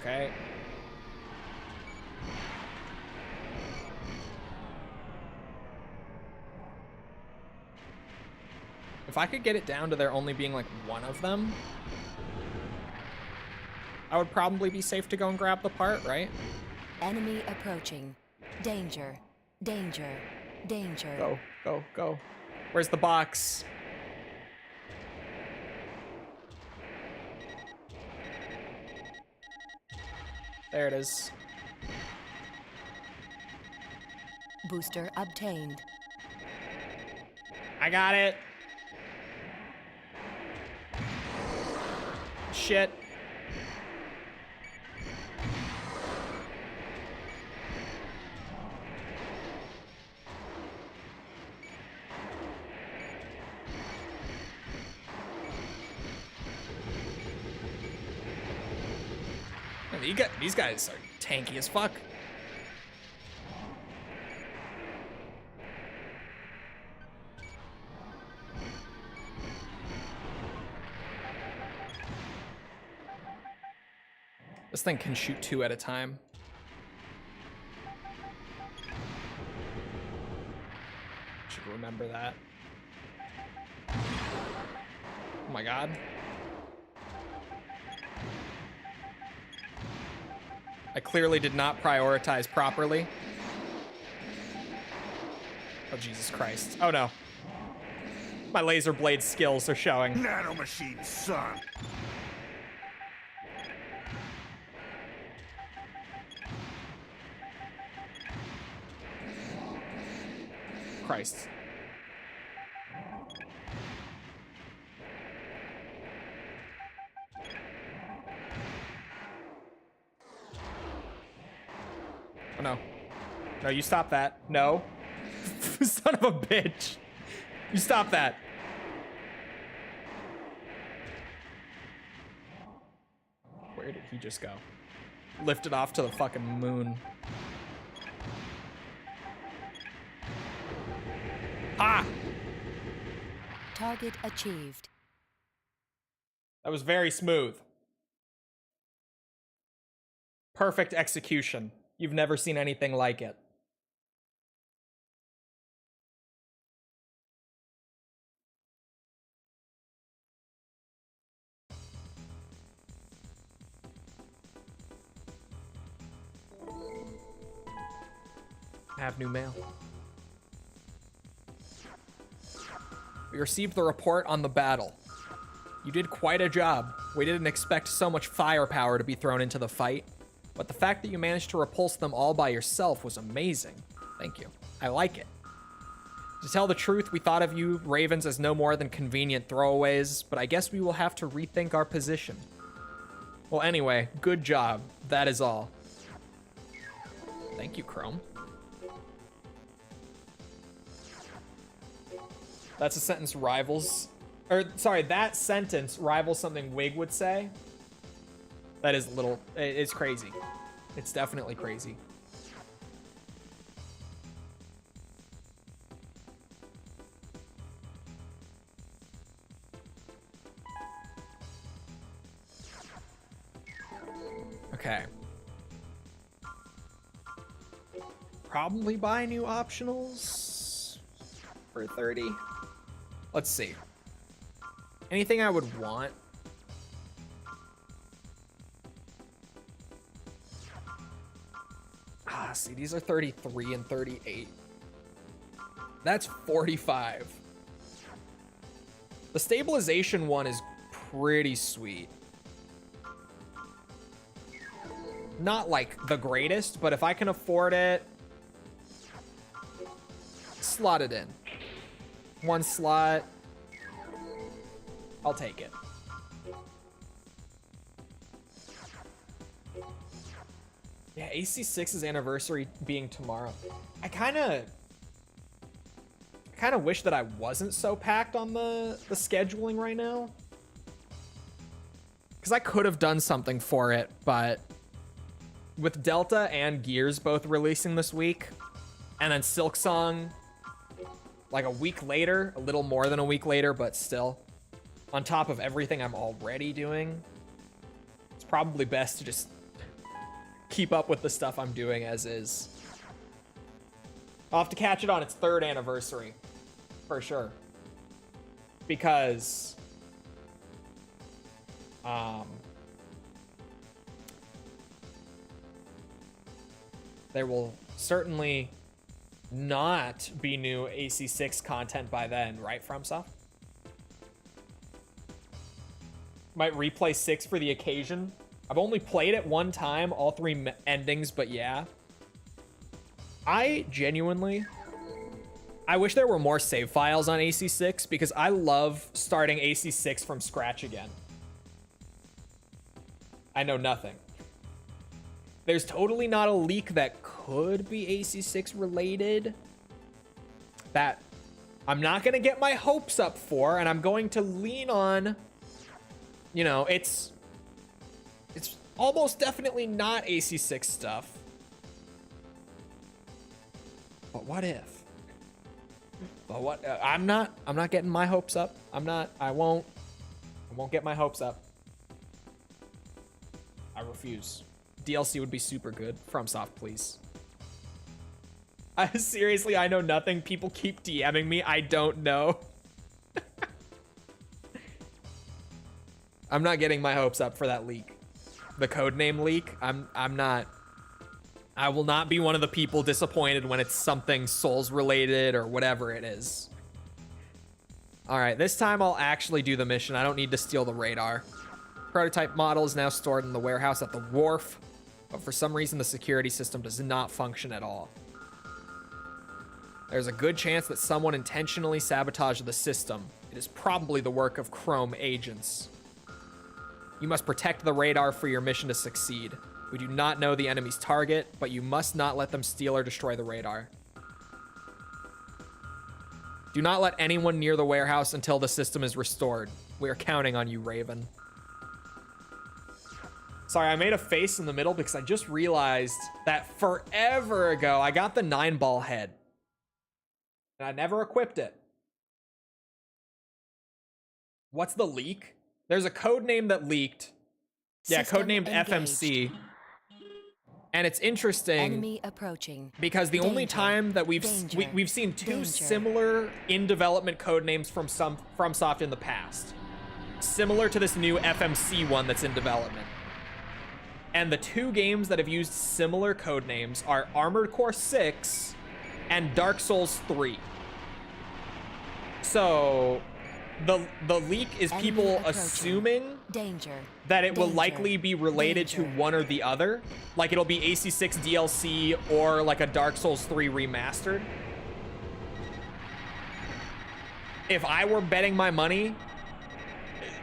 Okay. If I could get it down to there only being like one of them, I would probably be safe to go and grab the part, right? Enemy approaching. Danger. Danger. Danger. Go, go, go. Where's the box? There it is. Booster obtained. I got it. Shit. These guys are tanky as fuck. This thing can shoot 2 at a time. Should remember that. Oh my god. I clearly did not prioritize properly. Oh, Jesus Christ. Oh, no. My laser blade skills are showing. Nanomachine, son. Christ. Oh, no. No, you stop that. No. Son of a bitch. You stop that. Where did he just go? Lifted off to the fucking moon. Ah! Target achieved. That was very smooth. Perfect execution. You've never seen anything like it. I have new mail. We received the report on the battle. You did quite a job. We didn't expect so much firepower to be thrown into the fight, but the fact that you managed to repulse them all by yourself was amazing. Thank you. I like it. To tell the truth, we thought of you Ravens as no more than convenient throwaways, but I guess we will have to rethink our position. Well, anyway, good job. That is all. Thank you, Chrome. That's a sentence rivals, or sorry, that sentence rivals something Wig would say. That is a little, it's crazy. It's definitely crazy. Okay. Probably buy new optionals for 30. Let's see. Anything I would want? Ah, see, these are 33 and 38. That's 45. The stabilization one is pretty sweet. Not like the greatest, but if I can afford it, slot it in. One slot. I'll take it. Yeah, AC6's anniversary being tomorrow. I kind of wish that I wasn't so packed on the scheduling right now. Because I could have done something for it, but with Delta and Gears both releasing this week, and then Silksong like a week later, a little more than a week later, but still, on top of everything I'm already doing, it's probably best to just keep up with the stuff I'm doing as is. I'll have to catch it on its 3rd anniversary, for sure. Because, there will certainly not be new AC6 content by then, right, FromSoft? Might replay 6 for the occasion. I've only played it one time, all 3 endings, but yeah. I wish there were more save files on AC6 because I love starting AC6 from scratch again. I know nothing. There's totally not a leak that could be AC6 related that I'm not going to get my hopes up for, and I'm going to lean on, you know, it's almost definitely not AC6 stuff. But what if? But what? I'm not getting my hopes up. I won't get my hopes up. I refuse. DLC would be super good. FromSoft, please. Seriously, I know nothing. People keep DMing me. I don't know. I'm not getting my hopes up for that leak. The codename leak. I'm not. I will not be one of the people disappointed when it's something Souls related or whatever it is. All right, this time I'll actually do the mission. I don't need to steal the radar. Prototype model is now stored in the warehouse at the wharf, but for some reason the security system does not function at all. There's a good chance that someone intentionally sabotaged the system. It is probably the work of Chrome agents. You must protect the radar for your mission to succeed. We do not know the enemy's target, but you must not let them steal or destroy the radar. Do not let anyone near the warehouse until the system is restored. We are counting on you, Raven. Sorry, I made a face in the middle because I just realized that forever ago, I got the 9-ball head. And I never equipped it. What's the leak? There's a code name that leaked. Yeah, codenamed FMC. And it's interesting Enemy approaching. because the only time that we've seen 2 similar in development code names from FromSoft in the past, similar to this new FMC one that's in development. And the 2 games that have used similar code names are Armored Core 6 and Dark Souls 3. So the leak is Enemy people approaching. assuming Danger. that it will Danger. likely be related to Danger. one or the other. Like it'll be AC6 DLC or like a Dark Souls 3 remastered. If I were betting my money,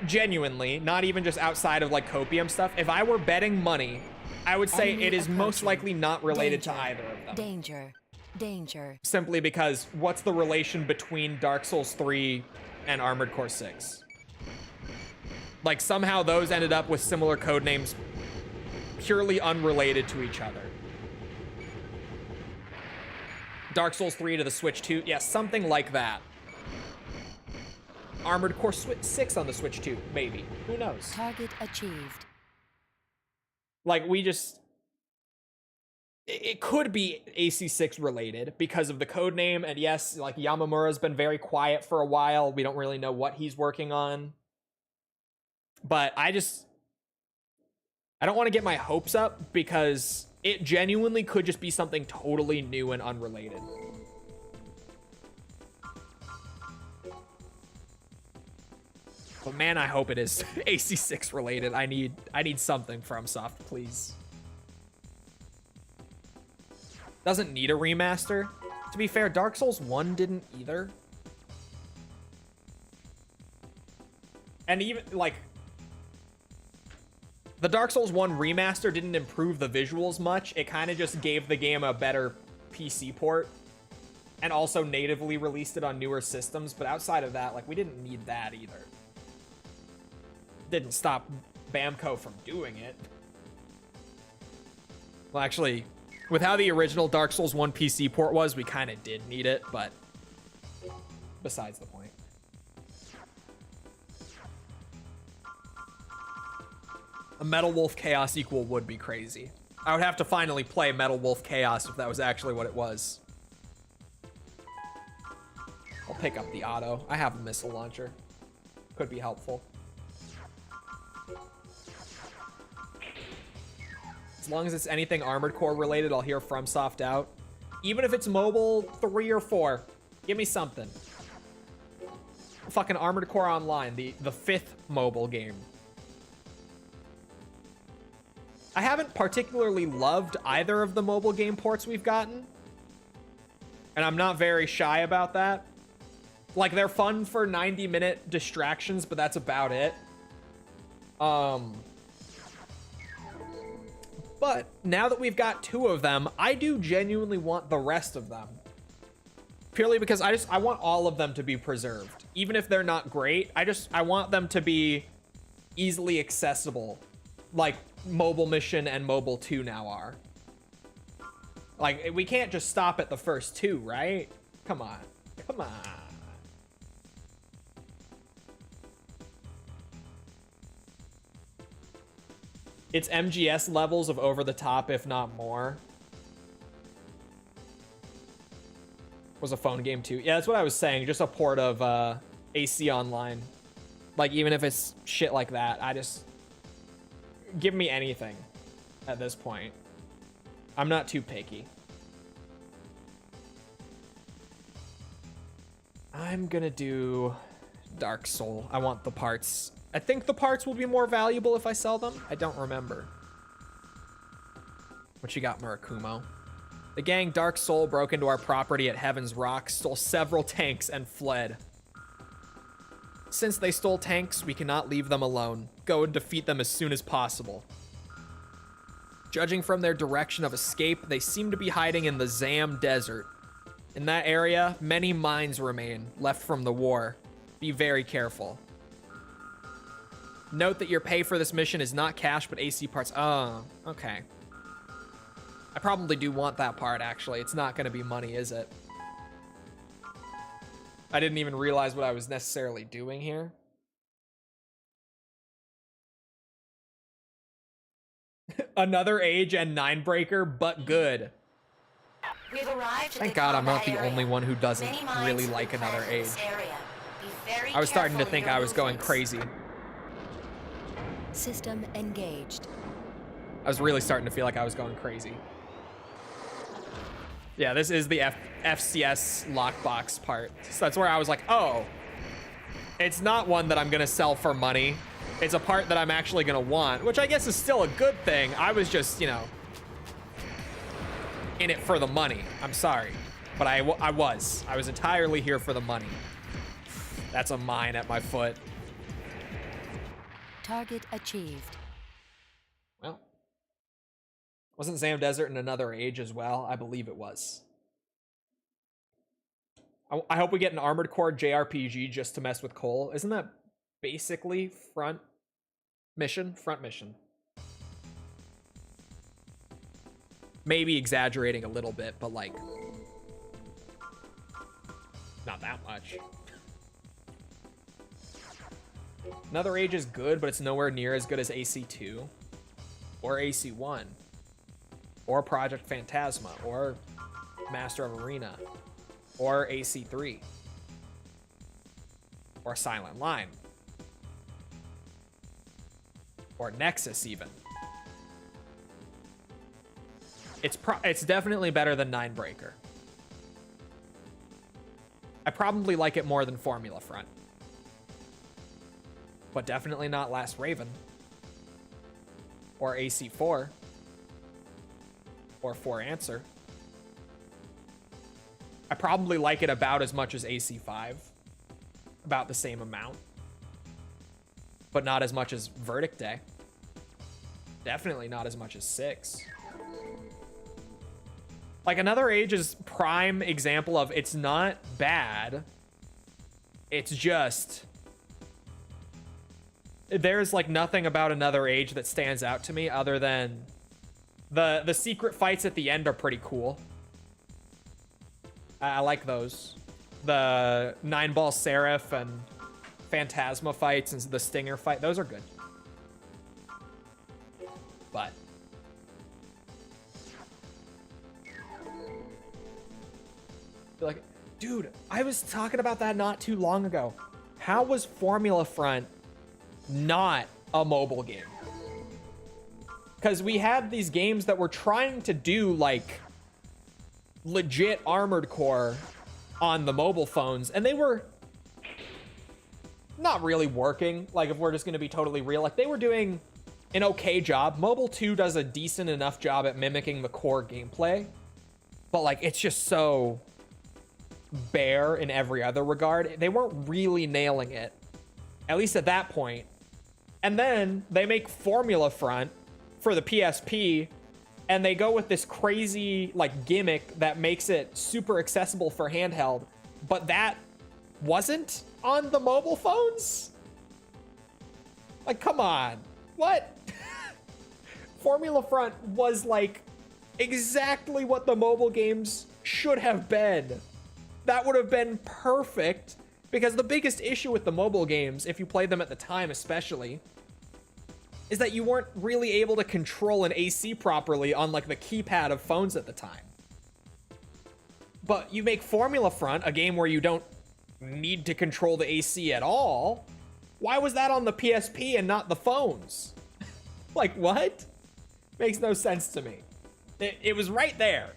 genuinely, not even just outside of like copium stuff, if I were betting money, I would say Enemy it is most approaching. likely not related to Danger. either of them. Danger. Danger. Simply because what's the relation between Dark Souls 3 and Armored Core 6? Like somehow those ended up with similar code names purely unrelated to each other. Dark Souls 3 to the Switch 2, yeah, something like that. Armored Core 6 on the Switch 2, maybe. Who knows? Target achieved. Like we just, it could be AC6 related because of the code name, and yes, like Yamamura's been very quiet for a while. We don't really know what he's working on. But I don't want to get my hopes up because it genuinely could just be something totally new and unrelated. But man, I hope it is AC6 related. I need something from FromSoft, please. Doesn't need a remaster. To be fair, Dark Souls 1 didn't either. And even like the Dark Souls 1 remaster didn't improve the visuals much. It kind of just gave the game a better PC port and also natively released it on newer systems. But outside of that, like we didn't need that either. Didn't stop Bamco from doing it. Well, actually, with how the original Dark Souls 1 PC port was, we kind of did need it, but besides the point. A Metal Wolf Chaos equal would be crazy. I would have to finally play Metal Wolf Chaos if that was actually what it was. I'll pick up the auto. I have a missile launcher. Could be helpful. As long as it's anything Armored Core related, I'll hear FromSoft out. Even if it's mobile 3 or 4, give me something. Fucking Armored Core Online, the 5th mobile game. I haven't particularly loved either of the mobile game ports we've gotten. And I'm not very shy about that. Like, they're fun for 90-minute distractions, but that's about it. But now that we've got 2 of them, I do genuinely want the rest of them. Purely because I want all of them to be preserved. Even if they're not great, I want them to be easily accessible. Like Mobile Mission and Mobile 2 now are. Like, we can't just stop at the first 2, right? Come on. Come on. It's MGS levels of over the top, if not more. Was a phone game too. Yeah, that's what I was saying. Just a port of AC Online. Like, even if it's shit like that, I just... Give me anything at this point. I'm not too picky. I'm gonna do Dark Soul. I want the parts. I think the parts will be more valuable if I sell them. I don't remember. What you got, Murakumo? The gang Dark Soul broke into our property at Heaven's Rock, stole several tanks, and fled. Since they stole tanks, we cannot leave them alone. Go and defeat them as soon as possible. Judging from their direction of escape, they seem to be hiding in the Zam Desert. In that area, many mines remain, left from the war. Be very careful. Note that your pay for this mission is not cash, but AC parts. Oh, okay. I probably do want that part, actually. It's not going to be money, is it? I didn't even realize what I was necessarily doing here. Another Age and Ninebreaker, but good. We've arrived at Thank the God I'm not combat the area. only one who doesn't Many mines really have like been Another planted in Age. this area. Be very I was starting to careful think in your I was going movements. crazy. System engaged. I was really starting to feel like I was going crazy. Yeah, this is the FCS lockbox part. So that's where I was like, oh, it's not one that I'm going to sell for money. It's a part that I'm actually going to want, which I guess is still a good thing. I was just, you know, in it for the money. I'm sorry. But I was entirely here for the money. That's a mine at my foot. Target achieved. Well, wasn't Zam Desert in Another Age as well? I believe it was. I hope we get an Armored Core JRPG just to mess with Cole. Isn't that basically front mission? Front mission. Maybe exaggerating a little bit, but like, not that much. Another Age is good, but it's nowhere near as good as AC2 or AC1 or Project Phantasma or Master of Arena or AC3 or Silent Line or Nexus even. It's definitely better than Ninebreaker. I probably like it more than Formula Front. But definitely not Last Raven. Or AC4. Or 4 Answer. I probably like it about as much as AC5. About the same amount. But not as much as Verdict Day. Definitely not as much as 6. Like, Another Age is prime example of it's not bad. It's just... There's, like, nothing about Another Age that stands out to me other than... The secret fights at the end are pretty cool. I like those. The 9-Ball Seraph and Phantasma fights and the Stinger fight, those are good. But Like, dude, I was talking about that not too long ago. How was Formula Front not a mobile game? Because we had these games that were trying to do like legit Armored Core on the mobile phones, and they were not really working. Like, if we're just going to be totally real, like they were doing an okay job. Mobile 2 does a decent enough job at mimicking the core gameplay, but like it's just so bare in every other regard. They weren't really nailing it, at least at that point. And then they make Formula Front for the PSP, and they go with this crazy like gimmick that makes it super accessible for handheld, but that wasn't on the mobile phones. Like, come on, what? Formula Front was like exactly what the mobile games should have been. That would have been perfect, because the biggest issue with the mobile games, if you played them at the time especially, is that you weren't really able to control an AC properly on like the keypad of phones at the time. But you make Formula Front, a game where you don't need to control the AC at all. Why was that on the PSP and not the phones? Like, what? Makes no sense to me. It was right there.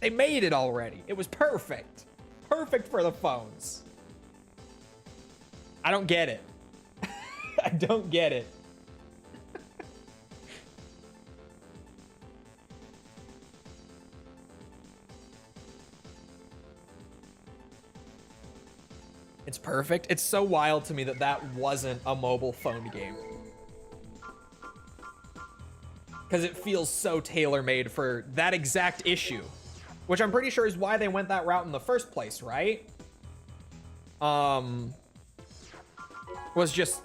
They made it already. It was perfect. Perfect for the phones. I don't get it. I don't get it. It's perfect. It's so wild to me that that wasn't a mobile phone game, because it feels so tailor-made for that exact issue, which I'm pretty sure is why they went that route in the first place, right? Was just,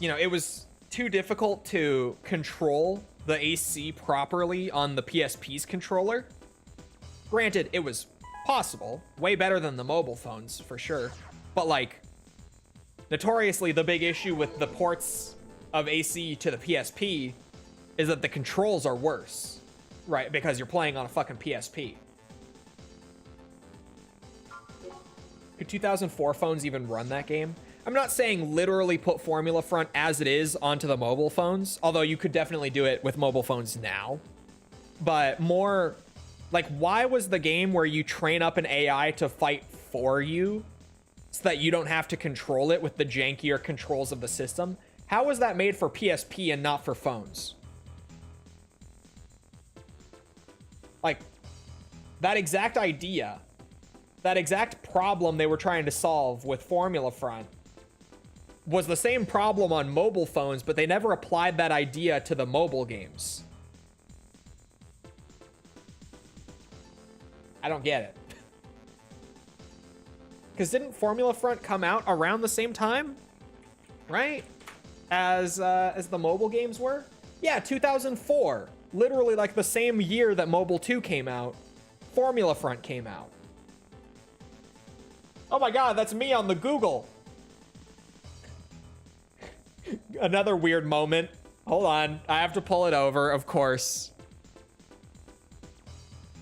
you know, it was too difficult to control the AC properly on the PSP's controller. Granted, it was possible, way better than the mobile phones for sure. But like, notoriously, the big issue with the ports of AC to the PSP is that the controls are worse, right? Because you're playing on a fucking PSP. Could 2004 phones even run that game? I'm not saying literally put Formula Front as it is onto the mobile phones, although you could definitely do it with mobile phones now. But more like, why was the game where you train up an AI to fight for you so that you don't have to control it with the jankier controls of the system? How was that made for PSP and not for phones? Like, that exact idea, that exact problem they were trying to solve with Formula Front was the same problem on mobile phones, but they never applied that idea to the mobile games. I don't get it. Because didn't Formula Front come out around the same time, right? As the mobile games were? Yeah, 2004. Literally like the same year that Mobile 2 came out, Formula Front came out. Oh my god, that's me on the Google. Another weird moment. Hold on, I have to pull it over, of course.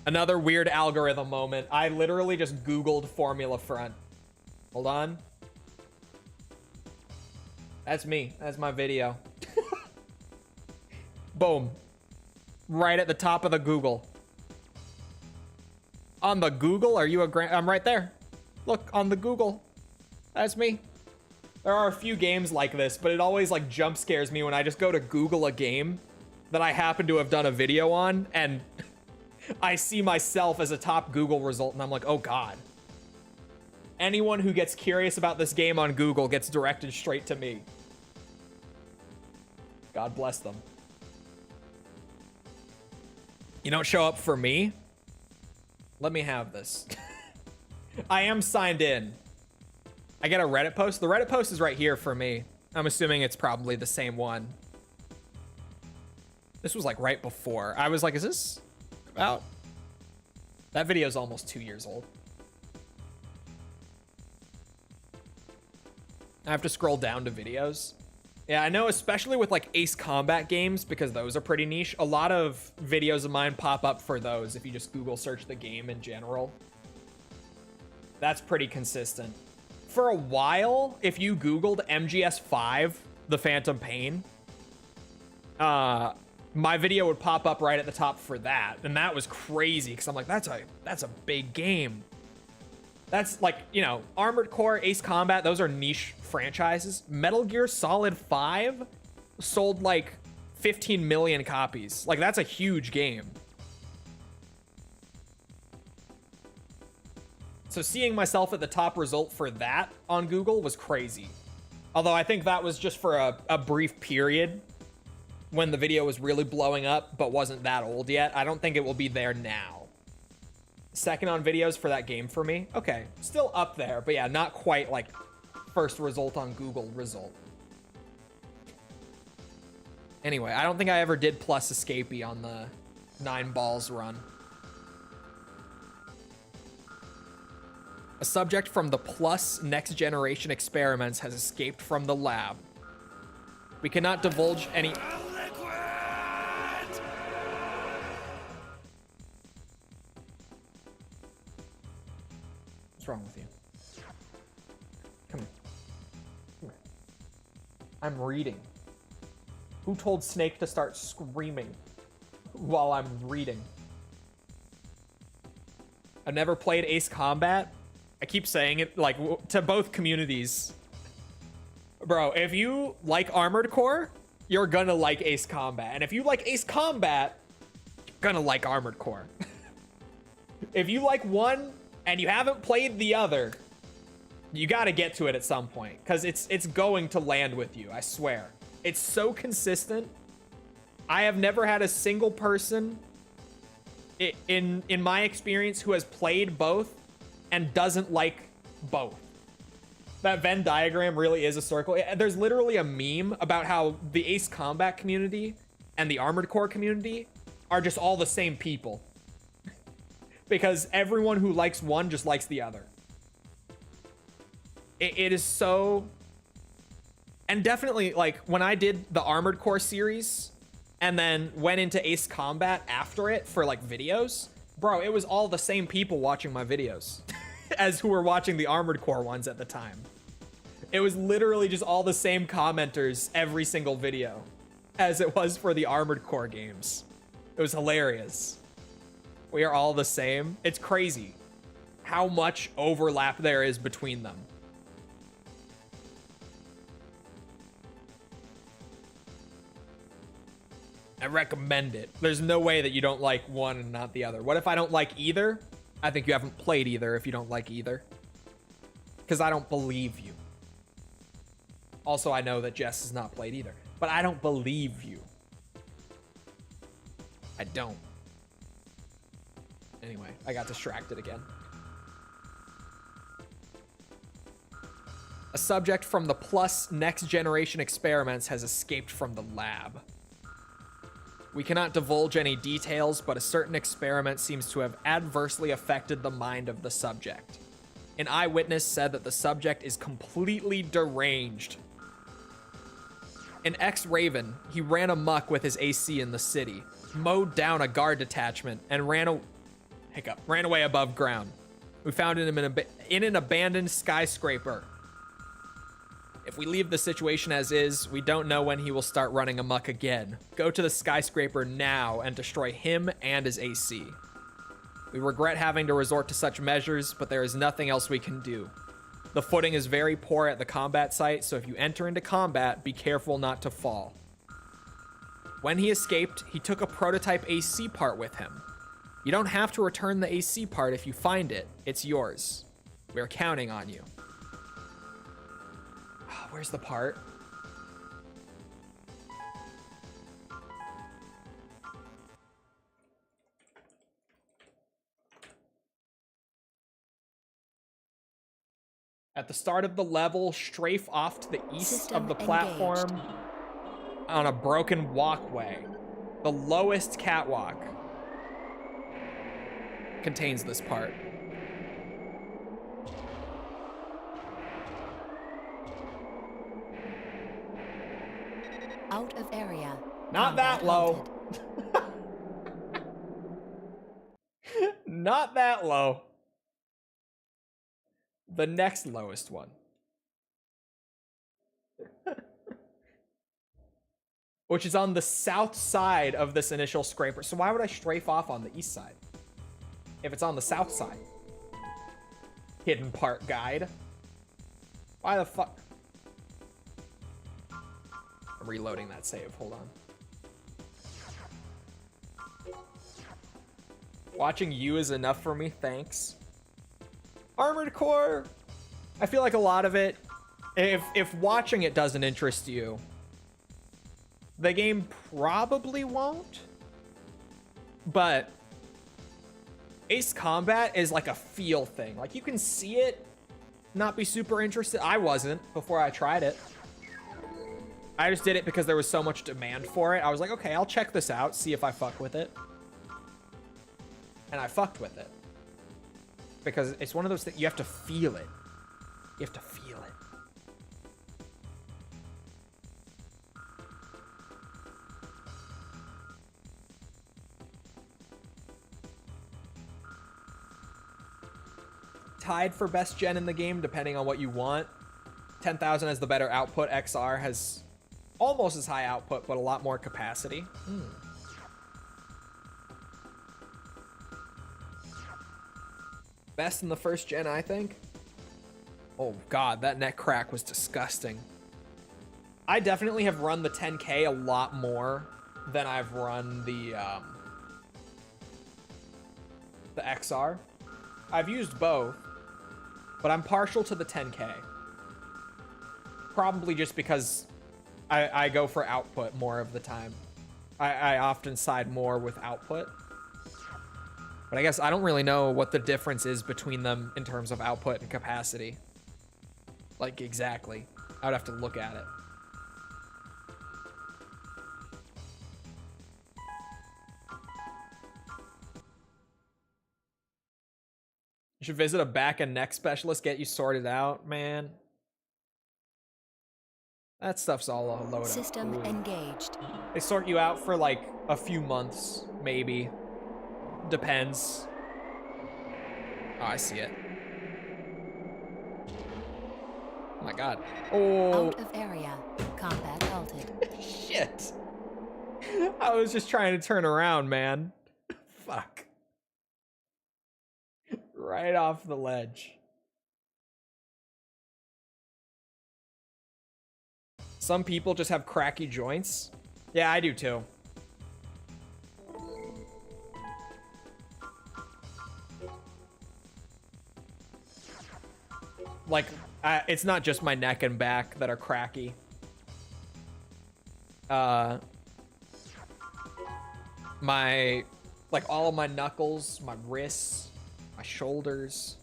Another weird algorithm moment. I literally just Googled Formula Front. Hold on. That's me. That's my video. Boom. Right at the top of the Google. On the Google? Are you a I'm right there. Look, on the Google. That's me. There are a few games like this, but it always like jump scares me when I just go to Google a game that I happen to have done a video on, and I see myself as a top Google result, and I'm like, oh god. Anyone who gets curious about this game on Google gets directed straight to me. God bless them. You don't show up for me? Let me have this. I am signed in. I get a Reddit post. The Reddit post is right here for me. I'm assuming it's probably the same one. This was like right before. I was like, is this about? That video is almost 2 years old. I have to scroll down to videos. Yeah, I know, especially with like Ace Combat games, because those are pretty niche. A lot of videos of mine pop up for those if you just Google search the game in general. That's pretty consistent. For a while, if you Googled MGS5, The Phantom Pain, my video would pop up right at the top for that. And that was crazy, because I'm like, that's a big game. That's like, you know, Armored Core, Ace Combat, those are niche franchises. Metal Gear Solid 5 sold like 15 million copies. Like, that's a huge game. So seeing myself at the top result for that on Google was crazy. Although I think that was just for a brief period when the video was really blowing up, but wasn't that old yet. I don't think it will be there now. Second on videos for that game for me. Okay, still up there, but yeah, not quite like first result on Google result. Anyway, I don't think I ever did plus escapee on the 9 balls run. A subject from the Plus Next Generation experiments has escaped from the lab. We cannot divulge any... What's wrong with you? Come here. Come here. I'm reading. Who told Snake to start screaming while I'm reading? I've never played Ace Combat. I keep saying it, like, to both communities. Bro, if you like Armored Core, you're gonna like Ace Combat. And if you like Ace Combat, you're gonna like Armored Core. If you like one and you haven't played the other, you gotta get to it at some point, because it's going to land with you, I swear. It's so consistent. I have never had a single person in my experience who has played both and doesn't like both. That Venn diagram really is a circle. There's literally a meme about how the Ace Combat community and the Armored Core community are just all the same people. Because everyone who likes one just likes the other. It is so... And definitely, like, when I did the Armored Core series and then went into Ace Combat after it for, like, videos, bro, it was all the same people watching my videos as who were watching the Armored Core ones at the time. It was literally just all the same commenters every single video as it was for the Armored Core games. It was hilarious. We are all the same. It's crazy how much overlap there is between them. I recommend it. There's no way that you don't like one and not the other. What if I don't like either? I think you haven't played either if you don't like either. Because I don't believe you. Also, I know that Jess has not played either. But I don't believe you. I don't. Anyway, I got distracted again. A subject from the Plus Next Generation experiments has escaped from the lab. We cannot divulge any details, but a certain experiment seems to have adversely affected the mind of the subject. An eyewitness said that the subject is completely deranged. An ex-Raven, he ran amok with his AC in the city, mowed down a guard detachment, and ran away above ground. We found him in an abandoned skyscraper. If we leave the situation as is, we don't know when he will start running amok again. Go to the skyscraper now and destroy him and his AC. We regret having to resort to such measures, but there is nothing else we can do. The footing is very poor at the combat site, so if you enter into combat, be careful not to fall. When he escaped, he took a prototype AC part with him. You don't have to return the AC part if you find it. It's yours. We're counting on you. Where's the part? At the start of the level, strafe off to the east System of the platform engaged. on a broken walkway. The lowest catwalk contains this part. Not that Combat low. halted. Not that low. The next lowest one. Which is on the south side of this initial scraper. So why would I strafe off on the east side if it's on the south side? Hidden part guide. Why the fuck? I'm reloading that save. Hold on. Watching you is enough for me. Thanks. Armored Core. I feel like a lot of it, if watching it doesn't interest you, the game probably won't. But Ace Combat is like a feel thing. Like you can see it, not be super interested. I wasn't before I tried it. I just did it because there was so much demand for it. I was like, okay, I'll check this out, see if I fuck with it. And I fucked with it. Because it's one of those things, you have to feel it. You have to feel it. Tied for best gen in the game, depending on what you want. 10,000 has the better output. XR has almost as high output, but a lot more capacity. Best in the first gen, I think. Oh god, that net crack was disgusting. I definitely have run the 10K a lot more than I've run the XR. I've used both, but I'm partial to the 10K. Probably just because I go for output more of the time. I often side more with output. But I guess I don't really know what the difference is between them in terms of output and capacity. Like, exactly. I would have to look at it. You should visit a back and neck specialist, get you sorted out, man. That stuff's all a load System up. engaged. They sort you out for like a few months, maybe. Depends. Oh, I see it. Oh my god. Oh. Out of area. Combat halted. Shit. I was just trying to turn around, man. Fuck. Right off the ledge. Some people just have cracky joints. Yeah, I do too. Like, it's not just my neck and back that are cracky. Like all of my knuckles, my wrists, my shoulders,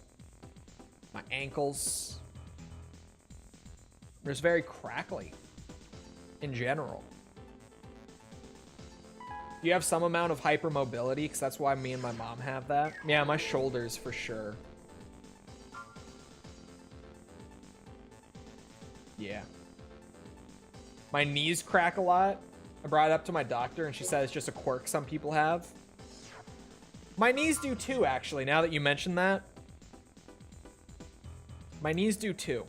my ankles. They're just very crackly in general. You have some amount of hypermobility, because that's why me and my mom have that. Yeah, my shoulders for sure. Yeah. My knees crack a lot. I brought it up to my doctor and she said it's just a quirk some people have. My knees do too, actually, now that you mention that. My knees do too.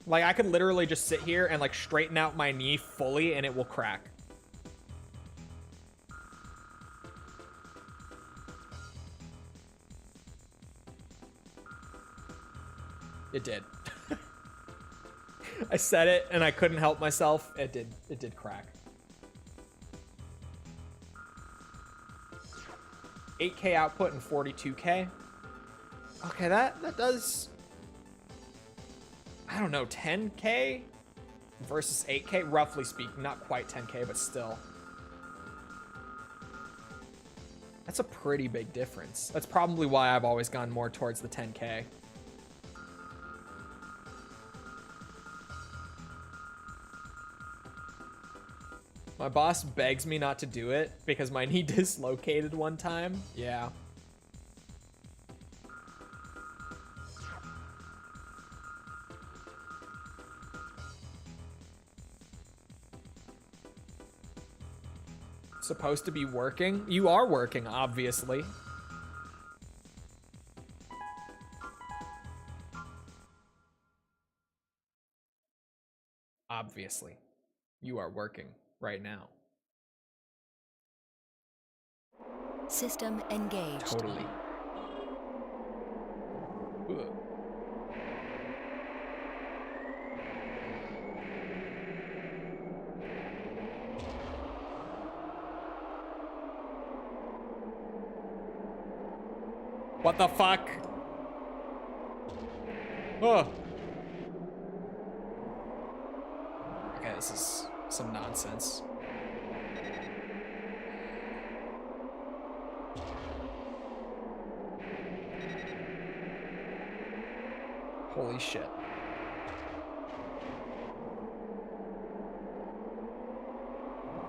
Like, I could literally just sit here and, like, straighten out my knee fully and it will crack. It did. I said it and I couldn't help myself. It did crack. 8K output and 42K. Okay, that does, I don't know, 10K versus 8K, roughly speaking. Not quite 10K, but still. That's a pretty big difference. That's probably why I've always gone more towards the 10K. My boss begs me not to do it because my knee dislocated one time. Yeah. supposed to be working. You are working, obviously. Obviously, you are working right now. System engaged. Totally. Ugh. What the fuck? Oh. Okay, this is some nonsense. Holy shit.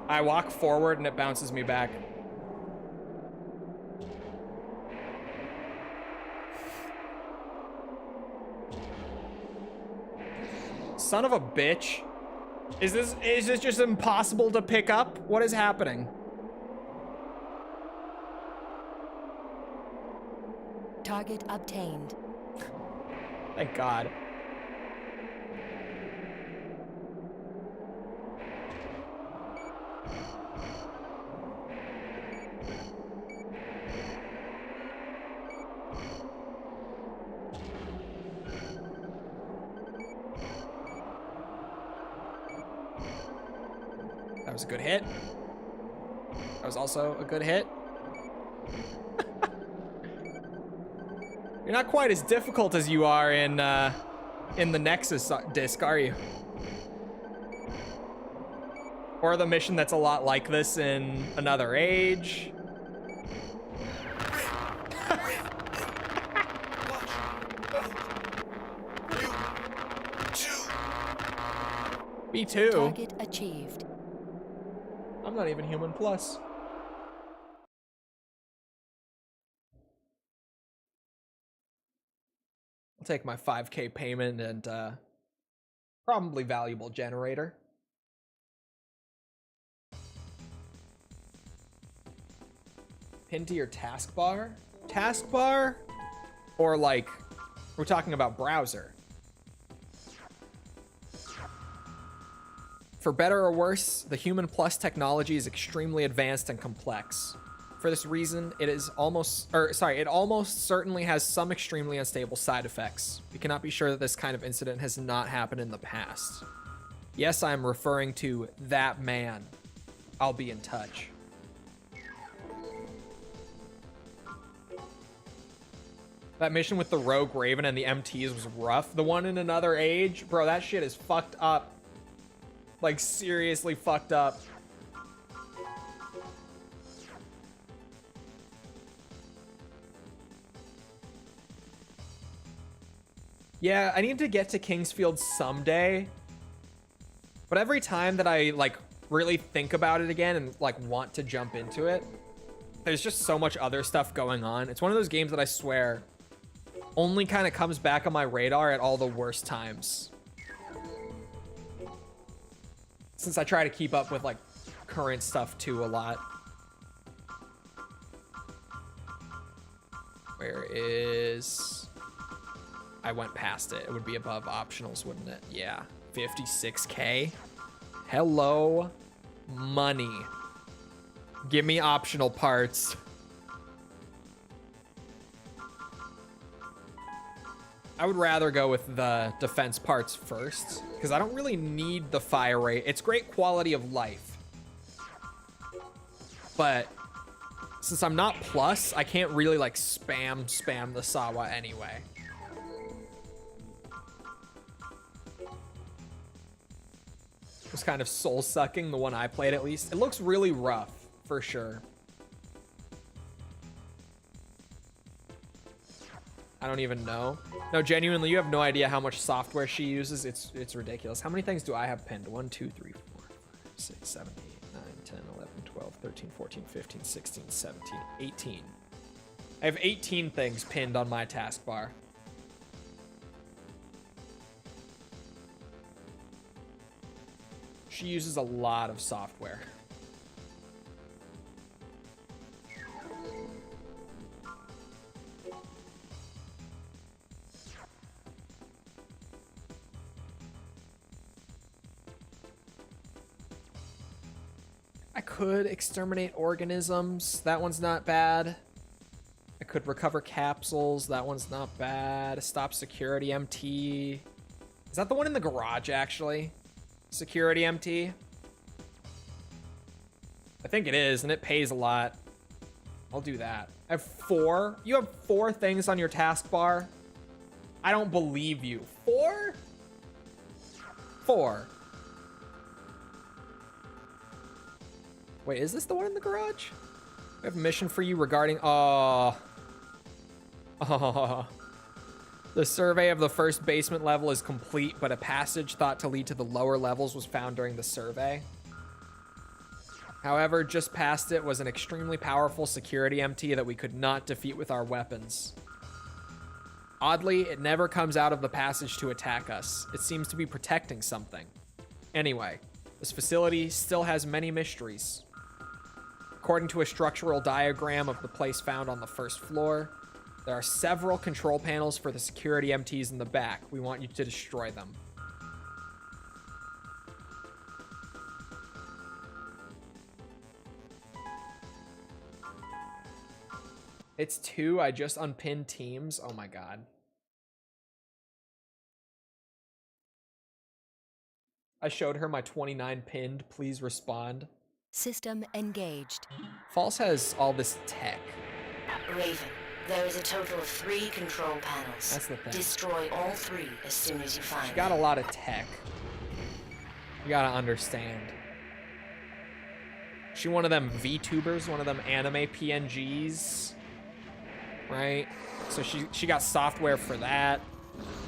I walk forward and it bounces me back. Son of a bitch. Is this just impossible to pick up? What is happening? Target obtained. Thank God. That was a good hit. That was also a good hit. You're not quite as difficult as you are in the Nexus disc, are you? Or the mission that's a lot like this in Another Age. B2. Target achieved. I'm not even human plus. I'll take my 5K payment and probably valuable generator. Pin to your taskbar? Taskbar? Or like, we're talking about browser. For better or worse, the Human Plus technology is extremely advanced and complex. For this reason, it almost certainly has some extremely unstable side effects. We cannot be sure that this kind of incident has not happened in the past. Yes, I am referring to that man. I'll be in touch. That mission with the Rogue Raven and the MTs was rough. The one in Another Age, bro, that shit is fucked up. Like, seriously fucked up. Yeah, I need to get to Kingsfield someday. But every time that I, like, really think about it again and, like, want to jump into it, there's just so much other stuff going on. It's one of those games that I swear only kind of comes back on my radar at all the worst times. Since I try to keep up with, like, current stuff, too, a lot. Where is... I went past it. It would be above optionals, wouldn't it? Yeah. 56K. Hello, money. Give me optional parts. I would rather go with the defense parts first, because I don't really need the fire rate. It's great quality of life. But since I'm not plus, I can't really like spam the Sawa anyway. It was kind of soul-sucking, the one I played at least. It looks really rough, for sure. I don't even know. No, genuinely, you have no idea how much software she uses. It's ridiculous. How many things do I have pinned? 1, 2, 3, 4, 5, 6, 7, 8, 9, 10, 11, 12, 13, 14, 15, 16, 17, 18. I have 18 things pinned on my taskbar. She uses a lot of software. could exterminate organisms. That one's not bad. I could recover capsules. That one's not bad. Stop security MT. Is that the one in the garage, actually? Security MT? I think it is, and it pays a lot. I'll do that. I have 4. You have 4 things on your taskbar? I don't believe you. 4? 4. Wait, is this the one in the garage? We have a mission for you regarding... Oh. The survey of the first basement level is complete, but a passage thought to lead to the lower levels was found during the survey. However, just past it was an extremely powerful security MT that we could not defeat with our weapons. Oddly, it never comes out of the passage to attack us. It seems to be protecting something. Anyway, this facility still has many mysteries. According to a structural diagram of the place found on the first floor, there are several control panels for the security MTs in the back. We want you to destroy them. It's 2. I just unpinned teams. Oh my god. I showed her my 29 pinned. Please respond. System engaged. False has all this tech. Raven, there is a total of 3 control panels. That's the thing. Destroy all 3 as soon as you find She got a lot of tech. You gotta understand. She one of them VTubers, one of them anime PNGs. Right? So she got software for that.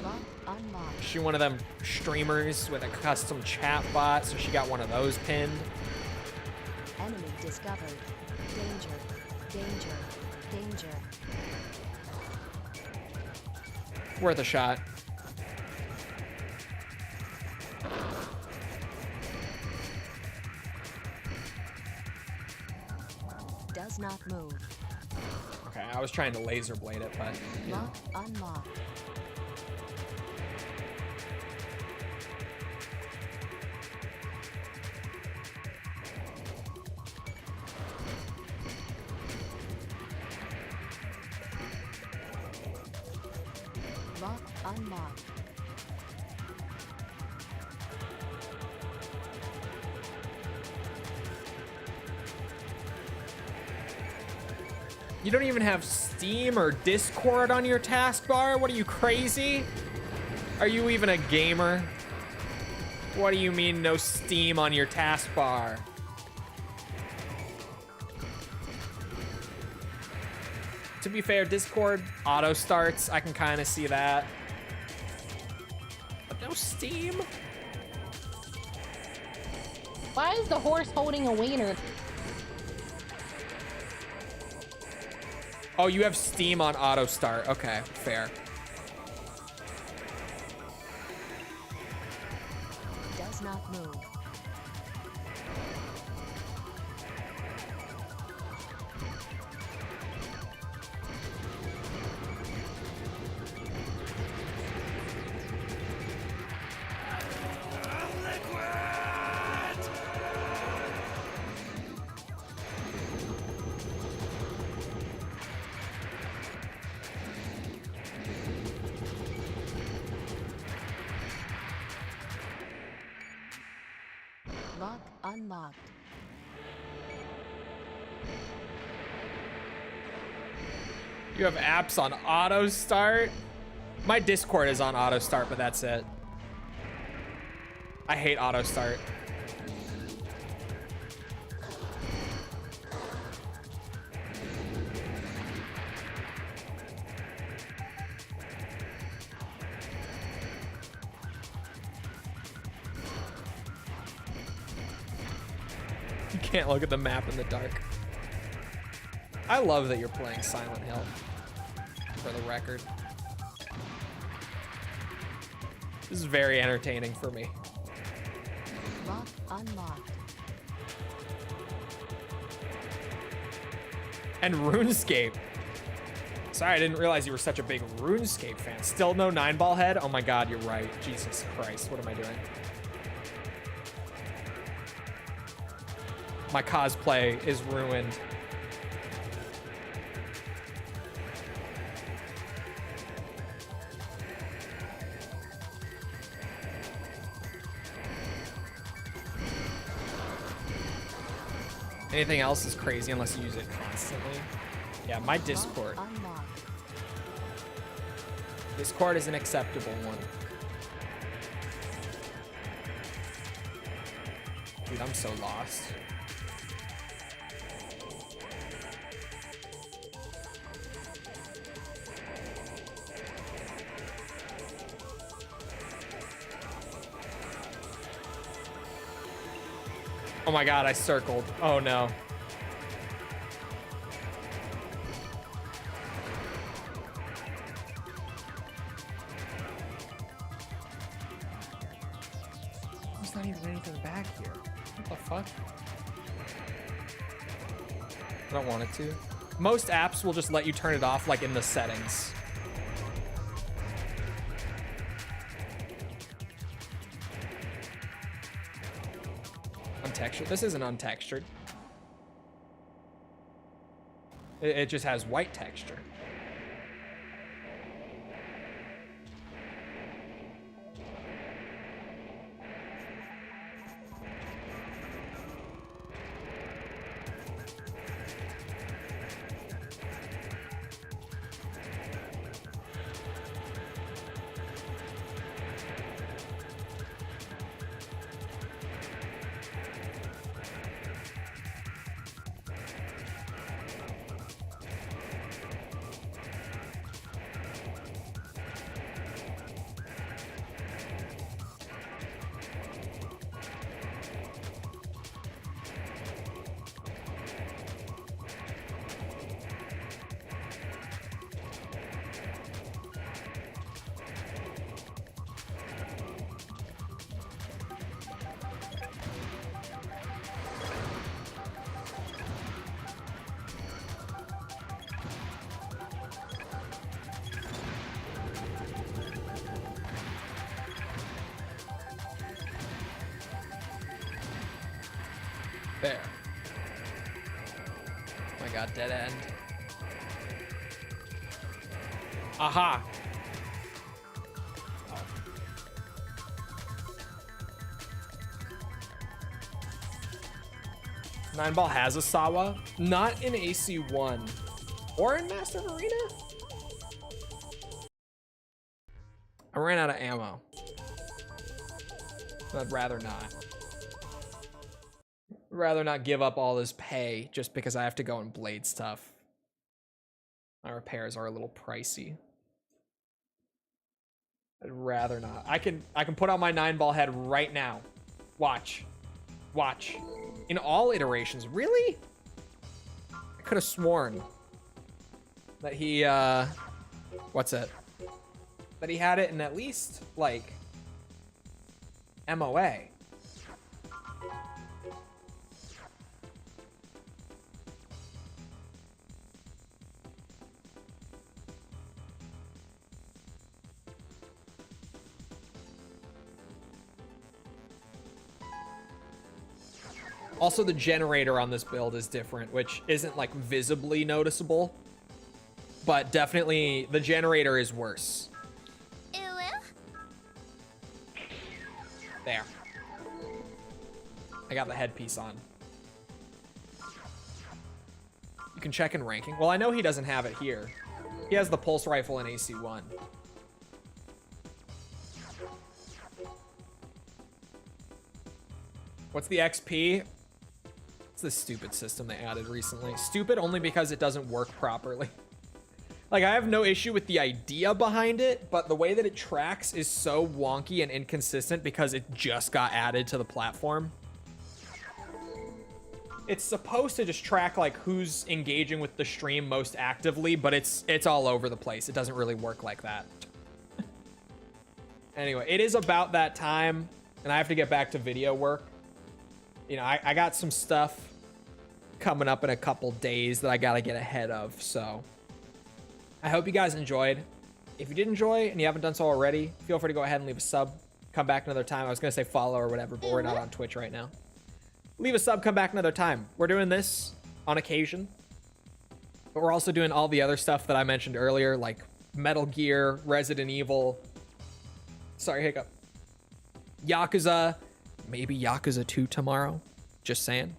Lock unlocked. She one of them streamers with a custom chat bot, so she got one of those pinned. Enemy discovered. Danger. Danger. Danger. Worth a shot. Does not move. Okay, I was trying to laser blade it, but you know. Lock unlocked. Lock unlocked. You don't even have Steam or Discord on your taskbar? What are you, crazy? Are you even a gamer? What do you mean no Steam on your taskbar? To be fair, Discord auto starts. I can kind of see that. But no Steam? Why is the horse holding a wiener? Oh, you have Steam on auto start. Okay, fair. Does not move. Lock unlocked. You have apps on auto start? My Discord is on auto start, but that's it. I hate auto start. You can't look at the map in the dark. I love that you're playing Silent Hill, for the record. This is very entertaining for me. Lock unlocked. And RuneScape. Sorry, I didn't realize you were such a big RuneScape fan. Still no 9-ball head? Oh my god, you're right. Jesus Christ, what am I doing? my cosplay is ruined. Anything else is crazy unless you use it constantly. Yeah, my Discord. Lock unlocked. Discord is an acceptable one. Dude, I'm so lost. Oh my god, I circled. Oh no. There's not even anything back here. What the fuck? I don't want it to. Most apps will just let you turn it off like in the settings. Untextured. This isn't untextured. It just has white texture. There. Oh my god, dead end. Aha! Oh. Nine Ball has a Sawa, not in AC1 or in Master of Arena. I ran out of ammo. I'd rather not. Rather not give up all this pay just because I have to go and blade stuff. My repairs are a little pricey. I'd rather not. I can put on my 9-ball head right now. Watch. Watch. In all iterations. Really? I could have sworn that he what's it? That he had it in at least like MOA. Also, the generator on this build is different, which isn't like visibly noticeable, but definitely the generator is worse. There. I got the headpiece on. You can check in ranking. Well, I know he doesn't have it here. He has the pulse rifle in AC1. What's the XP? It's this stupid system they added recently. Stupid only because it doesn't work properly. Like, I have no issue with the idea behind it, but the way that it tracks is so wonky and inconsistent because it just got added to the platform. It's supposed to just track, like, who's engaging with the stream most actively, but it's all over the place. It doesn't really work like that. Anyway, it is about that time, and I have to get back to video work. You know, I got some stuff coming up in a couple days that I gotta get ahead of, so I hope you guys enjoyed. If you did enjoy and you haven't done so already, feel free to go ahead and leave a sub. Come back another time. I was gonna say follow or whatever, but we're not on Twitch right now. leave a sub, come back another time. We're doing this on occasion, but we're also doing all the other stuff that I mentioned earlier, like Metal Gear, Resident Evil. Sorry, hiccup. Yakuza, maybe Yakuza 2 tomorrow. Just saying.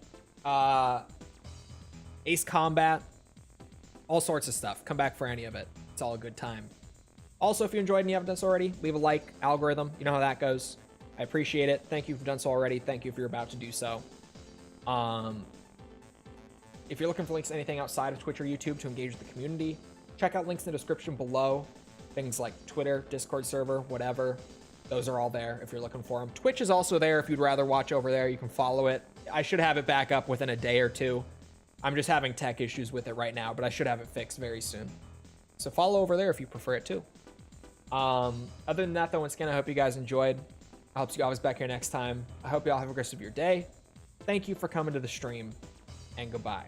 Ace Combat, all sorts of stuff. Come back for any of it. It's all a good time. Also, if you enjoyed and you haven't done so already, leave a like, algorithm. You know how that goes. I appreciate it. Thank you if you've done so already. Thank you if you're about to do so. If you're looking for links to anything outside of Twitch or YouTube to engage with the community, check out links in the description below. Things like Twitter, Discord server, whatever. Those are all there if you're looking for them. Twitch is also there if you'd rather watch over there. You can follow it. I should have it back up within a day or two. I'm just having tech issues with it right now, but I should have it fixed very soon. So follow over there if you prefer it too. Other than that, though, once again, I hope you guys enjoyed. I hope you always back here next time. I hope you all have a great rest of your day. Thank you for coming to the stream, and goodbye.